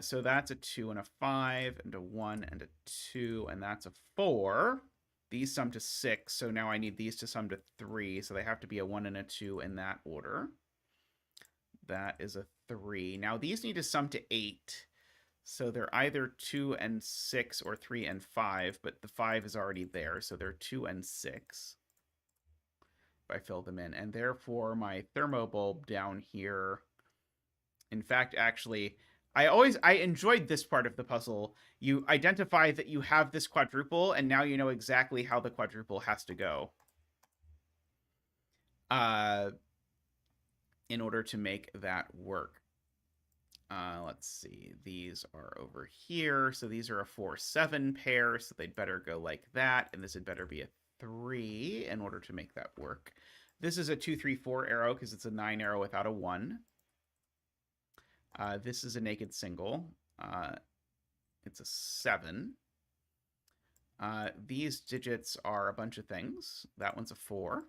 So that's a 2 and a 5, and a 1 and a 2, and that's a 4. These sum to 6, so now I need these to sum to 3, so they have to be a 1 and a 2 in that order. That is a 3. Now these need to sum to 8. So they're either 2 and 6 or 3 and 5, but the 5 is already there, so they're 2 and 6 if I fill them in. And therefore, my thermobulb down here, in fact, actually, I enjoyed this part of the puzzle. You identify that you have this quadruple, and now you know exactly how the quadruple has to go in order to make that work. Let's see, these are over here. So these are a 4-7 pair, so they'd better go like that. And this had better be a 3 in order to make that work. This is a 2-3-4 arrow because it's a 9 arrow without a 1. This is a naked single. It's a 7. These digits are a bunch of things. That one's a 4.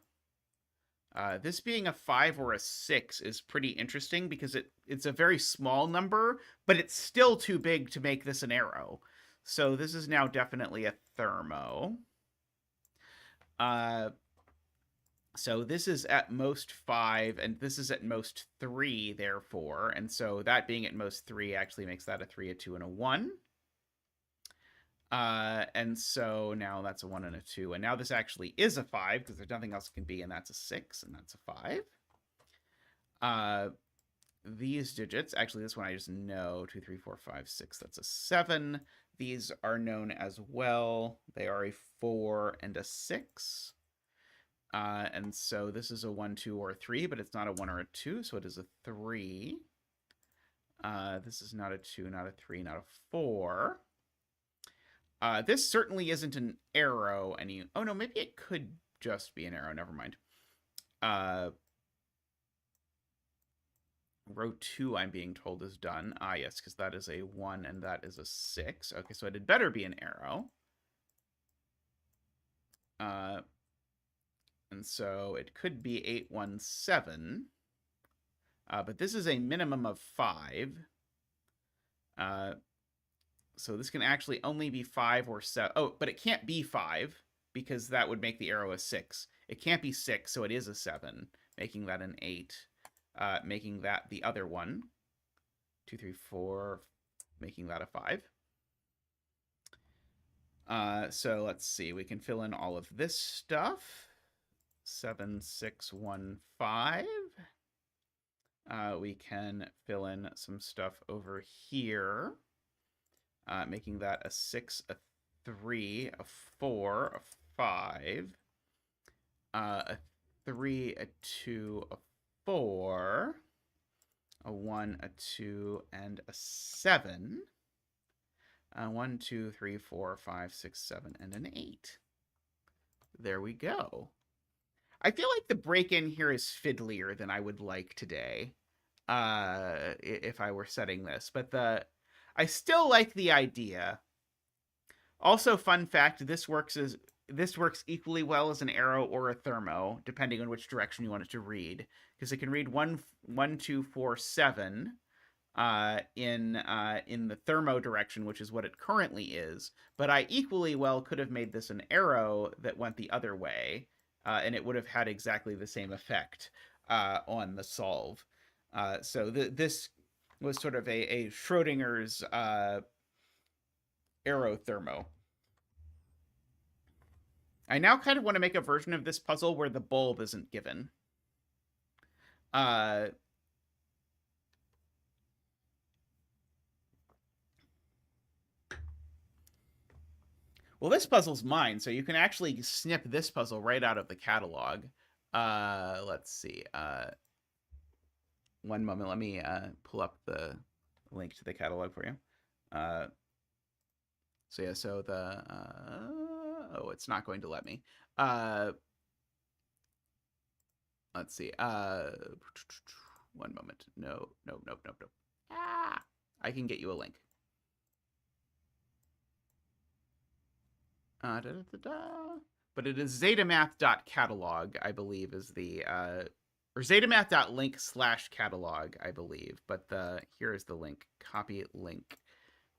This being a 5 or a 6 is pretty interesting because it's a very small number, but it's still too big to make this an arrow. So this is now definitely a thermo. So this is at most 5, and this is at most 3, therefore. And so that being at most 3 actually makes that a 3, a 2, and a 1. And so now that's a 1 and a 2. And now this actually is a 5 because there's nothing else it can be, and that's a 6, and that's a 5. These digits, actually this one I just know, 2, 3, 4, 5, 6, that's a 7. These are known as well. They are a 4 and a 6. And so this is a 1, 2, or a 3, but it's not a 1 or a 2, so it is a 3. This is not a 2, not a 3, not a 4. This certainly isn't an arrow oh no, maybe it could just be an arrow, never mind. Row 2 I'm being told is done. Yes, because that is a 1 and that is a 6. Okay, so it had better be an arrow. And so it could be 8, 1, 7. But this is a minimum of 5. So this can actually only be 5 or 7. Oh, but it can't be 5 because that would make the arrow a 6. It can't be 6, so it is a 7, making that an 8. Making that the other one. 2, 3, 4, making that a 5. So let's see. We can fill in all of this stuff. 7, 6, 1, 5. We can fill in some stuff over here. Making that a 6, a 3, a 4, a 5, a 3, a 2, a 4, a 1, a 2, and a 7. 1, 2, 3, 4, 5, 6, 7, and an 8. There we go. I feel like the break-in here is fiddlier than I would like today, if I were setting this. But I still like the idea. Also, fun fact, this works equally well as an arrow or a thermo, depending on which direction you want it to read. Because it can read 1, 2, 4, 7 in the thermo direction, which is what it currently is. But I equally well could have made this an arrow that went the other way, and it would have had exactly the same effect on the solve. So this was sort of a Schrodinger's aerothermo. I now kind of want to make a version of this puzzle where the bulb isn't given. Well, this puzzle's mine, so you can actually snip this puzzle right out of the catalog. Let's see. One moment. Let me pull up the link to the catalog for you. So yeah, so the oh, it's not going to let me. Let's see. One moment. No. Ah, I can get you a link. But it is zetamath.catalog, I believe, is the or zetamath.link/catalog, I believe. But here is the link. Copy link,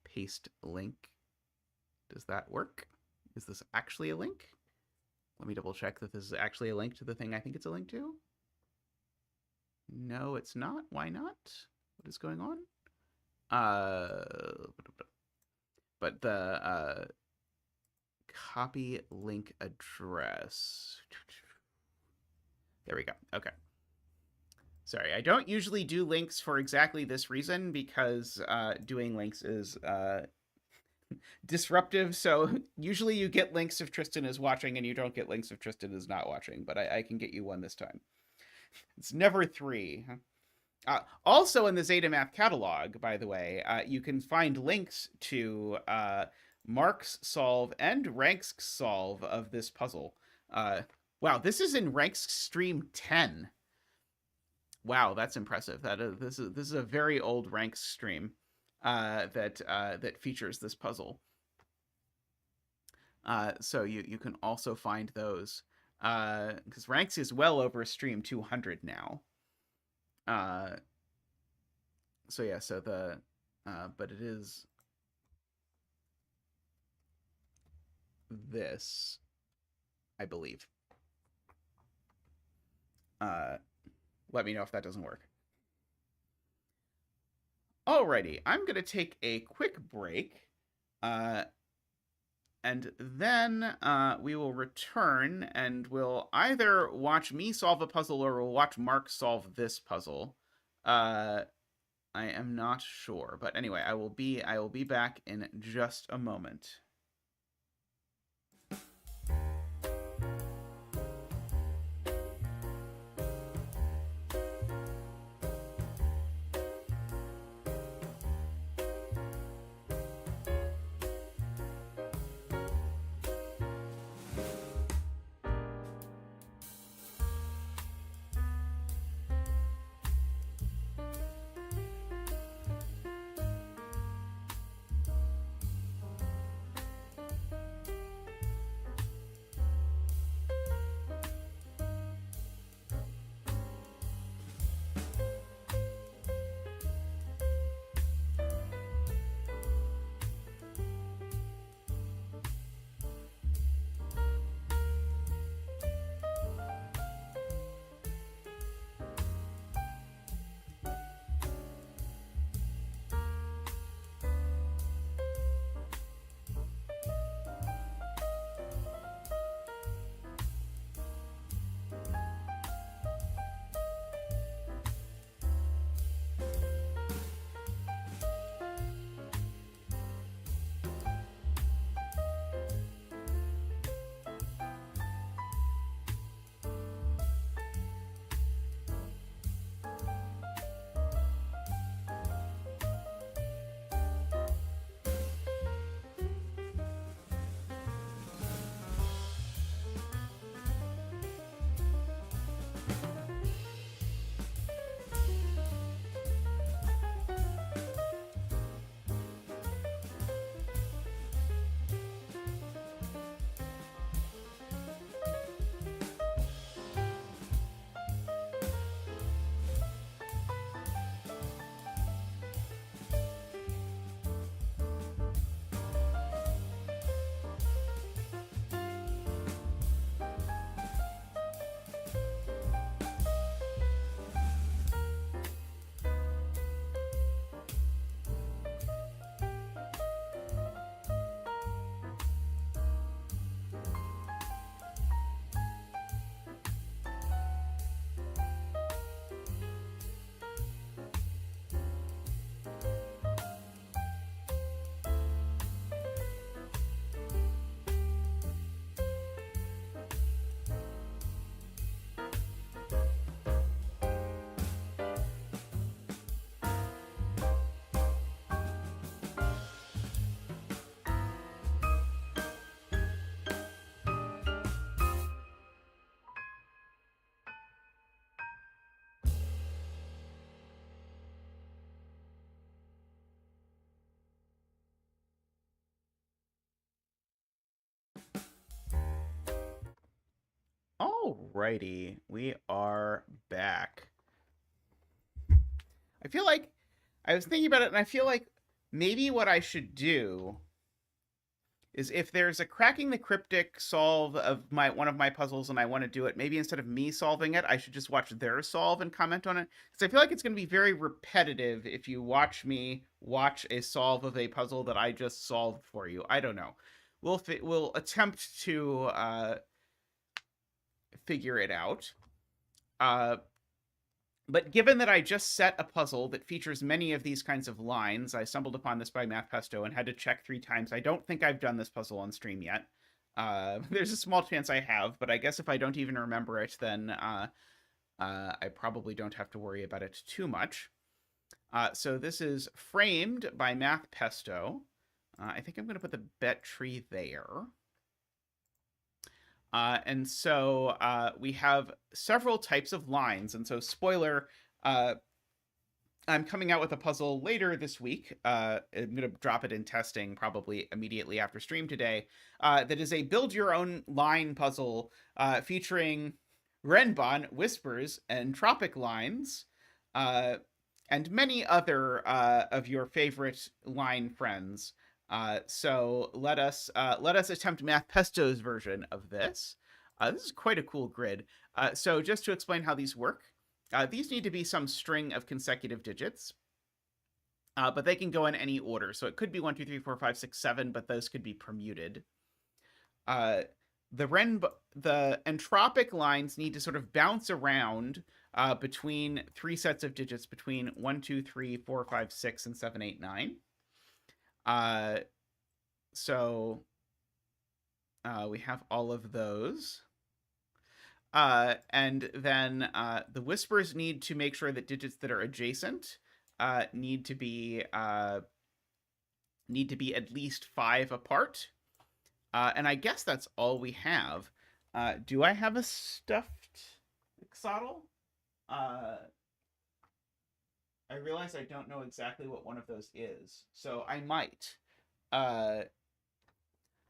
paste link. Does that work? Is this actually a link? Let me double check that this is actually a link to the thing I think it's a link to. No, it's not. Why not? What is going on? But the copy link address. There we go. Okay. Sorry, I don't usually do links for exactly this reason, because doing links is disruptive. So usually you get links if Tristan is watching, and you don't get links if Tristan is not watching. But I can get you one this time. It's never 3. Also in the Zetamath catalog, by the way, you can find links to Mark's solve and Rank's solve of this puzzle. Wow, this is in Rank's stream 10. Wow, that's impressive. This is a very old Rank's stream that features this puzzle. So you can also find those, because Rank's is well over stream 200 now. So yeah, so the but it is this, I believe. Let me know if that doesn't work. Alrighty, I'm gonna take a quick break, and then we will return, and we'll either watch me solve a puzzle or we'll watch Mark solve this puzzle. I am not sure, but anyway, I will be back in just a moment. Alrighty, we are back. I feel like I was thinking about it, and I feel like maybe what I should do is if there's a cracking the cryptic solve of one of my puzzles and I want to do it, maybe instead of me solving it, I should just watch their solve and comment on it. Because I feel like it's going to be very repetitive if you watch me watch a solve of a puzzle that I just solved for you. I don't know. We'll attempt to figure it out. But given that I just set a puzzle that features many of these kinds of lines, I stumbled upon this by Pesto and had to check 3 times. I don't think I've done this puzzle on stream yet. There's a small chance I have, but I guess if I don't even remember it, then I probably don't have to worry about it too much. So this is framed by Pesto. I think I'm going to put the bet tree there. And so we have several types of lines. And so spoiler, I'm coming out with a puzzle later this week. I'm going to drop it in testing probably immediately after stream today. That is a build your own line puzzle featuring Renbon, Whispers, and Tropic lines, and many other of your favorite line friends. So let us attempt Pesto's version of this. This is quite a cool grid. So just to explain how these work, these need to be some string of consecutive digits, but they can go in any order. So it could be 1, 2, 3, 4, 5, 6, 7, but those could be permuted. The entropic lines need to sort of bounce around between 3 sets of digits between 1, 2, 3, 4, 5, 6, and 7, 8, 9. So we have all of those. And then the whispers need to make sure that digits that are adjacent need to be at least 5 apart. And I guess that's all we have. Do I have a stuffed axolotl? I realize I don't know exactly what one of those is, so I might.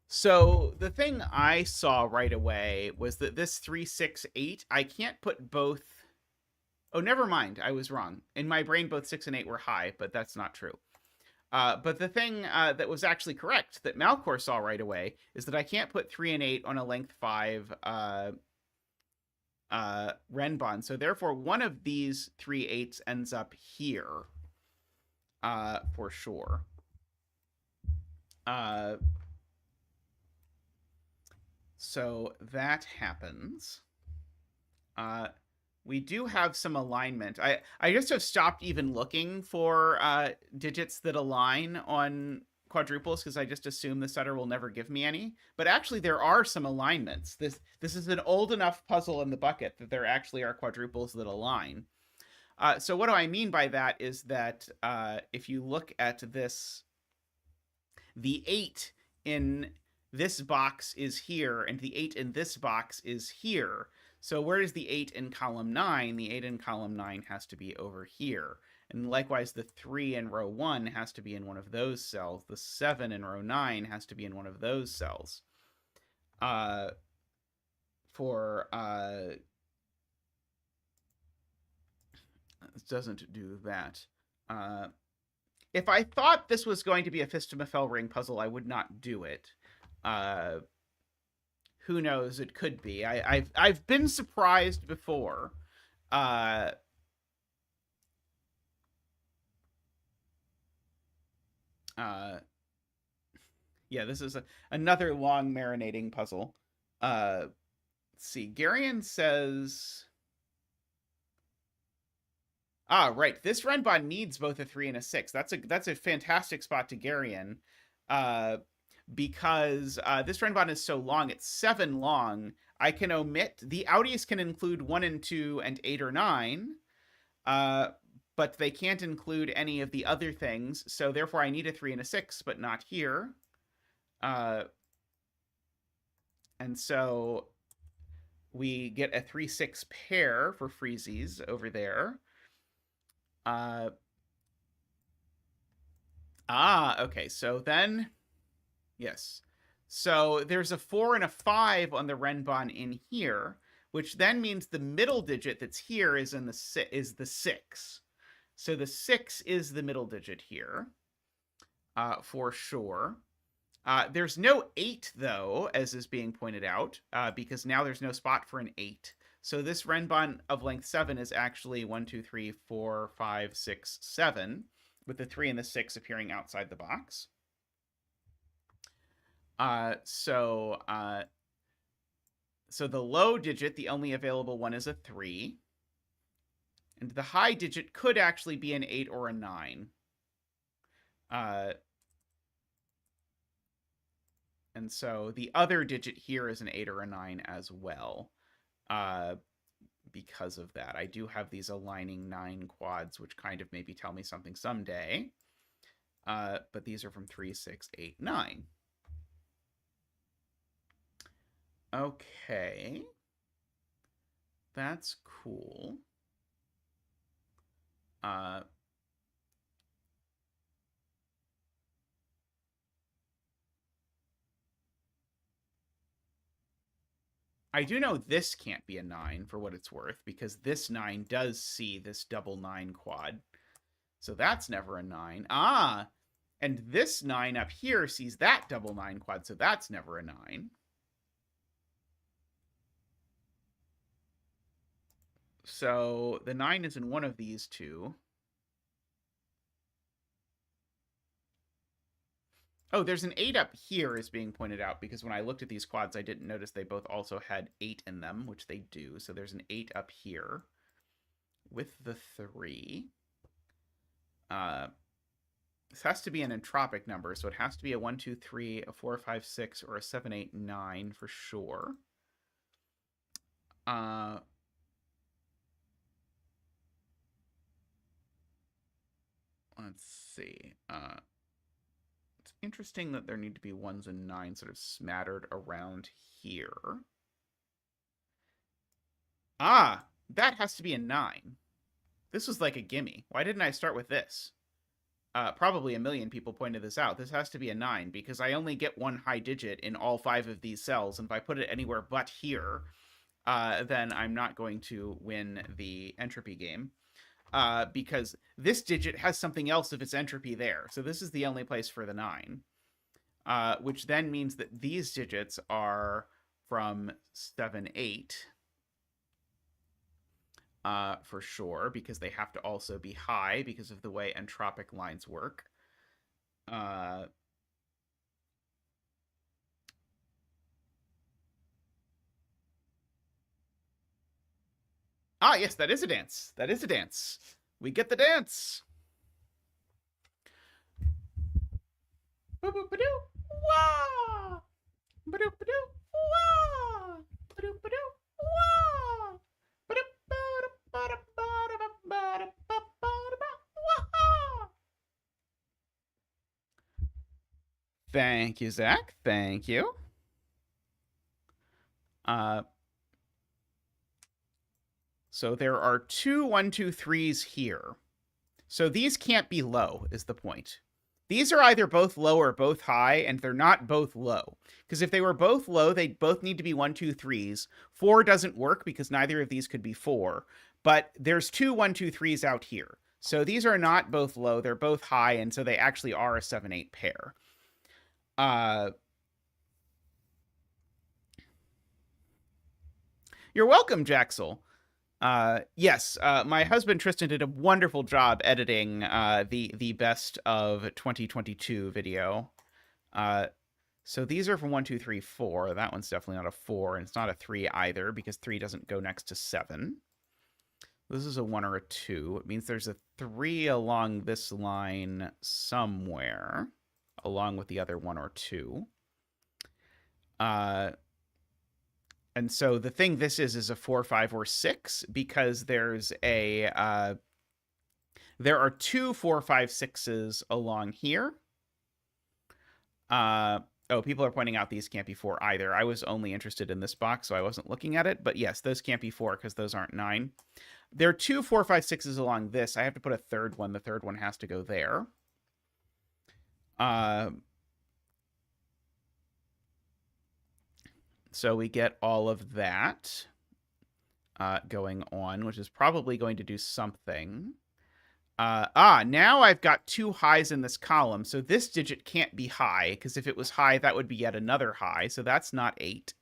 So the thing I saw right away was that this 3, 6, 8, I can't put both. Oh, never mind. I was wrong. In my brain, both 6 and 8 were high, but that's not true. But the thing that was actually correct that Malcor saw right away is that I can't put 3 and 8 on a length 5 Renbon. So therefore, one of these 3 8s ends up here for sure. So that happens. We do have some alignment. I just have stopped even looking for digits that align on quadruples because I just assume the setter will never give me any. But actually, there are some alignments. This is an old enough puzzle in the bucket that there actually are quadruples that align. So what do I mean by that is that if you look at this, the 8 in this box is here, and the 8 in this box is here. So where is the 8 in column 9? The 8 in column 9 has to be over here. And likewise, the 3 in row 1 has to be in one of those cells. The 7 in row 9 has to be in one of those cells. It doesn't do that. If I thought this was going to be a Fistamafel ring puzzle, I would not do it. Who knows? It could be. I've been surprised before. Yeah, this is another long marinating puzzle. Let's see. Garion says, right. This Renbon needs both a 3 and a 6. That's a fantastic spot to Garion. Because this Renbon is so long, it's 7 long. I can omit the outies can include 1 and 2 and 8 or 9, but they can't include any of the other things. So therefore, I need a 3 and a 6, but not here. And so we get a 3-6 pair for freezies over there. Okay. So then. Yes. So there's a 4 and a 5 on the Renbon in here, which then means the middle digit that's here is the 6. So the 6 is the middle digit here, for sure. There's no 8, though, as is being pointed out, because now there's no spot for an 8. So this renbon of length 7 is actually 1, 2, 3, 4, 5, 6, 7, with the 3 and the 6 appearing outside the box. So the low digit, the only available one, is a 3. And the high digit could actually be an 8 or a 9. And so the other digit here is an 8 or a 9 as well. Because of that, I do have these aligning 9 quads, which kind of maybe tell me something someday. But these are from 3, 6, 8, 9. Okay. That's cool. I do know this can't be a 9 for what it's worth, because this 9 does see this double 9 quad. So that's never a 9. Ah, and this 9 up here sees that double 9 quad, so that's never a 9. So the 9 is in one of these two. Oh, there's an 8 up here is being pointed out, because when I looked at these quads, I didn't notice they both also had 8 in them, which they do. So there's an 8 up here with the 3. This has to be an entropic number, so it has to be a 1, 2, 3, a 4, 5, 6, or a 7, 8, 9 for sure. Let's see. It's interesting that there need to be 1s and 9s sort of smattered around here. Ah, that has to be a 9. This was like a gimme. Why didn't I start with this? Probably a million people pointed this out. This has to be a 9, because I only get one high digit in all 5 of these cells, and if I put it anywhere but here, then I'm not going to win the entropy game. Because this digit has something else of its entropy there. So this is the only place for the 9. Which then means that these digits are from 7, 8. For sure, because they have to also be high because of the way entropic lines work. Ah, yes, that is a dance. That is a dance. We get the dance. Wah! Thank you, Zach. Thank you. So there are 2 1, 2, 3s here. So these can't be low, is the point. These are either both low or both high, and they're not both low. Because if they were both low, they'd both need to be 1, 2, 3s. 4 doesn't work because neither of these could be 4. But there's 2 1, 2, 3s out here. So these are not both low, they're both high, and so they actually are a 7, 8 pair. You're welcome, Jaxel. Yes, my husband Tristan did a wonderful job editing the best of 2022 video. So these are from 1, 2, 3, 4. That one's definitely not a 4, and it's not a 3 either, because 3 doesn't go next to 7. This is a 1 or a 2. It means there's a 3 along this line somewhere, along with the other 1 or 2. And so the thing this is a 4, 5, or 6, because there's a there are 2 4, 5, 6s along here. Oh, people are pointing out these can't be 4 either. I was only interested in this box, so I wasn't looking at it. But yes, those can't be 4 because those aren't 9. There are 2 4, 5, 6s along this. I have to put a third one. The third one has to go there. So we get all of that. going on, which is probably going to do something. Now I've got 2 highs in this column, so this digit can't be high, because if it was high, that would be yet another high, so that's not 8.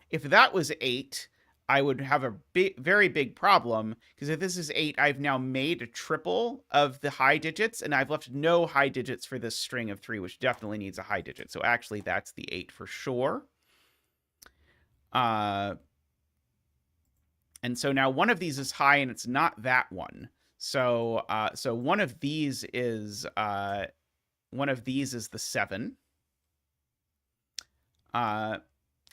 If that was 8, I would have a very big problem, because if this is 8, I've now made a triple of the high digits, and I've left no high digits for this string of 3, which definitely needs a high digit. So actually, that's the 8 for sure. And so now one of these is high, and it's not that one. So so one of these is the 7.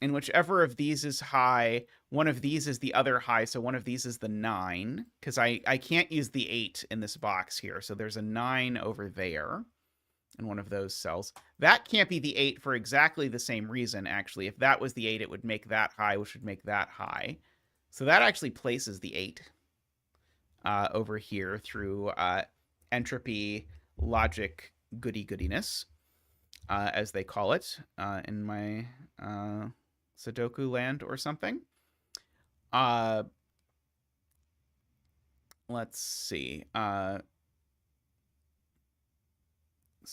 And whichever of these is high, one of these is the other high, so one of these is the 9, because I can't use the 8 in this box here, so there's a 9 over there in one of those cells. That can't be the 8 for exactly the same reason, actually. If that was the 8, it would make that high, which would make that high. So that actually places the 8 over here through entropy logic goody-goodiness, as they call it in my Sudoku land or something. Let's see. So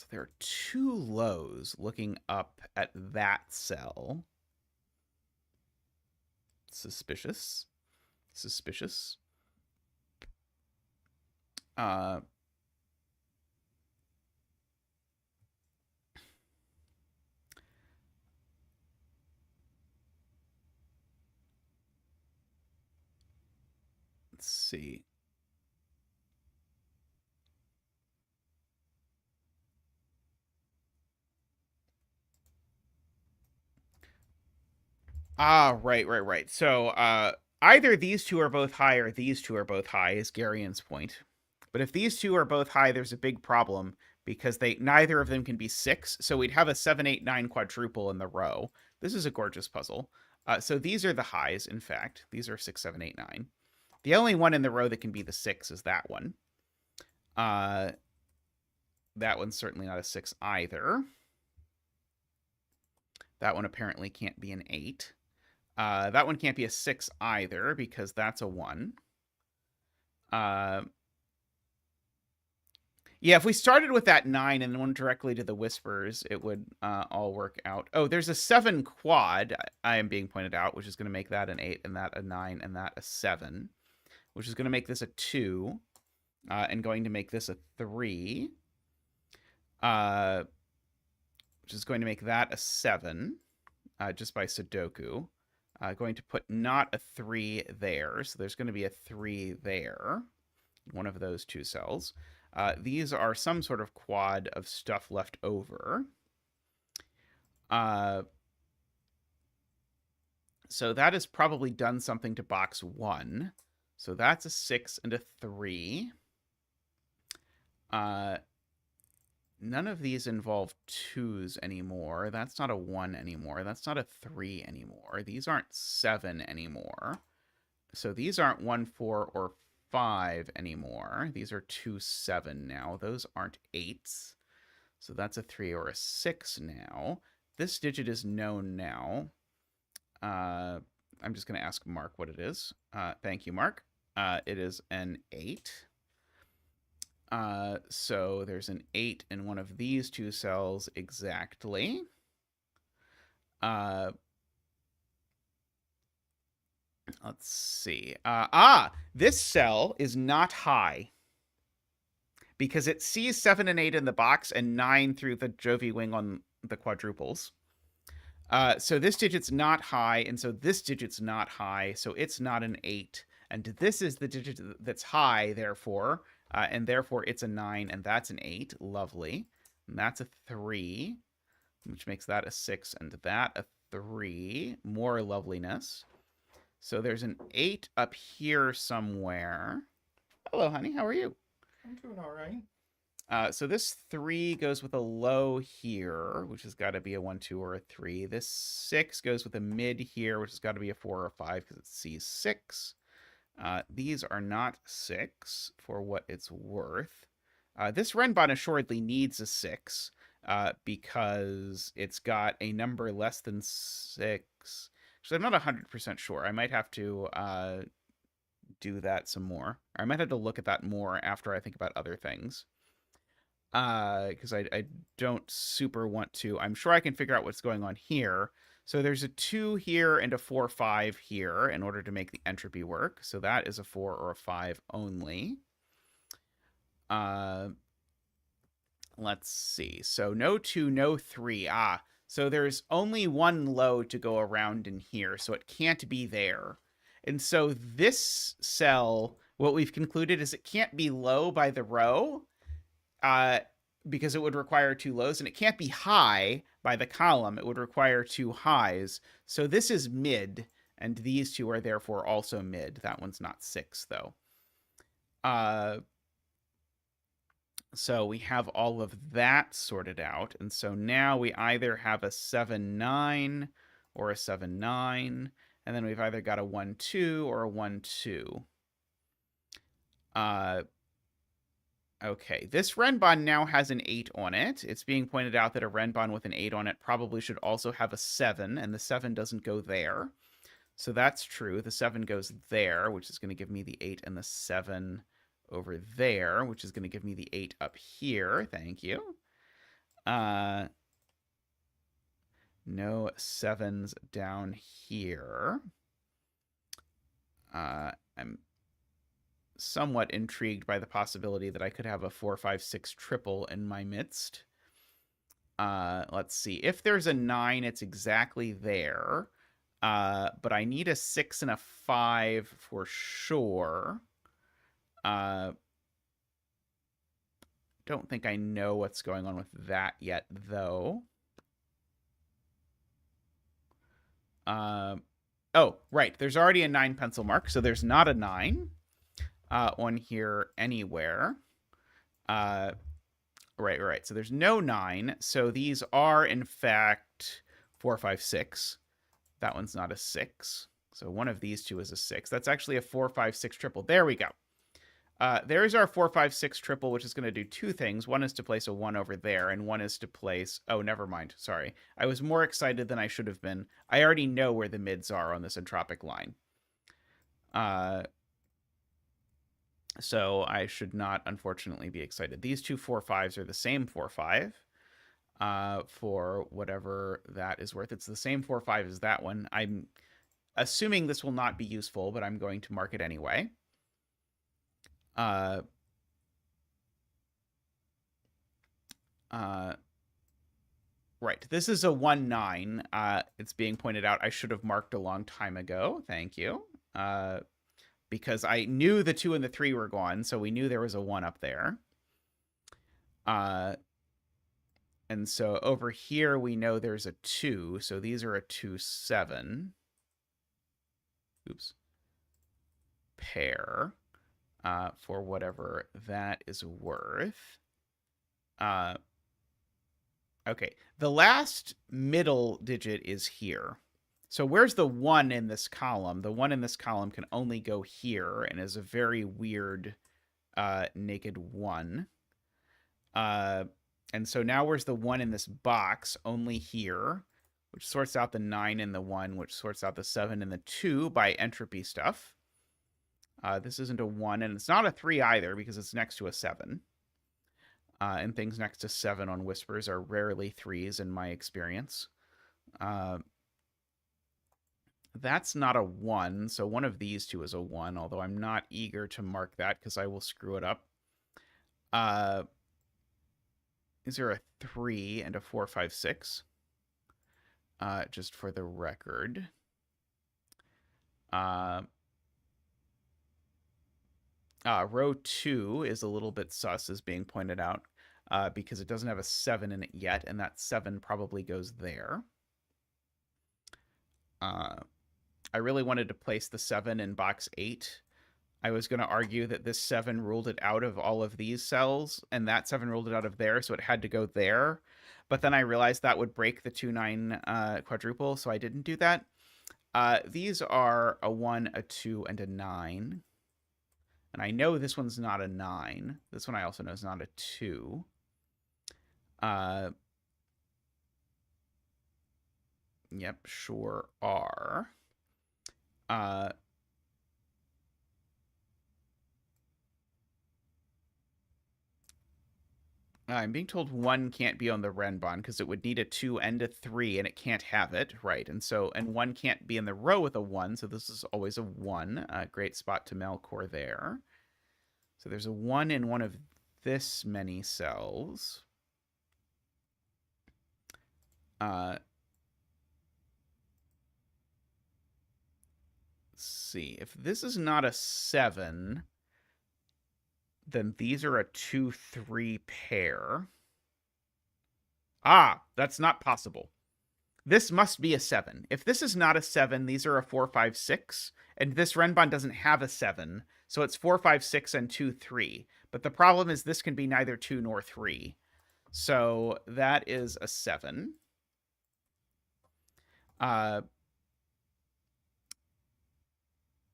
there are 2 lows looking up at that cell. Suspicious. Suspicious. Let's see. Right. So either these 2 are both high or these 2 are both high is Garian's point. But if these 2 are both high, there's a big problem because neither of them can be 6. So we'd have a 7, 8, 9 quadruple in the row. This is a gorgeous puzzle. So these are the highs, in fact. These are 6, 7, 8, 9. The only one in the row that can be the 6 is that one. That one's certainly not a 6 either. That one apparently can't be an 8. That one can't be a 6 either because that's a 1. Yeah, if we started with that 9 and went directly to the whispers, it would all work out. Oh, there's a 7 quad, I am being pointed out, which is going to make that an 8, and that a 9, and that a 7, which is going to make this a 2, and going to make this a 3, which is going to make that a 7, just by Sudoku. Going to put not a 3 there, so there's going to be a 3 there, one of those 2 cells. These are some sort of quad of stuff left over. So that has probably done something to box 1. So that's a 6 and a 3. None of these involve 2s anymore. That's not a 1 anymore. That's not a 3 anymore. These aren't 7 anymore. So these aren't 1, 4, or 5 anymore. These are 2, 7 now. Those aren't 8s. So that's a 3 or a 6 now. This digit is known now. I'm just going to ask Mark what it is. Thank you, Mark. It is an 8. So there's an 8 in one of these 2 cells exactly. Let's see. This cell is not high because it sees 7 and 8 in the box and 9 through the Jovi wing on the quadruples. So this digit's not high, and so this digit's not high, so it's not an 8. And this is the digit that's high, therefore, and therefore it's a 9, and that's an 8. Lovely. And that's a 3, which makes that a 6, and that a 3. More loveliness. So there's an 8 up here somewhere. Hello, honey. How are you? I'm doing all right. So this 3 goes with a low here, which has got to be a 1, 2, or a 3. This 6 goes with a mid here, which has got to be a 4 or a 5 because it sees 6. These are not 6 for what it's worth. This Renbon assuredly needs a 6 because it's got a number less than 6. So I'm not 100% sure. I might have to do that some more. I might have to look at that more after I think about other things. Because I don't super want to. I'm sure I can figure out what's going on here. So there's a 2 here and a 4, 5 here in order to make the entropy work. So that is a 4 or a 5 only. Let's see. So no 2, no 3. So there's only one low to go around in here, so it can't be there. And so this cell, what we've concluded is it can't be low by the row, because it would require 2 lows, and it can't be high by the column. It would require 2 highs. So this is mid, and these two are therefore also mid. That one's not 6, though. So we have all of that sorted out. And so now we either have a 7, 9 or a 7, 9. And then we've either got a 1, 2 or a 1, 2. Okay, this Renbon now has an 8 on it. It's being pointed out that a Renbon with an 8 on it probably should also have a 7, and the 7 doesn't go there. So that's true. The 7 goes there, which is going to give me the 8 and the 7 over there, which is going to give me the 8 up here. Thank you. No 7s down here. I'm somewhat intrigued by the possibility that I could have a 4, 5, 6 triple in my midst. Let's see. If there's a 9, it's exactly there. But I need a 6 and a 5 for sure. Don't think I know what's going on with that yet, though. Oh, right. There's already a 9 pencil mark, so there's not a 9 on here anywhere. Right. So there's no 9. So these are, in fact, 4, 5, 6. That one's not a 6. So one of these two is a 6. That's actually a 4, 5, 6 triple. There we go. There's our 4, 5, 6 triple, which is going to do 2 things. One is to place a 1 over there, and one is to place... Oh, never mind. Sorry. I was more excited than I should have been. I already know where the mids are on this entropic line. So I should not, unfortunately, be excited. These two 4, 5s are the same 4, 5. For whatever that is worth. It's the same 4, 5 as that one. I'm assuming this will not be useful, but I'm going to mark it anyway. Right. This is a 1, 9. It's being pointed out I should have marked a long time ago. Thank you. Because I knew the 2 and the 3 were gone, so we knew there was a 1 up there. And so over here, we know there's a 2. So these are a 2, 7. Oops. Pair. For whatever that is worth. Okay. The last middle digit is here. So where's the 1 in this column? The 1 in this column can only go here and is a very weird naked 1. And so now where's the 1 in this box? Only here, which sorts out the 9 and the 1, which sorts out the 7 and the 2 by entropy stuff. This isn't a 1, and it's not a 3 either because it's next to a 7. And things next to 7 on whispers are rarely 3s in my experience. That's not a 1, so one of these two is a 1, although I'm not eager to mark that because I will screw it up. Is there a 3 and a 4, 5, 6? Just for the record. Row 2 is a little bit sus, as being pointed out, because it doesn't have a 7 in it yet, and that 7 probably goes there. I really wanted to place the 7 in box 8. I was going to argue that this 7 ruled it out of all of these cells, and that 7 ruled it out of there, so it had to go there. But then I realized that would break the 2, 9 quadruple, so I didn't do that. These are a 1, a 2, and a 9. And I know this one's not a 9. This one I also know is not a 2. Yep, sure are. I'm being told 1 can't be on the Renbon because it would need a 2 and a 3, and it can't have it. Right, and 1 can't be in the row with a 1, so this is always a 1. Great spot to Melkor there. So there's a 1 in one of this many cells. Let's see. If this is not a 7, then these are a 2-3 pair. Ah, that's not possible. This must be a 7. If this is not a 7, these are a 4-5-6, and this Renbon doesn't have a 7, so it's 4-5-6 and 2-3. But the problem is this can be neither 2 nor 3. So that is a 7.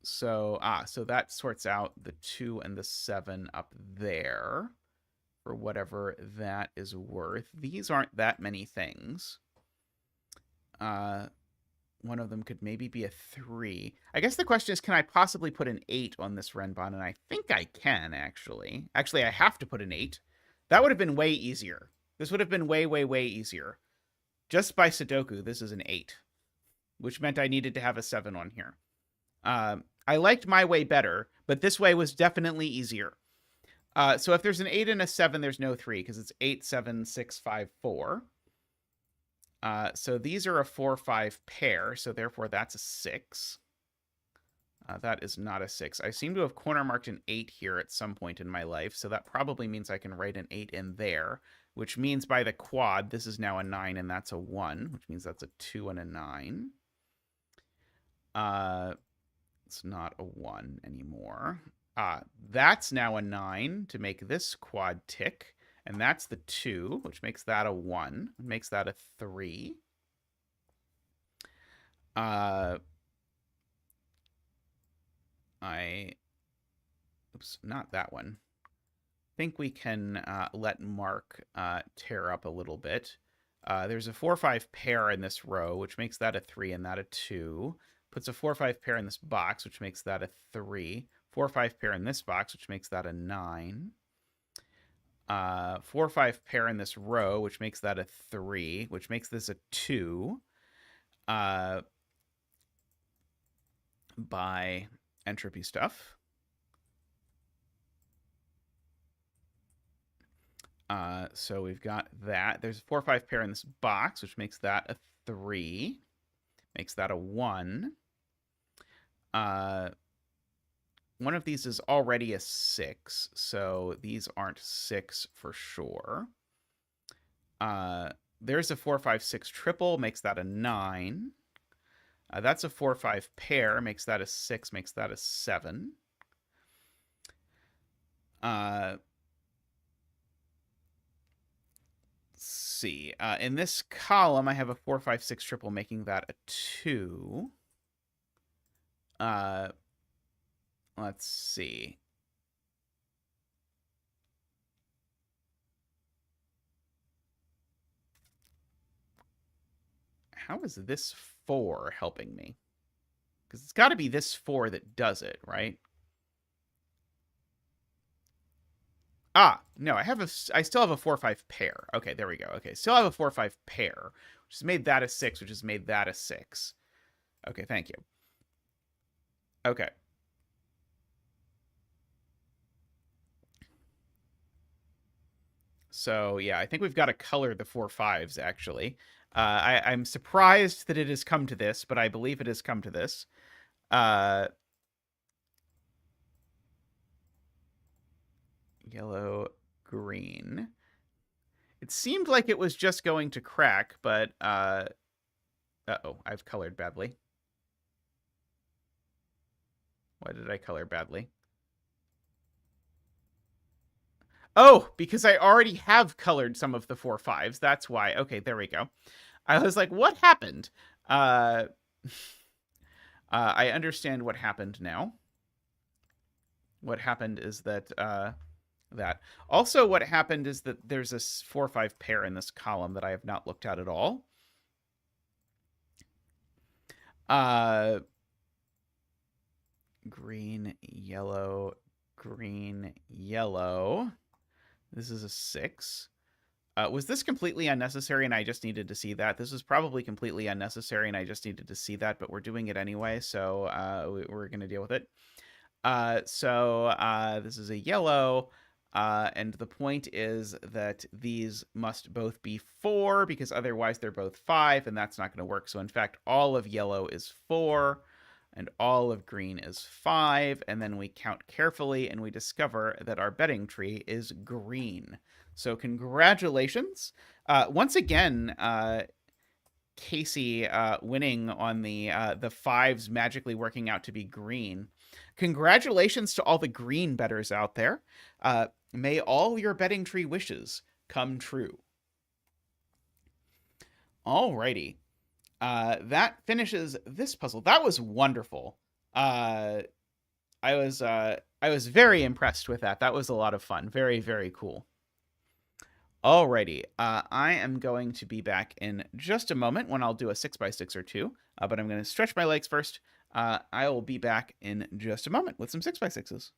So that sorts out the 2 and the 7 up there for whatever that is worth. These aren't that many things. One of them could maybe be a 3. I guess the question is, can I possibly put an 8 on this Renbon? And I think I can, actually. Actually, I have to put an 8. That would have been way easier. This would have been way, way, way easier. Just by Sudoku, this is an 8, which meant I needed to have a 7 on here. I liked my way better, but this way was definitely easier. So if there's an 8 and a 7, there's no 3, because it's 8, 7, 6, 5, 4. So these are a 4-5 pair, so therefore that's a 6. That is not a 6. I seem to have corner marked an 8 here at some point in my life, so that probably means I can write an 8 in there, which means by the quad, this is now a 9, and that's a 1, which means that's a 2 and a 9. It's not a 1 anymore. That's now a 9 to make this quad tick. And that's the 2, which makes that a 1. Makes that a 3. Oops, not that one. I think we can let Mark tear up a little bit. There's a 4-5 pair in this row, which makes that a 3 and that a 2. Puts a 4-5 pair in this box, which makes that a 3. 4-5 pair in this box, which makes that a 9. 4-5 pair in this row, which makes that a 3, which makes this a 2. By entropy stuff. So we've got that. There's a 4-5 pair in this box, which makes that a 3. Makes that a 1. One of these is already a 6, so these aren't 6 for sure. There's a 4-5-6 triple, makes that a 9. That's a 4-5 pair, makes that a 6, makes that a 7. Let's see. In this column, I have a 4-5-6 triple, making that a 2. Let's see. How is this 4 helping me? Because it's got to be this 4 that does it, right? No, I still have a 4-5 pair. Okay, there we go. Okay, still have a 4-5 pair, which has made that a 6, which has made that a 6. Okay, thank you. Okay. So, yeah, I think we've got to color the 4-5s, actually. I'm surprised that it has come to this, but I believe it has come to this. Yellow, green. It seemed like it was just going to crack, but... Uh-oh, I've colored badly. Why did I color badly? Oh, because I already have colored some of the 4-5s. That's why. Okay, there we go. I was like, what happened? I understand what happened now. What happened is that... Also, what happened is that there's a 4-5 pair in this column that I have not looked at all. Green, yellow, green, yellow. This is a 6. Was this completely unnecessary and I just needed to see that? This was probably completely unnecessary and I just needed to see that, but we're doing it anyway, so we're going to deal with it. This is a yellow, and the point is that these must both be 4 because otherwise they're both 5, and that's not going to work. So in fact, all of yellow is 4, and all of green is 5, and then we count carefully and we discover that our betting tree is green. So congratulations. Once again, Casey winning on the 5s magically working out to be green. Congratulations to all the green bettors out there. May all your betting tree wishes come true. Alrighty. That finishes this puzzle. That was wonderful. I was very impressed with that. That was a lot of fun. Very, very cool. Alrighty, I am going to be back in just a moment when I'll do a 6x6 or 2, but I'm going to stretch my legs first. I will be back in just a moment with some 6x6s.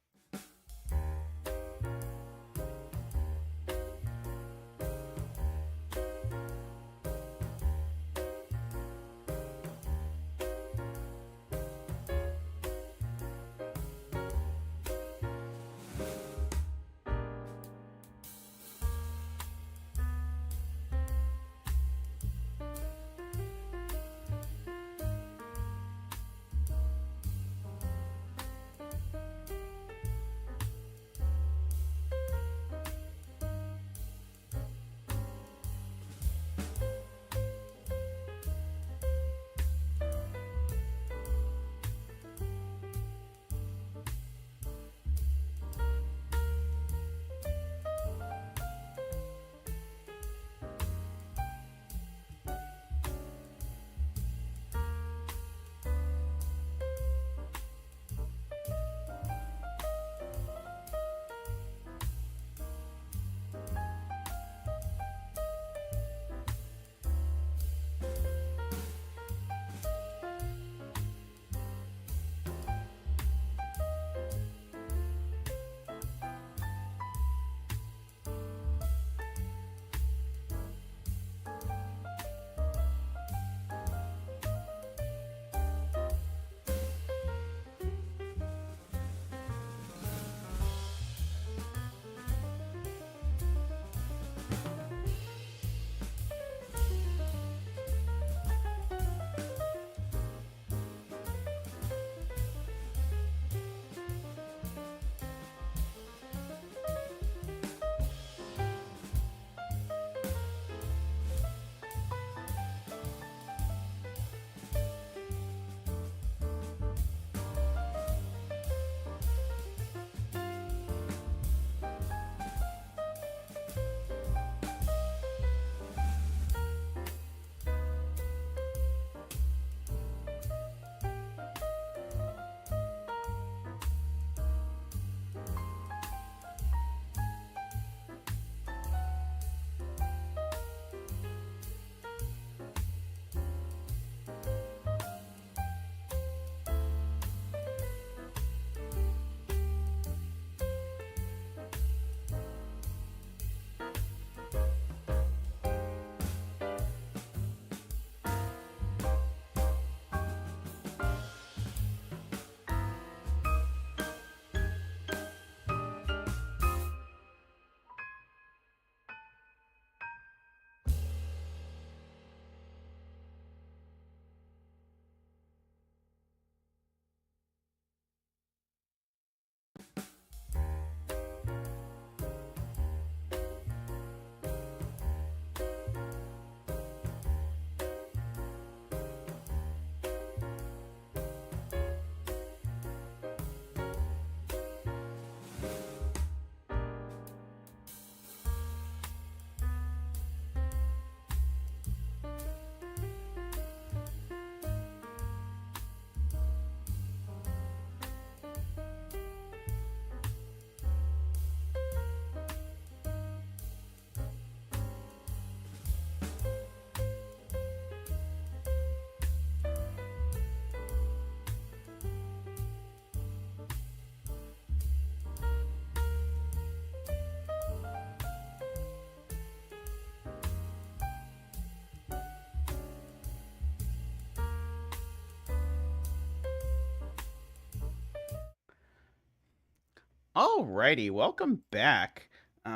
Alrighty, welcome back.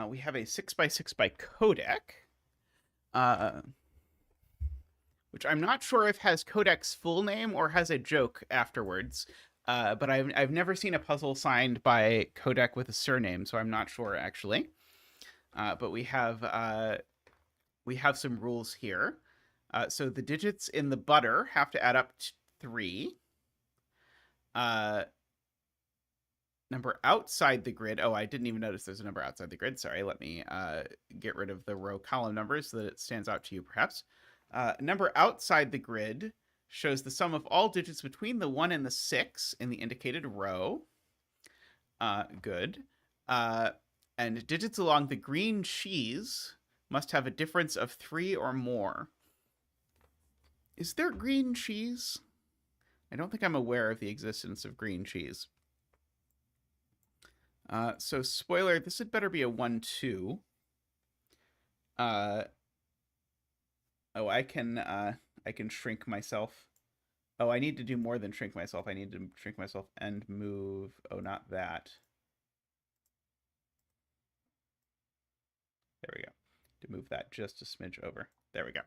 We have a 6x6 by codec, which I'm not sure if has codec's full name or has a joke afterwards. But I've never seen a puzzle signed by Codec with a surname, so I'm not sure actually. But we have some rules here. So the digits in the Bûter have to add up to 3. Number outside the grid. Oh, I didn't even notice there's a number outside the grid. Sorry, let me get rid of the row column numbers so that it stands out to you, perhaps. Number outside the grid shows the sum of all digits between the 1 and the 6 in the indicated row. Good. And digits along the green cheese must have a difference of 3 or more. Is there green cheese? I don't think I'm aware of the existence of green cheese. So spoiler, this had better be a 1-2. Oh, I can shrink myself. Oh, I need to do more than shrink myself. I need to shrink myself and move. Oh, not that. There we go. To move that just a smidge over. There we go.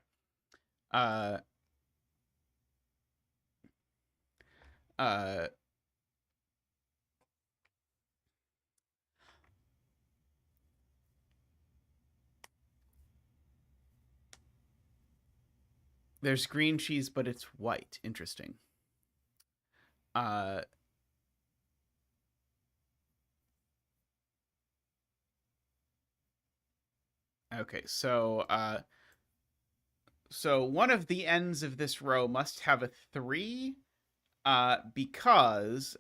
There's green cheese, but it's white. Interesting. Okay, so one of the ends of this row must have a 3, because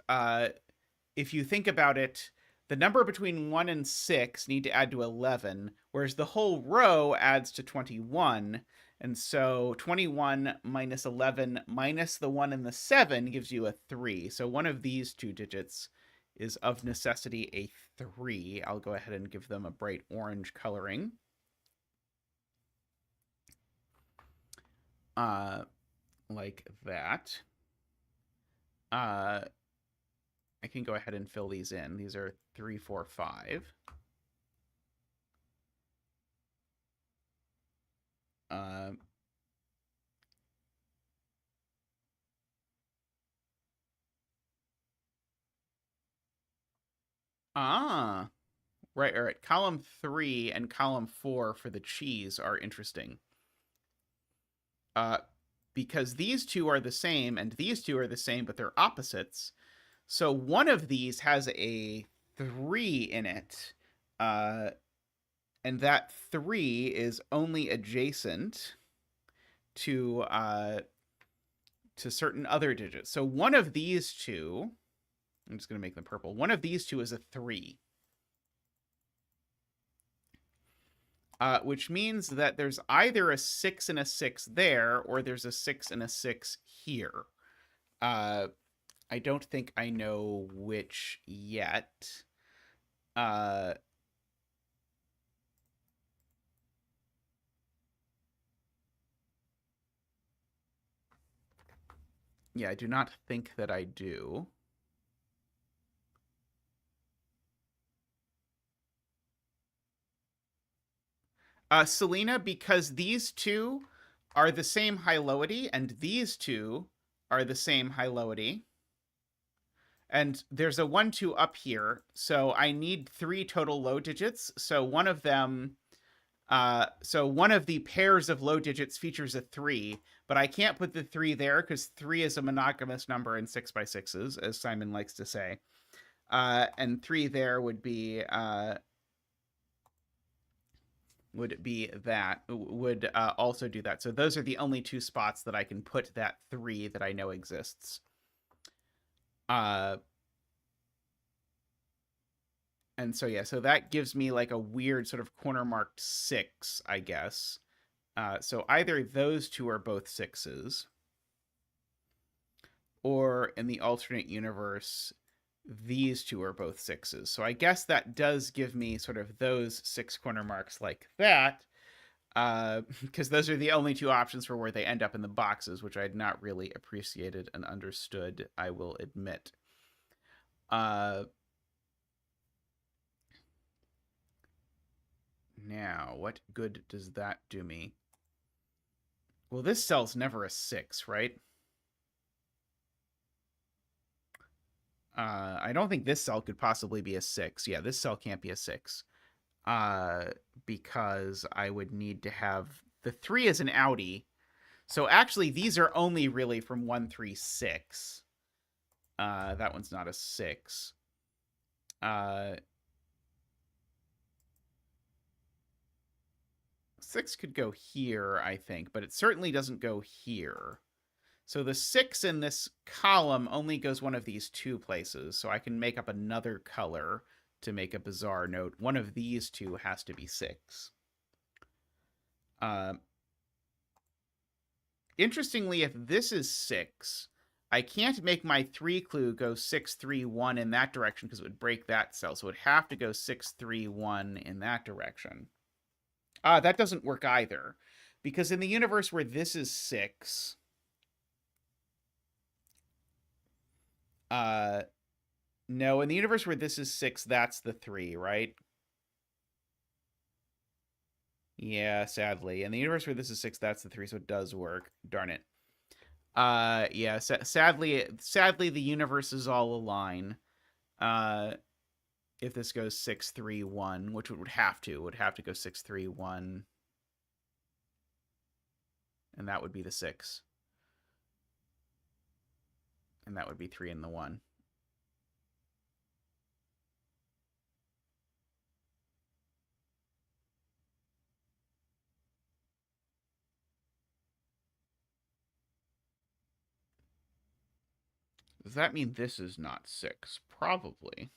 if you think about it, the number between 1 and 6 need to add to 11, whereas the whole row adds to 21. And so 21 minus 11 minus the 1 and the 7 gives you a 3. So one of these two digits is of necessity a 3. I'll go ahead and give them a bright orange coloring. Like that. I can go ahead and fill these in. These are 3, 4, 5. Right, all right. Column 3 and column 4 for the cheese are interesting. Because these two are the same and these two are the same, but they're opposites. So one of these has a 3 in it, and that 3 is only adjacent to certain other digits. So one of these two, I'm just going to make them purple. One of these two is a 3. Which means that there's either a 6 and a 6 there, or there's a 6 and a 6 here. I don't think I know which yet. Yeah, I do not think that I do. Selena, because these two are the same high-lowity, and these two are the same high-lowity. And there's a 1, 2 up here, so I need 3 total low digits. So one of them, so one of the pairs of low digits features a 3, but I can't put the 3 there because 3 is a monogamous number in 6x6s, as Simon likes to say. And 3 there would be would also do that. So those are the only 2 spots that I can put that 3 that I know exists. And so, yeah, so that gives me like a weird sort of corner marked 6, I guess. So either those two are both 6s, or in the alternate universe, these two are both 6s. So I guess that does give me sort of those 6 corner marks like that, because those are the only 2 options for where they end up in the boxes, which I had not really appreciated and understood, I will admit. Now, what good does that do me? Well, this cell's never a 6, right? I don't think this cell could possibly be a 6. Yeah, this cell can't be a 6. Because I would need to have... The 3 is an outie. So actually, these are only really from 1, 3, 6. That one's not a 6. 6 could go here, I think, but it certainly doesn't go here. So the 6 in this column only goes one of these two places, so I can make up another color to make a bizarre note. One of these two has to be 6. Interestingly, if this is 6, I can't make my 3 clue go 6, 3, 1 in that direction because it would break that cell. So it would have to go 6, 3, 1 in that direction. That doesn't work either. Because in the universe where this is 6... no, in the universe where this is 6, that's the 3, right? Yeah, sadly. In the universe where this is 6, that's the 3, so it does work. Darn it. Yeah, sadly, the universe is all align. If this goes 6, 3, 1, which it would have to go 6, 3, 1. And that would be the 6. And that would be 3 and the 1. Does that mean this is not 6? Probably.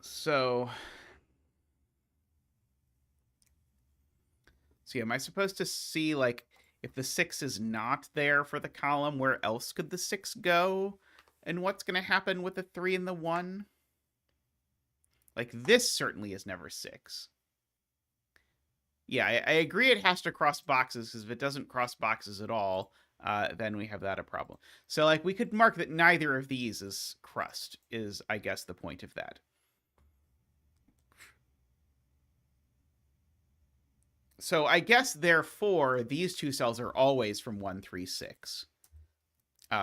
So am I supposed to see, like, if the 6 is not there for the column, where else could the 6 go? And what's going to happen with the 3 and the 1? Like, this certainly is never 6. Yeah, I agree it has to cross boxes, because if it doesn't cross boxes at all, then we have that a problem. So, like, we could mark that neither of these is crust, is, I guess, the point of that. So I guess, therefore, these two cells are always from 1, 3, 6.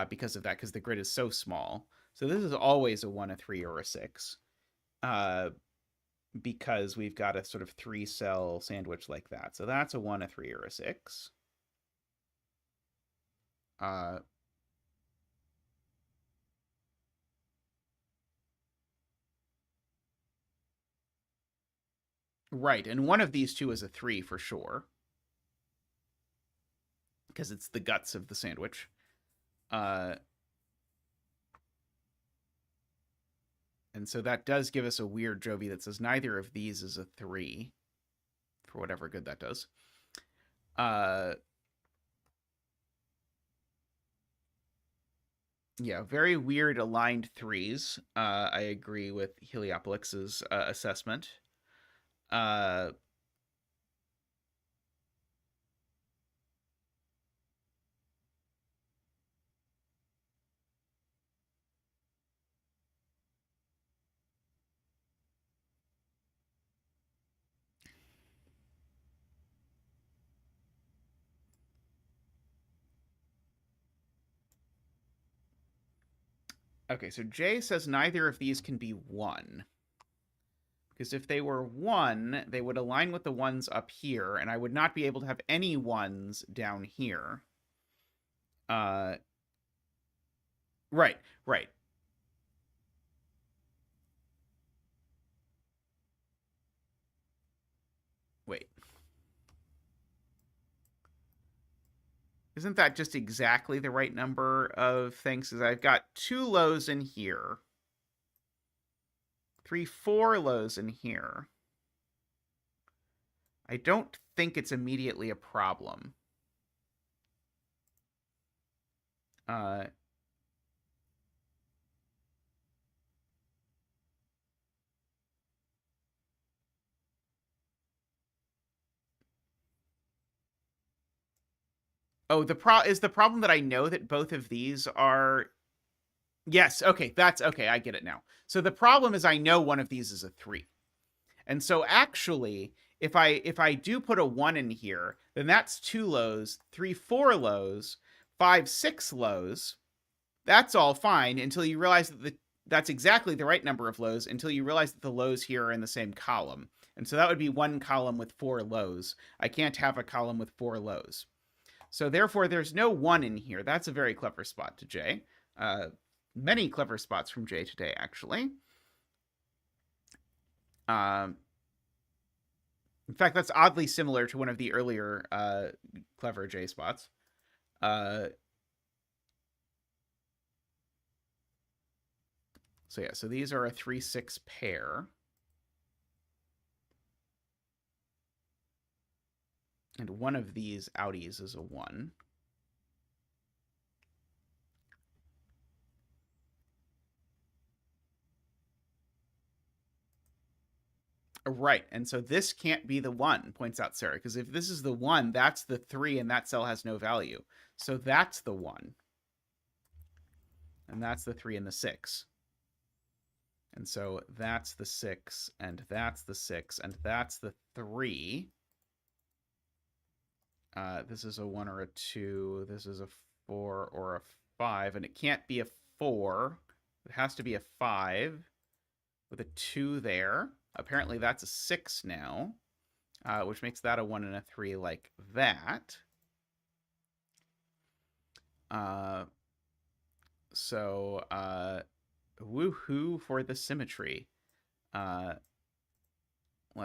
Because of that, because the grid is so small. So this is always a 1, a 3, or a 6. Because we've got a sort of 3-cell sandwich like that. So that's a 1, a 3, or a 6. Right, and one of these two is a 3 for sure. Because it's the guts of the sandwich. And so that does give us a weird Jovi that says neither of these is a 3. For whatever good that does. Yeah, very weird aligned 3s. I agree with Heliopolis's assessment. Okay, so Jay says neither of these can be 1. Because if they were 1, they would align with the ones up here, and I would not be able to have any 1s down here. Right. Wait. Isn't that just exactly the right number of things? Because I've got 2 lows in here. 3, 4 lows in here. I don't think it's immediately a problem. Uh, oh, is the problem that I know that both of these are... Yes, okay, that's okay, I get it now. So the problem is I know one of these is a 3. And so actually, if I do put a 1 in here, then that's 2 lows, 3, 4 lows, 5, 6 lows. That's all fine until you realize that that's exactly the right number of lows, until you realize that the lows here are in the same column. And so that would be one column with 4 lows. I can't have a column with 4 lows. So therefore, there's no 1 in here. That's a very clever spot to J. Many clever spots from J today, actually. In fact, that's oddly similar to one of the earlier clever J spots. So yeah, so these are a 3-6 pair. And one of these outies is a 1. Right, and so this can't be the 1, points out Sarah, because if this is the 1, that's the 3, and that cell has no value. So that's the 1. And that's the 3 and the 6. And so that's the 6, and that's the 6, and that's the 3. This is a 1 or a 2. This is a 4 or a 5, and it can't be a 4. It has to be a 5 with a 2 there. Apparently that's a 6 now, which makes that a 1 and a 3 like that. So woohoo for the symmetry. Let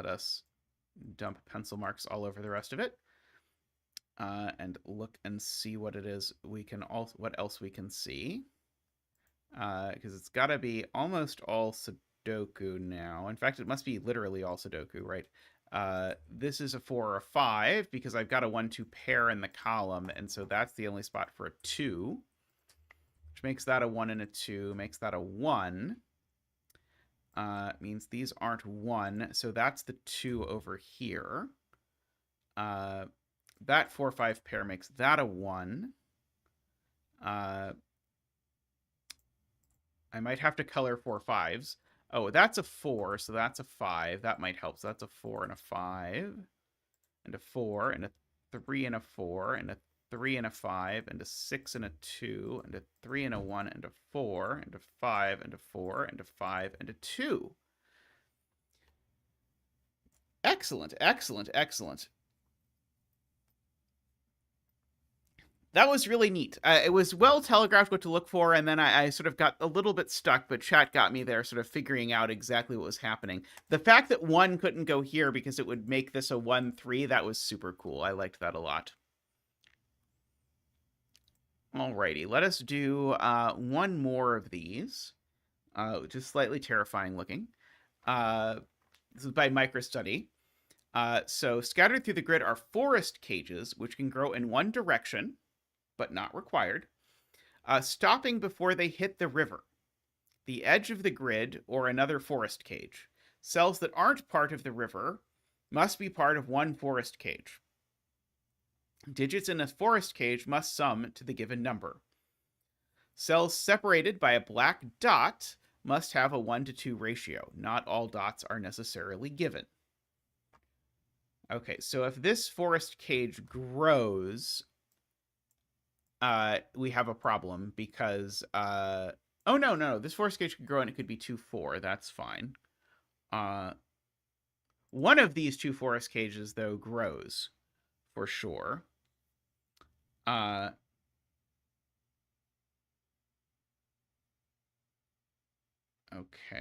us dump pencil marks all over the rest of it. And look and see what it is what else we can see. Because it's got to be almost all Sudoku now. In fact, it must be literally all Sudoku, right? This is a 4 or a 5 because I've got a 1-2 pair in the column, and so that's the only spot for a 2, which makes that a 1 and a 2, makes that a 1. Means these aren't 1, so that's the 2 over here. That 4-5 pair makes that a 1. I might have to color 4 5s. Oh, that's a 4, so that's a 5. That might help. So that's a 4 and a 5, and a 4, and a 3 and a 4, and a 3 and a 5, and a 6 and a 2, and a 3 and a 1, and a 4, and a 5, and a 4, and a 5, and a 2. Excellent, excellent, excellent. That was really neat. It was well telegraphed what to look for, and then I sort of got a little bit stuck, but chat got me there sort of figuring out exactly what was happening. The fact that 1 couldn't go here because it would make this a 1-3, that was super cool. I liked that a lot. Alrighty, let us do one more of these, which is slightly terrifying looking. This is by MicroStudy. So scattered through the grid are forest cages, which can grow in one direction, but not required, stopping before they hit the river, the edge of the grid, or another forest cage. Cells that aren't part of the river must be part of one forest cage. Digits in a forest cage must sum to the given number. Cells separated by a black dot must have a 1-to-2 ratio. Not all dots are necessarily given. Okay, so if this forest cage grows, we have a problem because, oh, no, this forest cage could grow and it could be 2-4. That's fine. One of these 2 forest cages, though, grows for sure. Okay,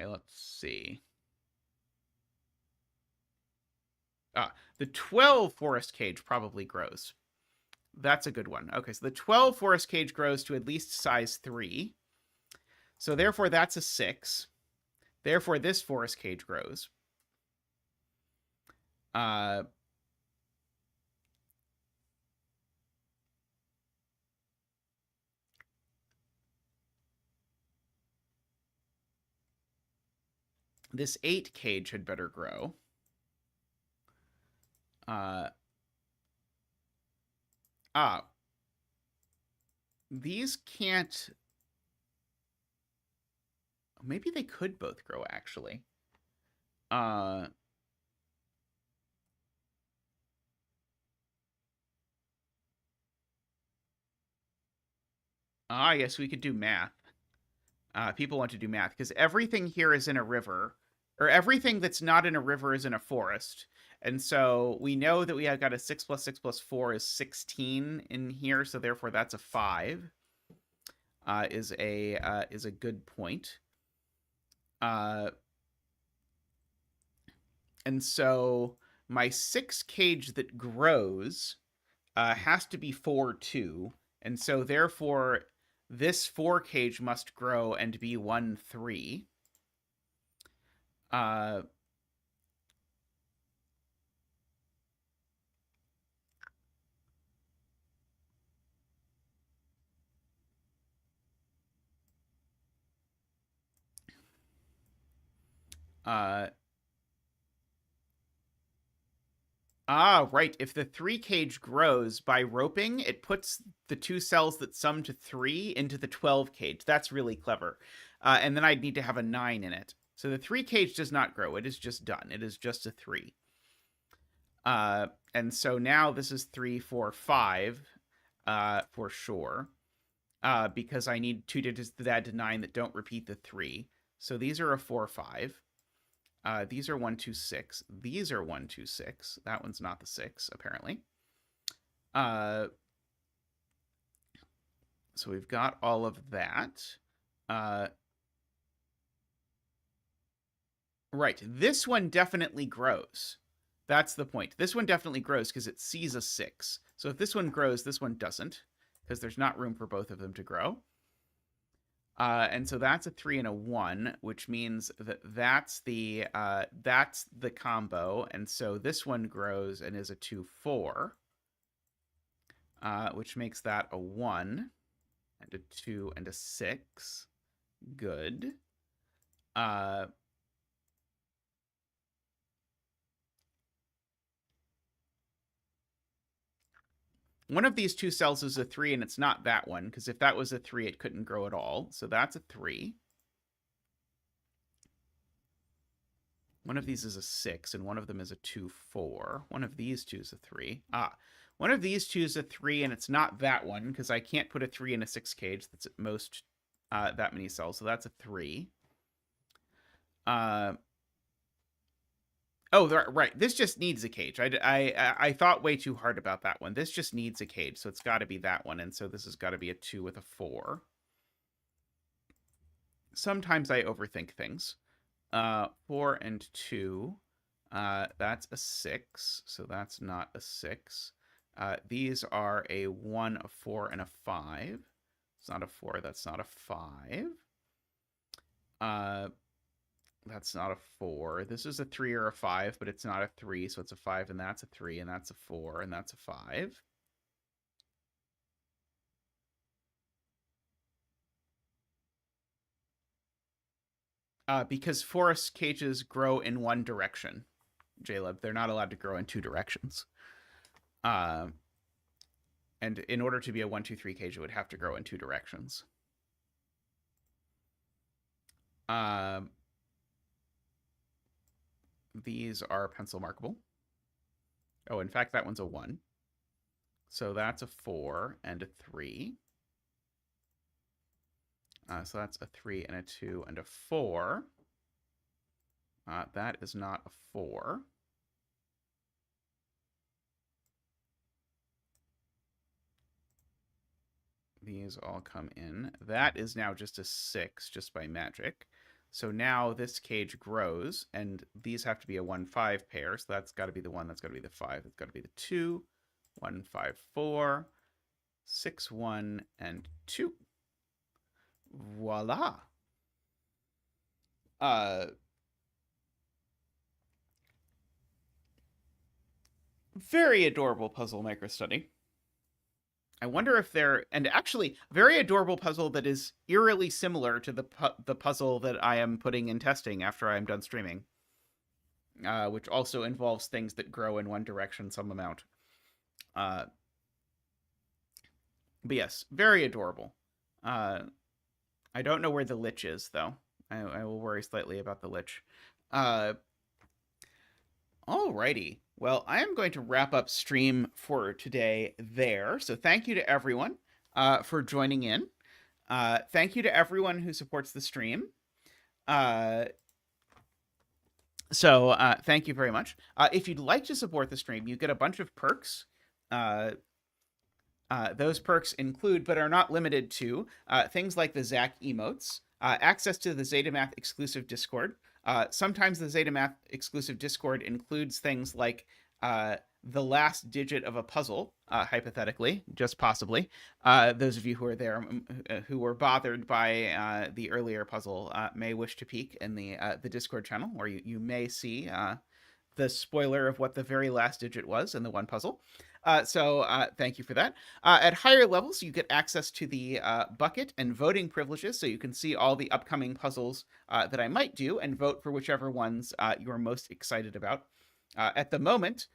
let's see. The 12 forest cage probably grows. That's a good one. Okay, so the 12 forest cage grows to at least size 3. So therefore, that's a 6. Therefore, this forest cage grows. This 8 cage had better grow. These can't... Maybe they could both grow, actually. Yes, we could do math. People want to do math, because everything here is in a river. Or everything that's not in a river is in a forest. And so we know that we have got a 6 plus 6 plus 4 is 16 in here, so therefore that's a 5. Is a good point. And so my 6 cage that grows has to be 4, 2. And so therefore this 4 cage must grow and be 1, 3. Right. If the 3 cage grows by roping, it puts the 2 cells that sum to 3 into the 12 cage. That's really clever. And then I'd need to have a 9 in it. So the 3 cage does not grow. It is just done. It is just a 3. And so now this is 3, 4, 5 for sure. Because I need 2 digits to add to 9 that don't repeat the 3. So these are a 4, 5. These are 1, 2, 6. These are 1, 2, 6. That one's not the 6, apparently. So we've got all of that. Right. This one definitely grows. That's the point. This one definitely grows because it sees a 6. So if this one grows, this one doesn't, because there's not room for both of them to grow. And so that's a 3 and a 1, which means that that's the combo. And so this one grows and is a 2, 4, which makes that a 1 and a 2 and a 6. Good. One of these 2 cells is a 3, and it's not that one, because if that was a 3, it couldn't grow at all. So that's a 3. One of these is a 6, and one of them is a 2, 4. One of these 2 is a 3. One of these 2 is a 3, and it's not that one, because I can't put a 3 in a 6 cage. That's at most that many cells, so that's a 3. Oh, right. This just needs a cage. I thought way too hard about that one. This just needs a cage, so it's got to be that one. And so this has got to be a 2 with a 4. Sometimes I overthink things. 4 and 2. That's a 6, so that's not a 6. These are a 1, a 4, and a 5. It's not a 4. That's not a 5. That's not a 4. This is a 3 or a 5, but it's not a 3, so it's a 5, and that's a 3, and that's a 4, and that's a 5. Because forest cages grow in one direction, Jaleb. They're not allowed to grow in 2 directions. And in order to be a 1, 2, 3 cage, it would have to grow in 2 directions. These are pencil markable. Oh, in fact, that one's a 1. So that's a 4 and a 3. So that's a 3 and a 2 and a 4. That is not a 4. These all come in. That is now just a 6, just by magic. So now this cage grows, and these have to be a 1, 5 pair. So that's got to be the 1. That's got to be the 5. That's got to be the 2. 1, 5, 4. 6, 1, and 2. Voila. Very adorable puzzle MicroStudy. I wonder if they're, and actually, very adorable puzzle that is eerily similar to the puzzle that I am putting in testing after I am done streaming, which also involves things that grow in one direction some amount. But yes, very adorable. I don't know where the lich is, though. I will worry slightly about the lich. Alrighty. Well, I am going to wrap up stream for today there. So thank you to everyone for joining in. Thank you to everyone who supports the stream. Thank you very much. If you'd like to support the stream, you get a bunch of perks. Those perks include, but are not limited to, things like the Zach emotes, access to the zetamath exclusive Discord. Sometimes the zetamath exclusive Discord includes things like the last digit of a puzzle, hypothetically, just possibly. Those of you who are there, who were bothered by the earlier puzzle, may wish to peek in the Discord channel, where you may see the spoiler of what the very last digit was in the one puzzle. Thank you for that. At higher levels, you get access to the bucket and voting privileges, so you can see all the upcoming puzzles that I might do and vote for whichever ones you're most excited about. At the moment,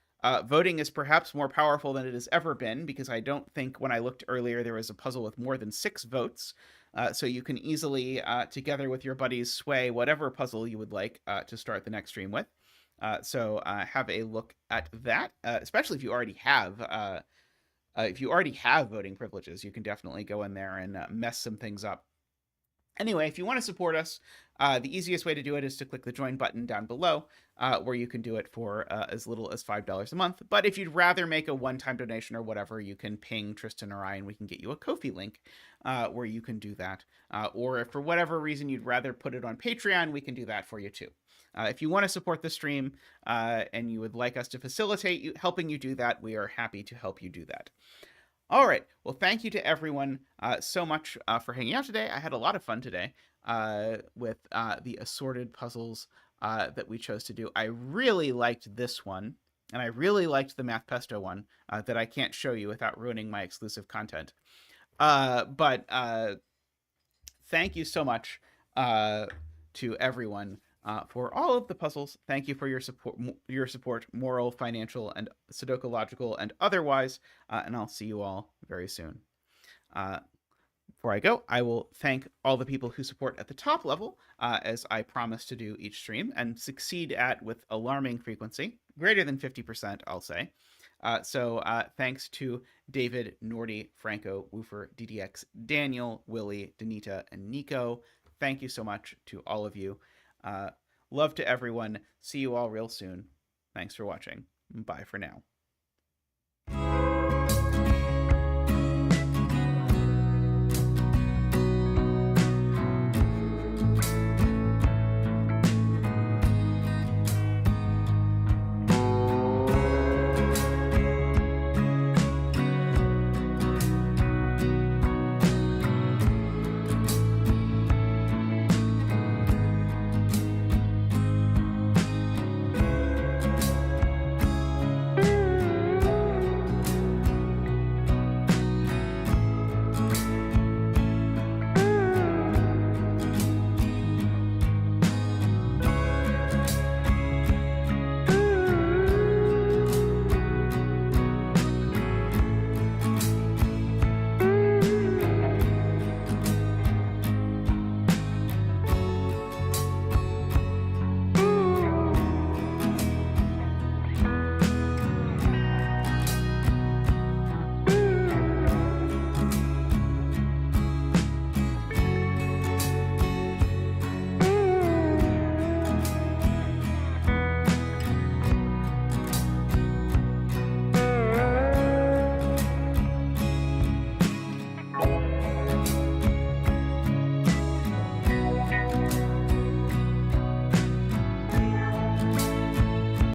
voting is perhaps more powerful than it has ever been, because I don't think when I looked earlier there was a puzzle with more than 6 votes. So you can easily, together with your buddies, sway whatever puzzle you would like to start the next stream with. Have a look at that, especially if you already have voting privileges. You can definitely go in there and mess some things up. Anyway, if you want to support us, the easiest way to do it is to click the join button down below, where you can do it for as little as $5 a month. But if you'd rather make a one-time donation or whatever, you can ping Tristan or I, and we can get you a Ko-fi link where you can do that. Or if for whatever reason you'd rather put it on Patreon, we can do that for you too. If you want to support the stream and you would like us to facilitate helping you do that, we are happy to help you do that. All right. Well, thank you to everyone so much for hanging out today. I had a lot of fun today with the assorted puzzles that we chose to do. I really liked this one, and I really liked the Math Pesto one that I can't show you without ruining my exclusive content. But thank you so much to everyone for all of the puzzles. Thank you for your support, moral, financial, and Sudoku logical, and otherwise. And I'll see you all very soon. Before I go, I will thank all the people who support at the top level, as I promise to do each stream, and succeed at with alarming frequency, greater than 50%, I'll say. Thanks to David, Nordy, Franco, Woofer, DDX, Daniel, Willie, Danita, and Nico. Thank you so much to all of you. Love to everyone. See you all real soon. Thanks for watching. Bye for now.